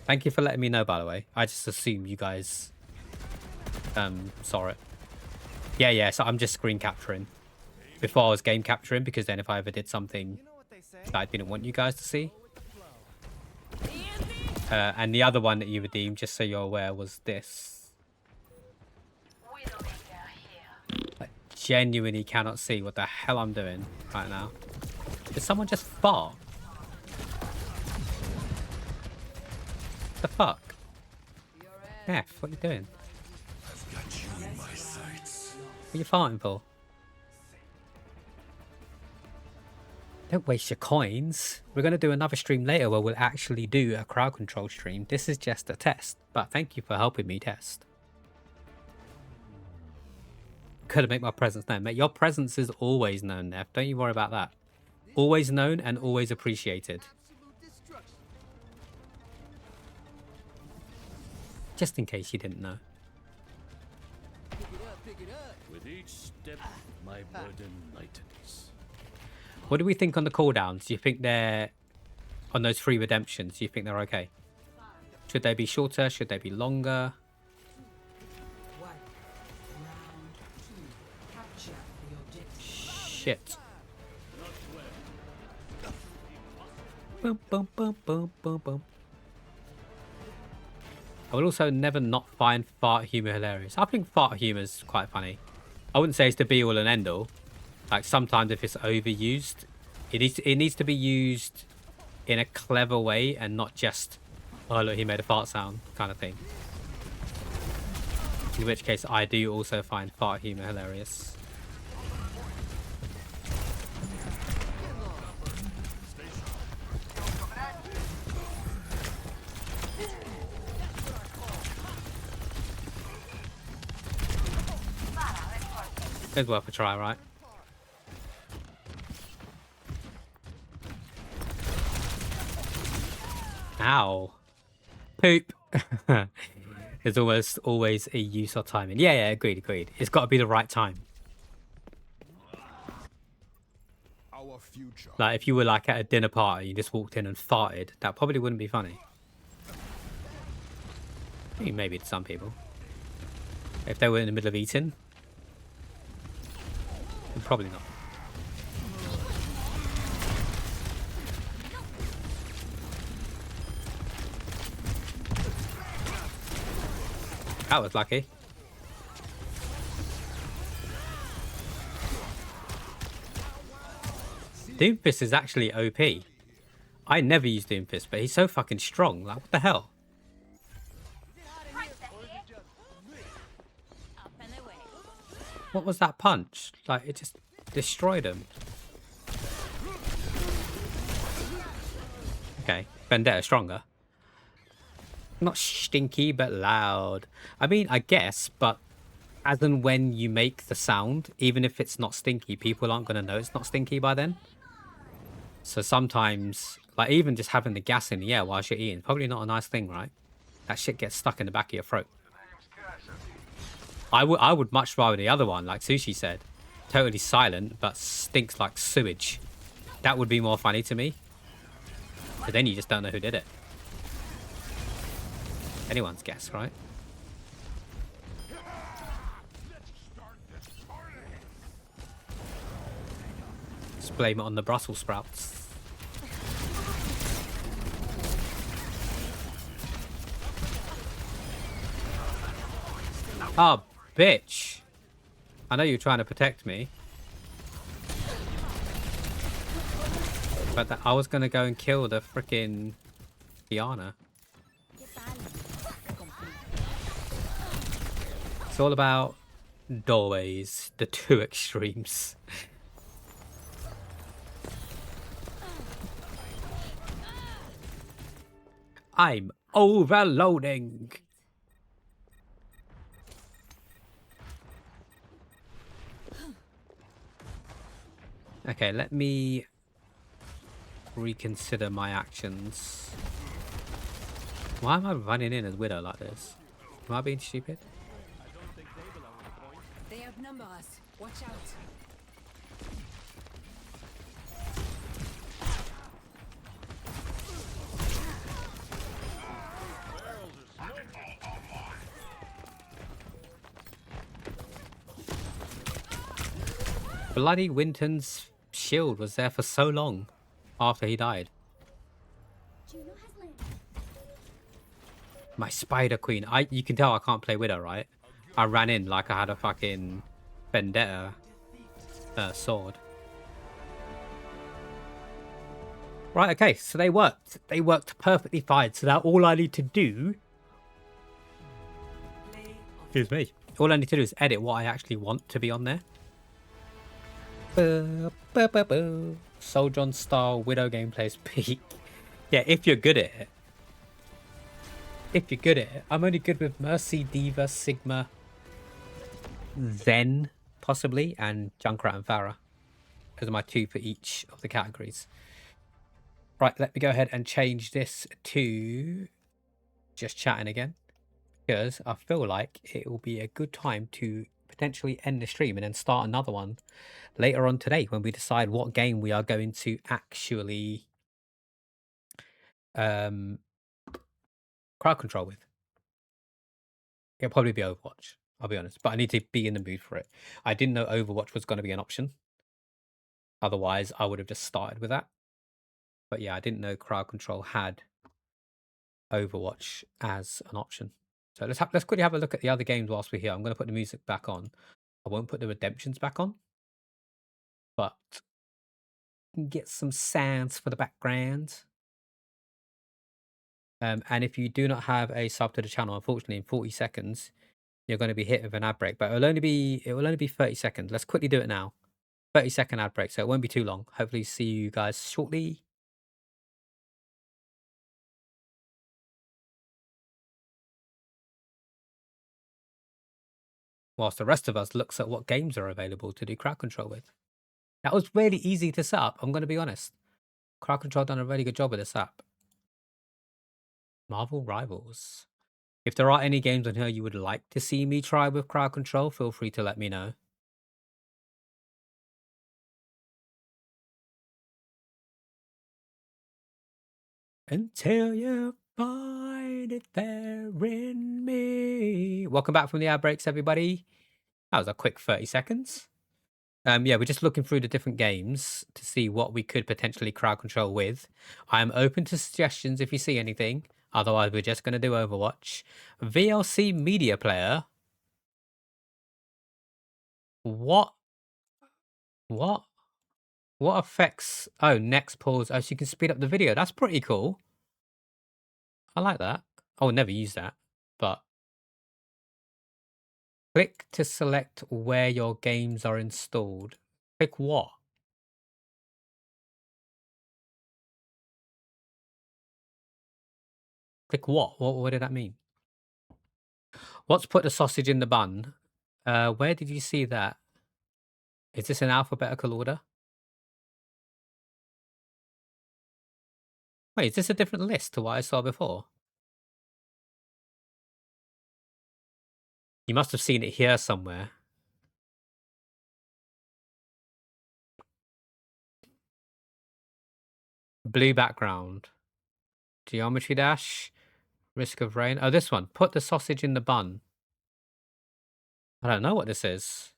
Thank you for letting me know, by the way. I just assumed you guys saw it. Yeah, so I'm just screen capturing. Before I was game capturing, because then if I ever did something that I didn't want you guys to see. And the other one that you redeemed, just so you're aware, was this. I genuinely cannot see what the hell I'm doing right now. Did someone just fart? The fuck? F, what are you doing? I've got you in my sights. What are you farting for? Don't waste your coins. We're going to do another stream later where we'll actually do a crowd control stream. This is just a test, but thank you for helping me test. Could have made my presence known. Mate, your presence is always known, Nev. Don't you worry about that. Always known and always appreciated. Just in case you didn't know. With each step, my burden lightens. What do we think on the cooldowns? Do you think they're on those 3 redemptions? Do you think they're okay? Should they be shorter? Should they be longer? Shit. Boom, boom, boom, boom, boom, boom. I would also never not find fart humor hilarious. I think fart humor is quite funny. I wouldn't say it's the be all and end all. Like sometimes if it's overused, it needs to be used in a clever way and not just, oh look, he made a fart sound kind of thing. In which case I do also find fart humor hilarious. It's worth a try, right? Ow. Poop. There's almost always a use of timing. Yeah, agreed. It's got to be the right time. Our future. Like, if you were like at a dinner party, you just walked in and farted, that probably wouldn't be funny. I mean, maybe to some people. If they were in the middle of eating, probably not. That was lucky. Doomfist is actually OP. I never use Doomfist, but he's so fucking strong. Like, what the hell? What was that punch? Like, it just destroyed him. Okay, Vendetta stronger. Not stinky, but loud. I mean, I guess, but as and when you make the sound, even if it's not stinky, people aren't going to know it's not stinky by then. So sometimes, like, even just having the gas in the air while you're eating, probably not a nice thing, right? That shit gets stuck in the back of your throat. I would much rather the other one, like Sushi said. Totally silent, but stinks like sewage. That would be more funny to me. But then you just don't know who did it. Anyone's guess, right? Just blame it on the Brussels sprouts. Oh, bitch. I know you're trying to protect me. But I was going to go and kill the frickin' Diana. It's all about doorways, the 2 extremes. I'm overloading. Okay, let me reconsider my actions. Why am I running in as Widow like this? Am I being stupid? They outnumber us. Watch out. Bloody Winton's shield was there for so long after he died. My Spider Queen. You can tell I can't play Widow, right? I ran in like I had a fucking Vendetta sword. Right, okay, so they worked. They worked perfectly fine. So now all I need to do... Excuse me. All I need to do is edit what I actually want to be on there. Soljon style Widow gameplay's peak. Yeah, if you're good at it. If you're good at it. I'm only good with Mercy, Diva, Sigma, Zen, possibly, and Junkrat and Pharah. Those are my 2 for each of the categories. Right, let me go ahead and change this to just chatting again. because I feel like it will be a good time to potentially end the stream and then start another one later on today when we decide what game we are going to actually crowd control with. It'll probably be Overwatch, I'll be honest, but I need to be in the mood for it. I didn't know Overwatch was going to be an option. Otherwise, I would have just started with that. But yeah, I didn't know crowd control had Overwatch as an option. So let's quickly have a look at the other games whilst we're here. I'm going to put the music back on. I won't put the redemptions back on, but get some sounds for the background. And if you do not have a sub to the channel, unfortunately, in 40 seconds, you're going to be hit with an ad break. But it will only be 30 seconds. Let's quickly do it now. 30-second ad break, so it won't be too long. Hopefully, see you guys shortly. Whilst the rest of us looks at what games are available to do crowd control with. That was really easy to set up, I'm going to be honest. Crowd control done a really good job with this app. Marvel Rivals. If there are any games on here you would like to see me try with crowd control, feel free to let me know. Until you find it there in me. Welcome back from the ad breaks, everybody. That was a quick 30 seconds. Yeah, we're just looking through the different games to see what we could potentially crowd control with. I am open to suggestions if you see anything. Otherwise, we're just going to do Overwatch. VLC Media Player. What? What affects... Oh, next pause. Oh, so you can speed up the video. That's pretty cool. I like that. I would never use that, but... Click to select where your games are installed. Click what? Click what? What did that mean? What's put the sausage in the bun? Where did you see that? Is this in alphabetical order? Wait, is this a different list to what I saw before? You must have seen it here somewhere. Blue background. Geometry dash. Risk of rain. Oh, this one. Put the sausage in the bun. I don't know what this is.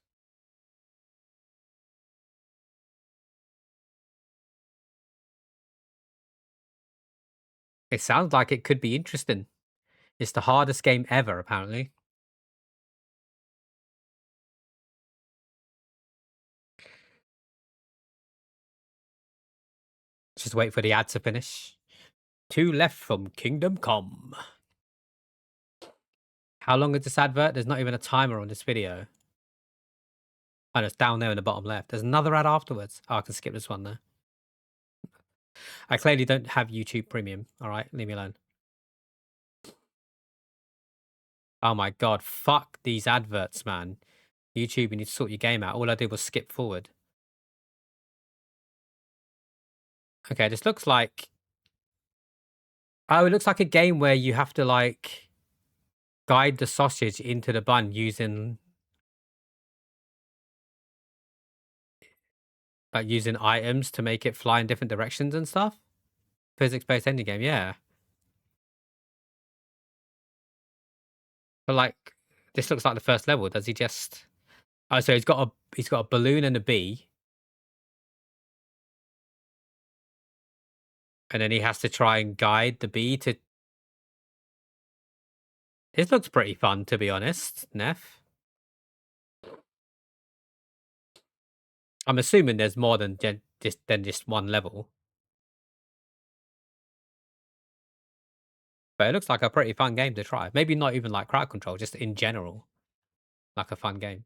It sounds like it could be interesting. It's the hardest game ever, apparently. Just wait for the ad to finish. 2 left from Kingdom Come. How long is this advert? There's not even a timer on this video. Oh, it's down there in the bottom left. There's another ad afterwards. Oh, I can skip this one there. I clearly don't have YouTube Premium. All right, leave me alone. Oh my god, fuck these adverts, man. YouTube, you need to sort your game out. All I did was skip forward. Okay, this looks like... Oh, it looks like a game where you have to, like, guide the sausage into the bun using... like, using items to make it fly in different directions and stuff. Physics-based ending game, yeah. But, like, this looks like the first level. Does he just... Oh, so he's got a balloon and a bee. And then he has to try and guide the bee to... This looks pretty fun, to be honest, Neff. I'm assuming there's more than just one level. But it looks like a pretty fun game to try. Maybe not even like crowd control, just in general. Like a fun game.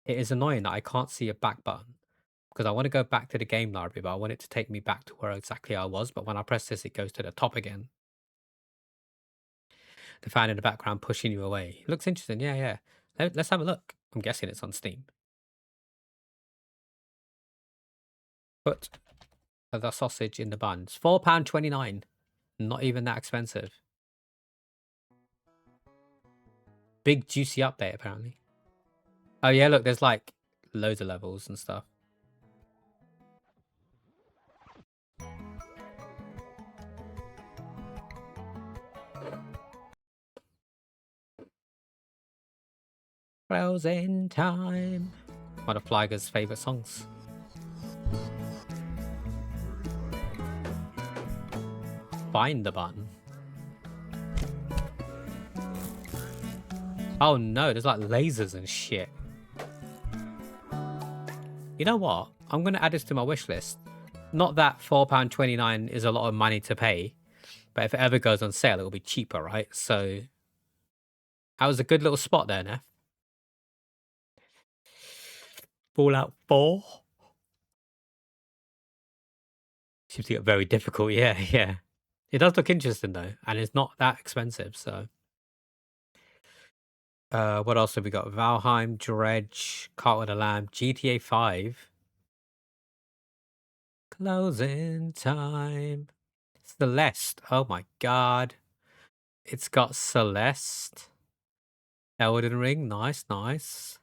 It is annoying that I can't see a back button. Because I want to go back to the game library, but I want it to take me back to where exactly I was. But when I press this, it goes to the top again. The fan in the background pushing you away. It looks interesting. Yeah, yeah. Let's have a look. I'm guessing it's on Steam. Put the sausage in the bun. It's £4.29. Not even that expensive. big juicy update apparently. Oh yeah, look, there's like loads of levels and stuff. Frozen time. One of Flyger's favorite songs. Find the button. Oh no, there's like lasers and shit. You know what? I'm going to add this to my wish list. Not that £4.29 is a lot of money to pay, but if it ever goes on sale, it'll be cheaper, right? So that was a good little spot there, Neff. Fallout 4. Seems to get very difficult. Yeah, yeah. It does look interesting though, and it's not that expensive. So, what else have we got? Valheim, Dredge, Cart with a Lamb, GTA 5. Closing time. Celeste. Oh my god. It's got Celeste. Elden Ring. Nice, nice.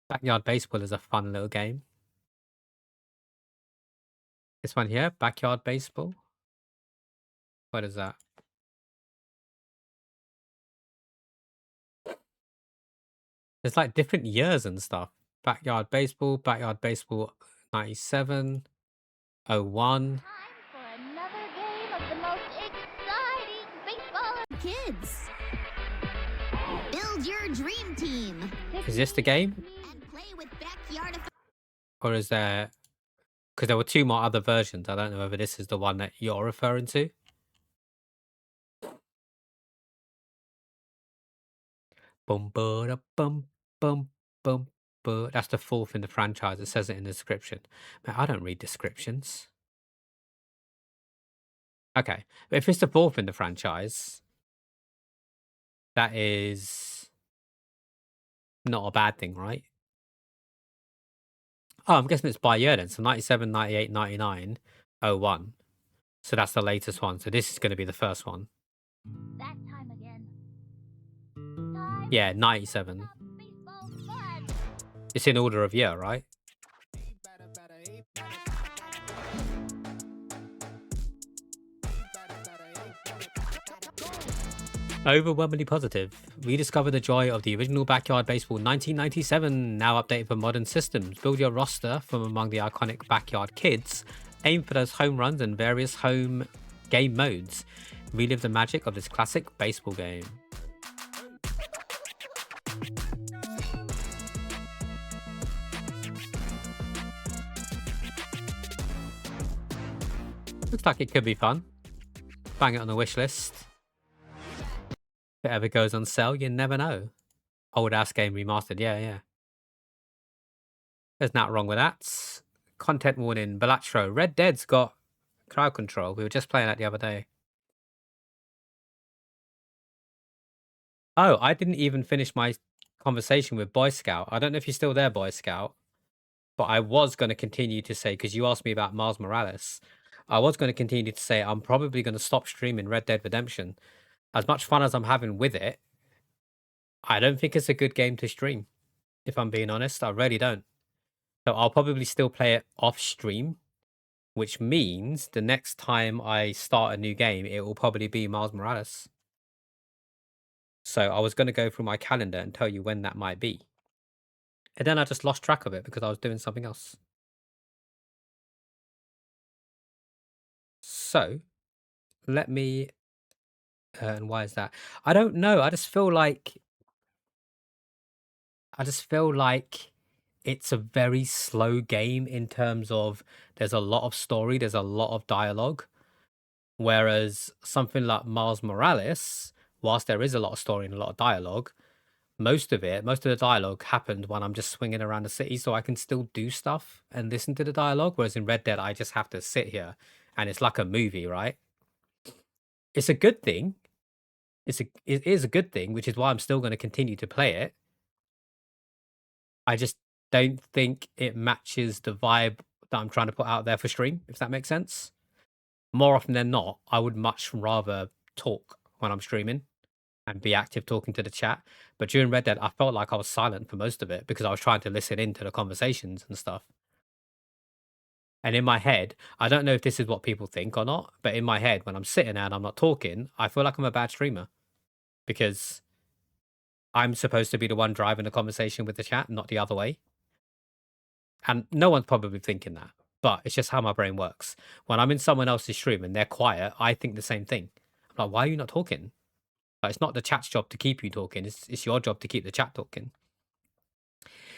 Backyard Baseball is a fun little game. This one here, Backyard Baseball. What is that? There's like different years and stuff. Backyard Baseball 97, 01. Time for another game of the most exciting baseball kids. Build your dream team. Is this the game? And play with backyard. Or is there... Because there were two more other versions. I don't know whether this is the one that you're referring to. Bum, ba, bum, bum, bum, bum. That's the fourth in the franchise. It says it in the description. Man, I don't read descriptions. Okay. But if it's the fourth in the franchise, that is not a bad thing, right? Oh, I'm guessing it's by year then. So 97, 98, 99, 01. So that's the latest one. So this is going to be the first one. That time again. Yeah, 97. It's in order of year, right? Overwhelmingly positive. Rediscover the joy of the original Backyard Baseball 1997, now updated for modern systems. Build your roster from among the iconic Backyard kids. Aim for those home runs and various home game modes. Relive the magic of this classic baseball game. Looks like it could be fun. Bang it on the wish list. If it ever goes on sale, you never know. Old ass game remastered, yeah, yeah. There's nothing wrong with that. Content warning, Balatro. Red Dead's got crowd control. We were just playing that the other day. Oh, I didn't even finish my conversation with Boy Scout. I don't know if you're still there, Boy Scout. But I was going to continue to say, because you asked me about Miles Morales, I was going to continue to say I'm probably going to stop streaming Red Dead Redemption. As much fun as I'm having with it, I don't think it's a good game to stream. If I'm being honest, I really don't. So I'll probably still play it off stream, which means the next time I start a new game, it will probably be Miles Morales. So I was going to go through my calendar and tell you when that might be. And then I just lost track of it because I was doing something else. So let me... and why is that? I don't know. I just feel like it's a very slow game in terms of there's a lot of story, there's a lot of dialogue. Whereas something like Miles Morales, whilst there is a lot of story and a lot of dialogue, most of the dialogue happened when I'm just swinging around the city, so I can still do stuff and listen to the dialogue. Whereas in Red Dead, I just have to sit here and it's like a movie, right? It's a good thing. It is a good thing, which is why I'm still going to continue to play it. I just don't think it matches the vibe that I'm trying to put out there for stream, if that makes sense. More often than not, I would much rather talk when I'm streaming and be active talking to the chat. But during Red Dead, I felt like I was silent for most of it because I was trying to listen into the conversations and stuff. And in my head, I don't know if this is what people think or not, but in my head, when I'm sitting there and I'm not talking, I feel like I'm a bad streamer because I'm supposed to be the one driving the conversation with the chat, not the other way. And no one's probably thinking that, but it's just how my brain works. When I'm in someone else's stream and they're quiet, I think the same thing. I'm like, why are you not talking? Like, it's not the chat's job to keep you talking. It's your job to keep the chat talking.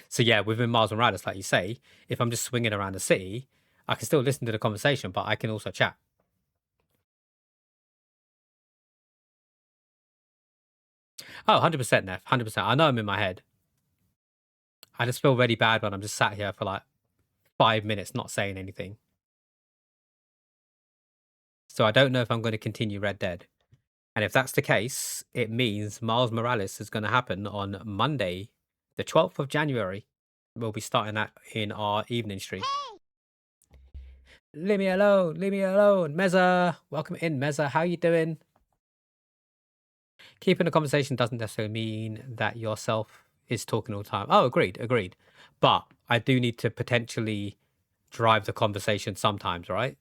So yeah, within Miles Morales, like you say, if I'm just swinging around the city, I can still listen to the conversation, but I can also chat. Oh, 100%, Neff. 100%. I know I'm in my head. I just feel really bad when I'm just sat here for like 5 minutes not saying anything. So I don't know if I'm going to continue Red Dead. And if that's the case, it means Miles Morales is going to happen on Monday, the 12th of January. We'll be starting that in our evening stream. Leave me alone. Leave me alone. Meza. Welcome in, Meza. How you doing? Keeping a conversation doesn't necessarily mean that yourself is talking all the time. Oh, agreed. Agreed. But I do need to potentially drive the conversation sometimes, right?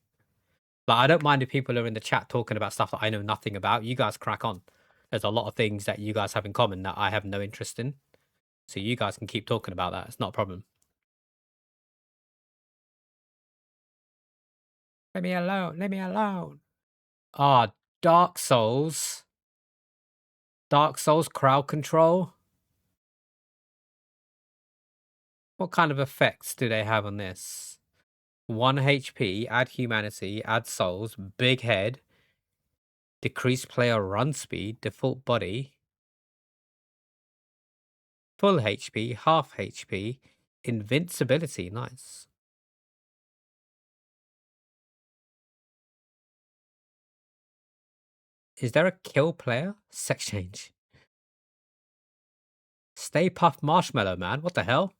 Like, I don't mind if people are in the chat talking about stuff that I know nothing about. You guys crack on. There's a lot of things that you guys have in common that I have no interest in. So you guys can keep talking about that. It's not a problem. Let me alone. Let me alone. Ah, Dark Souls. Dark Souls crowd control. What kind of effects do they have on this? 1 HP, add humanity, add souls, big head, decrease player run speed, default body, full HP, half HP, invincibility. Nice. Is there a kill player? Sex change. Stay Puft Marshmallow, man. What the hell?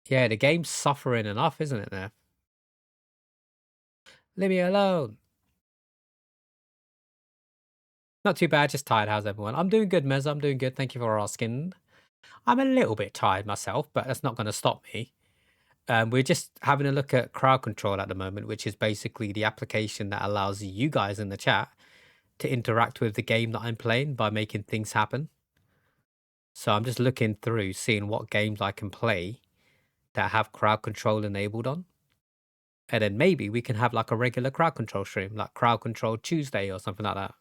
Yeah, the game's suffering enough, isn't it, there? Leave me alone. Not too bad, just tired. How's everyone? I'm doing good, Mez. I'm doing good. Thank you for asking. I'm a little bit tired myself, but that's not going to stop me. We're just having a look at crowd control at the moment, which is basically the application that allows you guys in the chat to interact with the game that I'm playing by making things happen. So I'm just looking through, seeing what games I can play that have crowd control enabled on. And then maybe we can have like a regular crowd control stream, like Crowd Control Tuesday or something like that.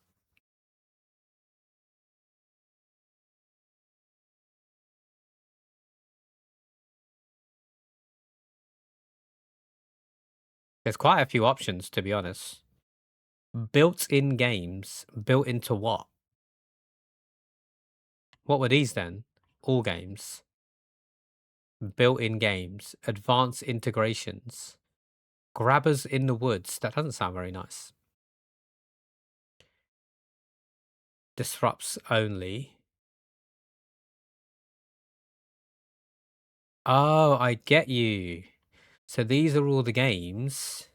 There's quite a few options, to be honest. Built-in games. Built into what? What were these then? All games. Built-in games. Advanced integrations. Grabbers in the woods. That doesn't sound very nice. Disrupts only. Oh, I get you. So these are all the games.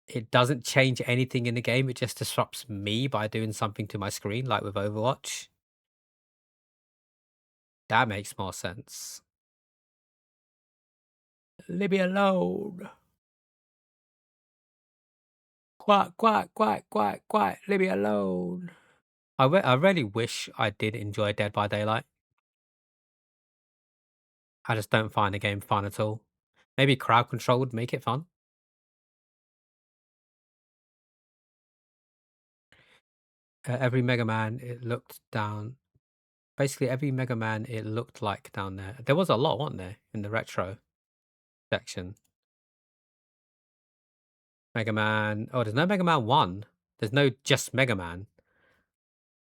It doesn't change anything in the game. It just disrupts me by doing something to my screen, like with Overwatch. That makes more sense. Leave me alone. Quiet, quiet, quiet, quiet, quiet. Leave me alone. I really wish I did enjoy Dead by Daylight. I just don't find the game fun at all. Maybe crowd control would make it fun. Every Mega Man, it looked down. Basically, every Mega Man, it looked like down there. There was a lot, wasn't there, in the retro section? Mega Man. Oh, there's no Mega Man 1. There's no just Mega Man.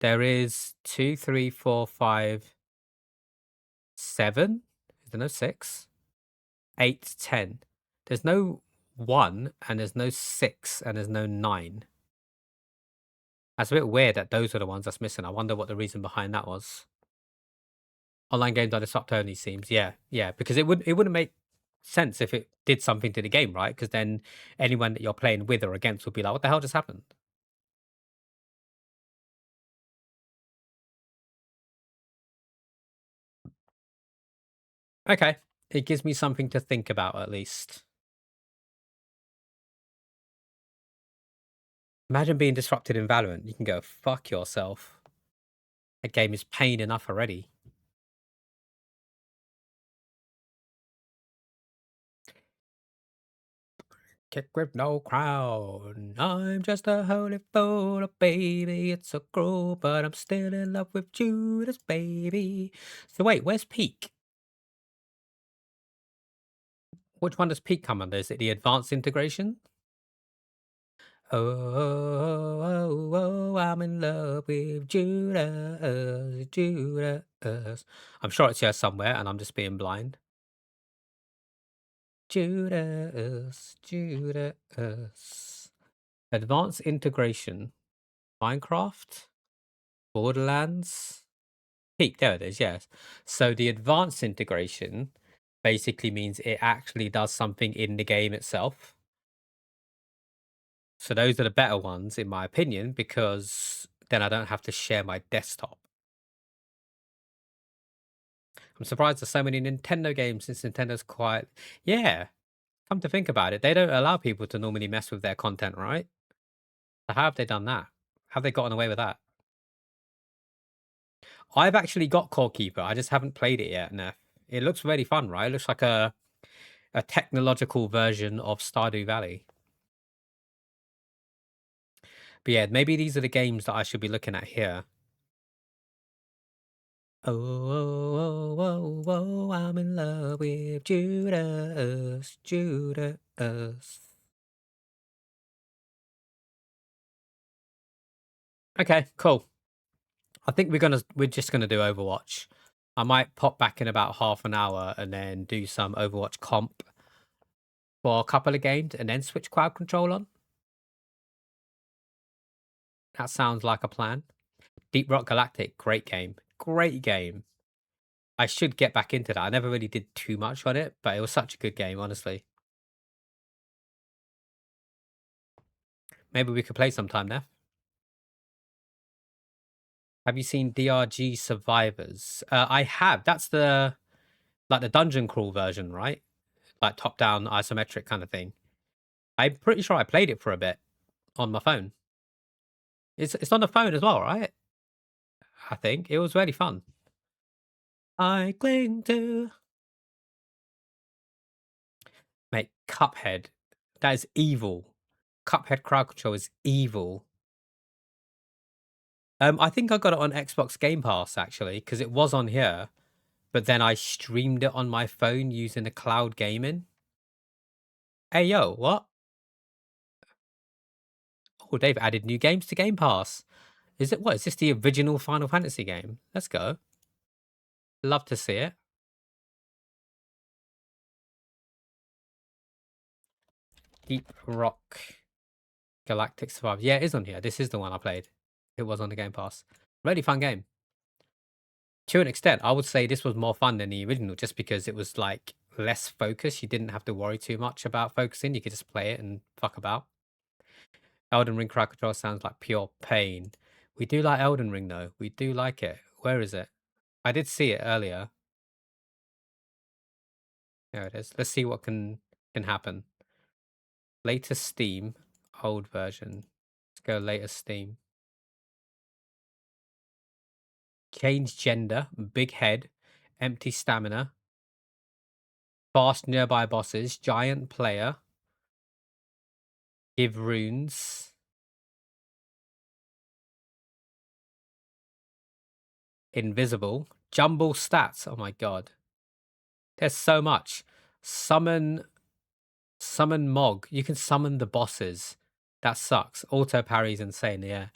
There is 2, 3, 4, 5, 7. Is there no 6? 8, 10. There's no 1, and there's no 6, and there's no 9. That's a bit weird that those are the ones that's missing. I wonder what the reason behind that was. Online games are disrupt only seems. Yeah, yeah, because it wouldn't make sense if it did something to the game, right? Because then anyone that you're playing with or against would be like, what the hell just happened? Okay. It gives me something to think about, at least. Imagine being disrupted in Valorant. You can go fuck yourself. That game is pain enough already. Kick with no crown. I'm just a holy fool, baby. It's so cruel, but I'm still in love with Judas, baby. So wait, where's Peak? Which one does Peak come under? Is it the advanced integration? Oh, I'm in love with Judas, Judas. I'm sure it's here somewhere, and I'm just being blind. Judas, Judas. Advanced integration. Minecraft? Borderlands? Peak, there it is, yes. So the advanced integration basically means it actually does something in the game itself. So those are the better ones, in my opinion, because then I don't have to share my desktop. I'm surprised there's so many Nintendo games since Nintendo's quite... Yeah, come to think about it, they don't allow people to normally mess with their content, right? So how have they done that? How have they gotten away with that? I've actually got Core Keeper, I just haven't played it yet, Neff. It looks really fun, right? It looks like a technological version of Stardew Valley. But yeah, maybe these are the games that I should be looking at here. Oh, I'm in love with Judas, Judas. Okay, cool. I think we're just gonna do Overwatch. I might pop back in about half an hour and then do some Overwatch comp for a couple of games and then switch crowd control on. That sounds like a plan. Deep Rock Galactic, great game. Great game. I should get back into that. I never really did too much on it, but it was such a good game, honestly. Maybe we could play sometime now. Have you seen DRG Survivors? I have. That's the dungeon crawl version, right? Like top-down isometric kind of thing. I'm pretty sure I played it for a bit on my phone. It's on the phone as well, right? I think it was really fun. I cling to... Mate, Cuphead. That is evil. Cuphead crowd control is evil. I think I got it on Xbox Game Pass, actually, because it was on here. But then I streamed it on my phone using the cloud gaming. Hey, yo, what? Oh, they've added new games to Game Pass. Is this the original Final Fantasy game? Let's go. Love to see it. Deep Rock Galactic Survivors. Yeah, it is on here. This is the one I played. It was on the Game Pass. Really fun game. To an extent, I would say this was more fun than the original just because it was like less focused. You didn't have to worry too much about focusing. You could just play it and fuck about. Elden Ring crowd control sounds like pure pain. We do like Elden Ring though. We do like it. Where is it? I did see it earlier. There it is. Let's see what can happen. Latest Steam, old version. Let's go latest Steam. Change gender, big head, empty stamina, fast nearby bosses, giant player, give runes, invisible, jumble stats. Oh my god. There's so much. Summon Mog. You can summon the bosses. That sucks. Auto parry's insane, yeah.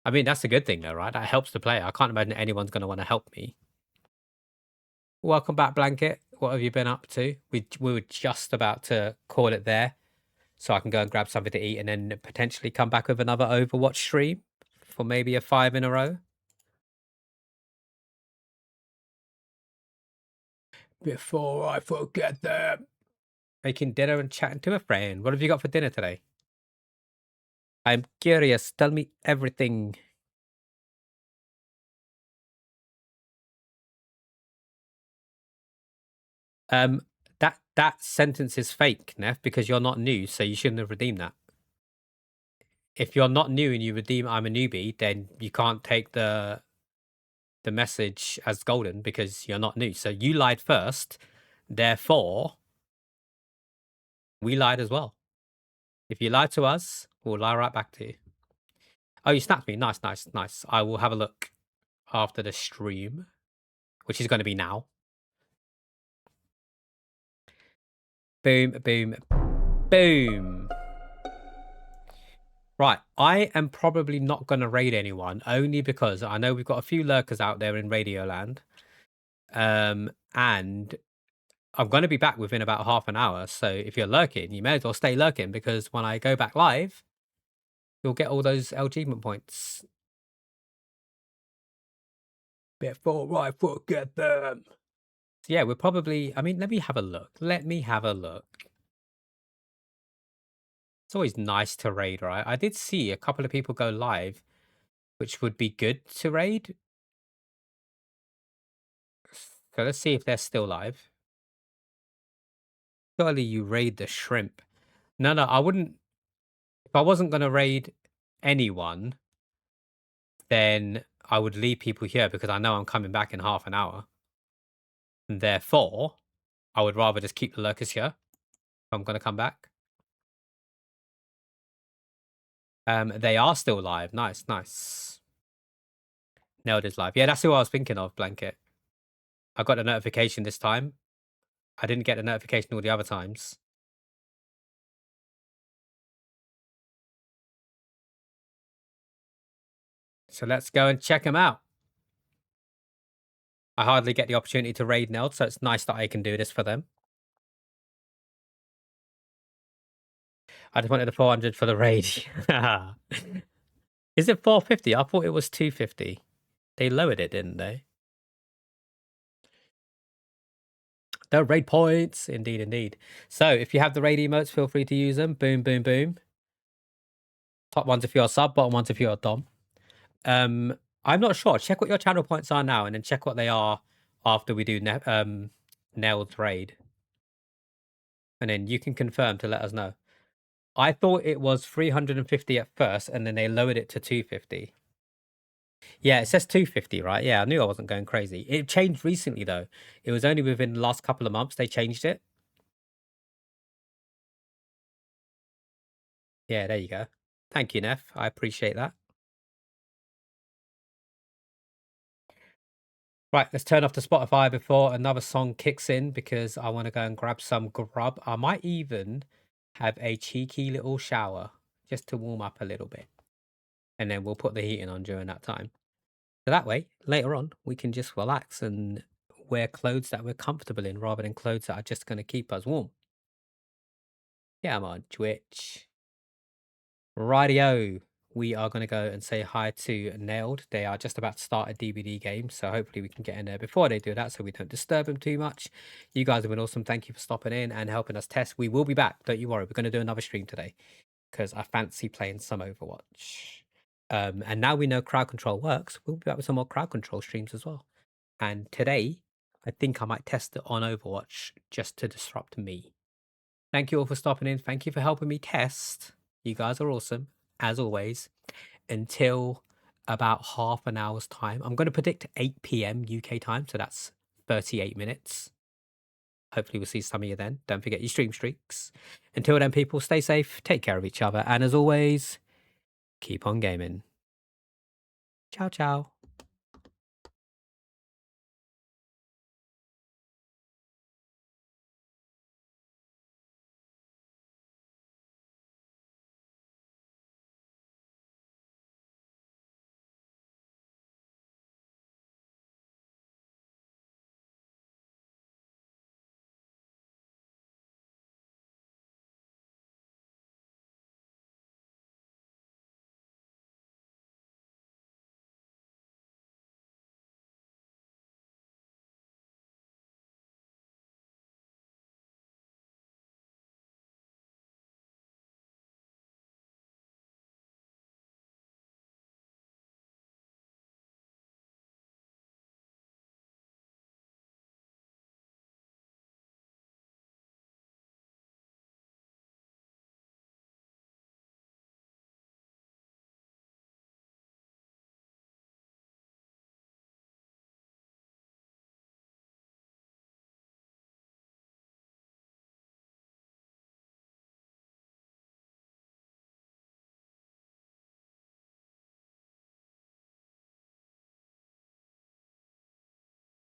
I mean, that's a good thing though, right? That helps the player. I can't imagine anyone's going to want to help me. Welcome back, Blanket. What have you been up to? We were just about to call it there. So I can go and grab something to eat and then potentially come back with another Overwatch stream for maybe a 5 in a row. Before I forget them. Making dinner and chatting to a friend. What have you got for dinner today? I'm curious. Tell me everything. That sentence is fake, Neff, because you're not new, so you shouldn't have redeemed that. If you're not new and you redeem I'm a newbie, then you can't take the message as golden because you're not new. So you lied first, therefore we lied as well. If you lied to us, we'll lie right back to you. Oh, you snapped me. Nice, nice, nice. I will have a look after the stream, which is going to be now. Boom, boom, boom. Right, I am probably not going to raid anyone, only because I know we've got a few lurkers out there in Radioland. And I'm going to be back within about half an hour. So if you're lurking, you may as well stay lurking, because when I go back live, you'll get all those achievement points. Before I forget them. So yeah, we're probably, I mean, let me have a look. Let me have a look. It's always nice to raid, right? I did see a couple of people go live, which would be good to raid. So let's see if they're still live. Surely you raid the shrimp. No, I wouldn't. If I wasn't going to raid anyone, then I would leave people here because I know I'm coming back in half an hour. And therefore, I would rather just keep the lurkers here if I'm going to come back. They are still live. Nice, nice. Nailed is live. Yeah, that's who I was thinking of, Blanket. I got a notification this time. I didn't get a notification all the other times. So let's go and check them out. I hardly get the opportunity to raid Neld, so it's nice that I can do this for them. I just wanted the 400 for the raid. Is it 450? I thought it was 250. They lowered it, didn't they? The raid points. Indeed, indeed. So if you have the raid emotes, feel free to use them. Boom, boom, boom. Top ones if you're a sub, bottom ones if you're a dom. I'm not sure. Check what your channel points are now, and then check what they are after we do Neld's raid. And then you can confirm to let us know. I thought it was 350 at first, and then they lowered it to 250. Yeah, it says 250, right? Yeah, I knew I wasn't going crazy. It changed recently, though. It was only within the last couple of months they changed it. Yeah, there you go. Thank you, Neff. I appreciate that. Right, let's turn off the Spotify before another song kicks in, because I want to go and grab some grub. I might even have a cheeky little shower just to warm up a little bit. And then we'll put the heating on during that time. So that way, later on, we can just relax and wear clothes that we're comfortable in rather than clothes that are just going to keep us warm. Yeah, I'm on Twitch. Rightio. We are going to go and say hi to Nailed. They are just about to start a DVD game, so hopefully we can get in there before they do that so we don't disturb them too much. You guys have been awesome. Thank you for stopping in and helping us test. We will be back. Don't you worry. We're going to do another stream today because I fancy playing some Overwatch. And now we know crowd control works, we'll be back with some more crowd control streams as well. And today, I think I might test it on Overwatch just to disrupt me. Thank you all for stopping in. Thank you for helping me test. You guys are awesome, as always. Until about half an hour's time. I'm going to predict 8 PM UK time, so that's 38 minutes. Hopefully we'll see some of you then. Don't forget your stream streaks. Until then, people, stay safe, take care of each other, and as always, keep on gaming. Ciao, ciao.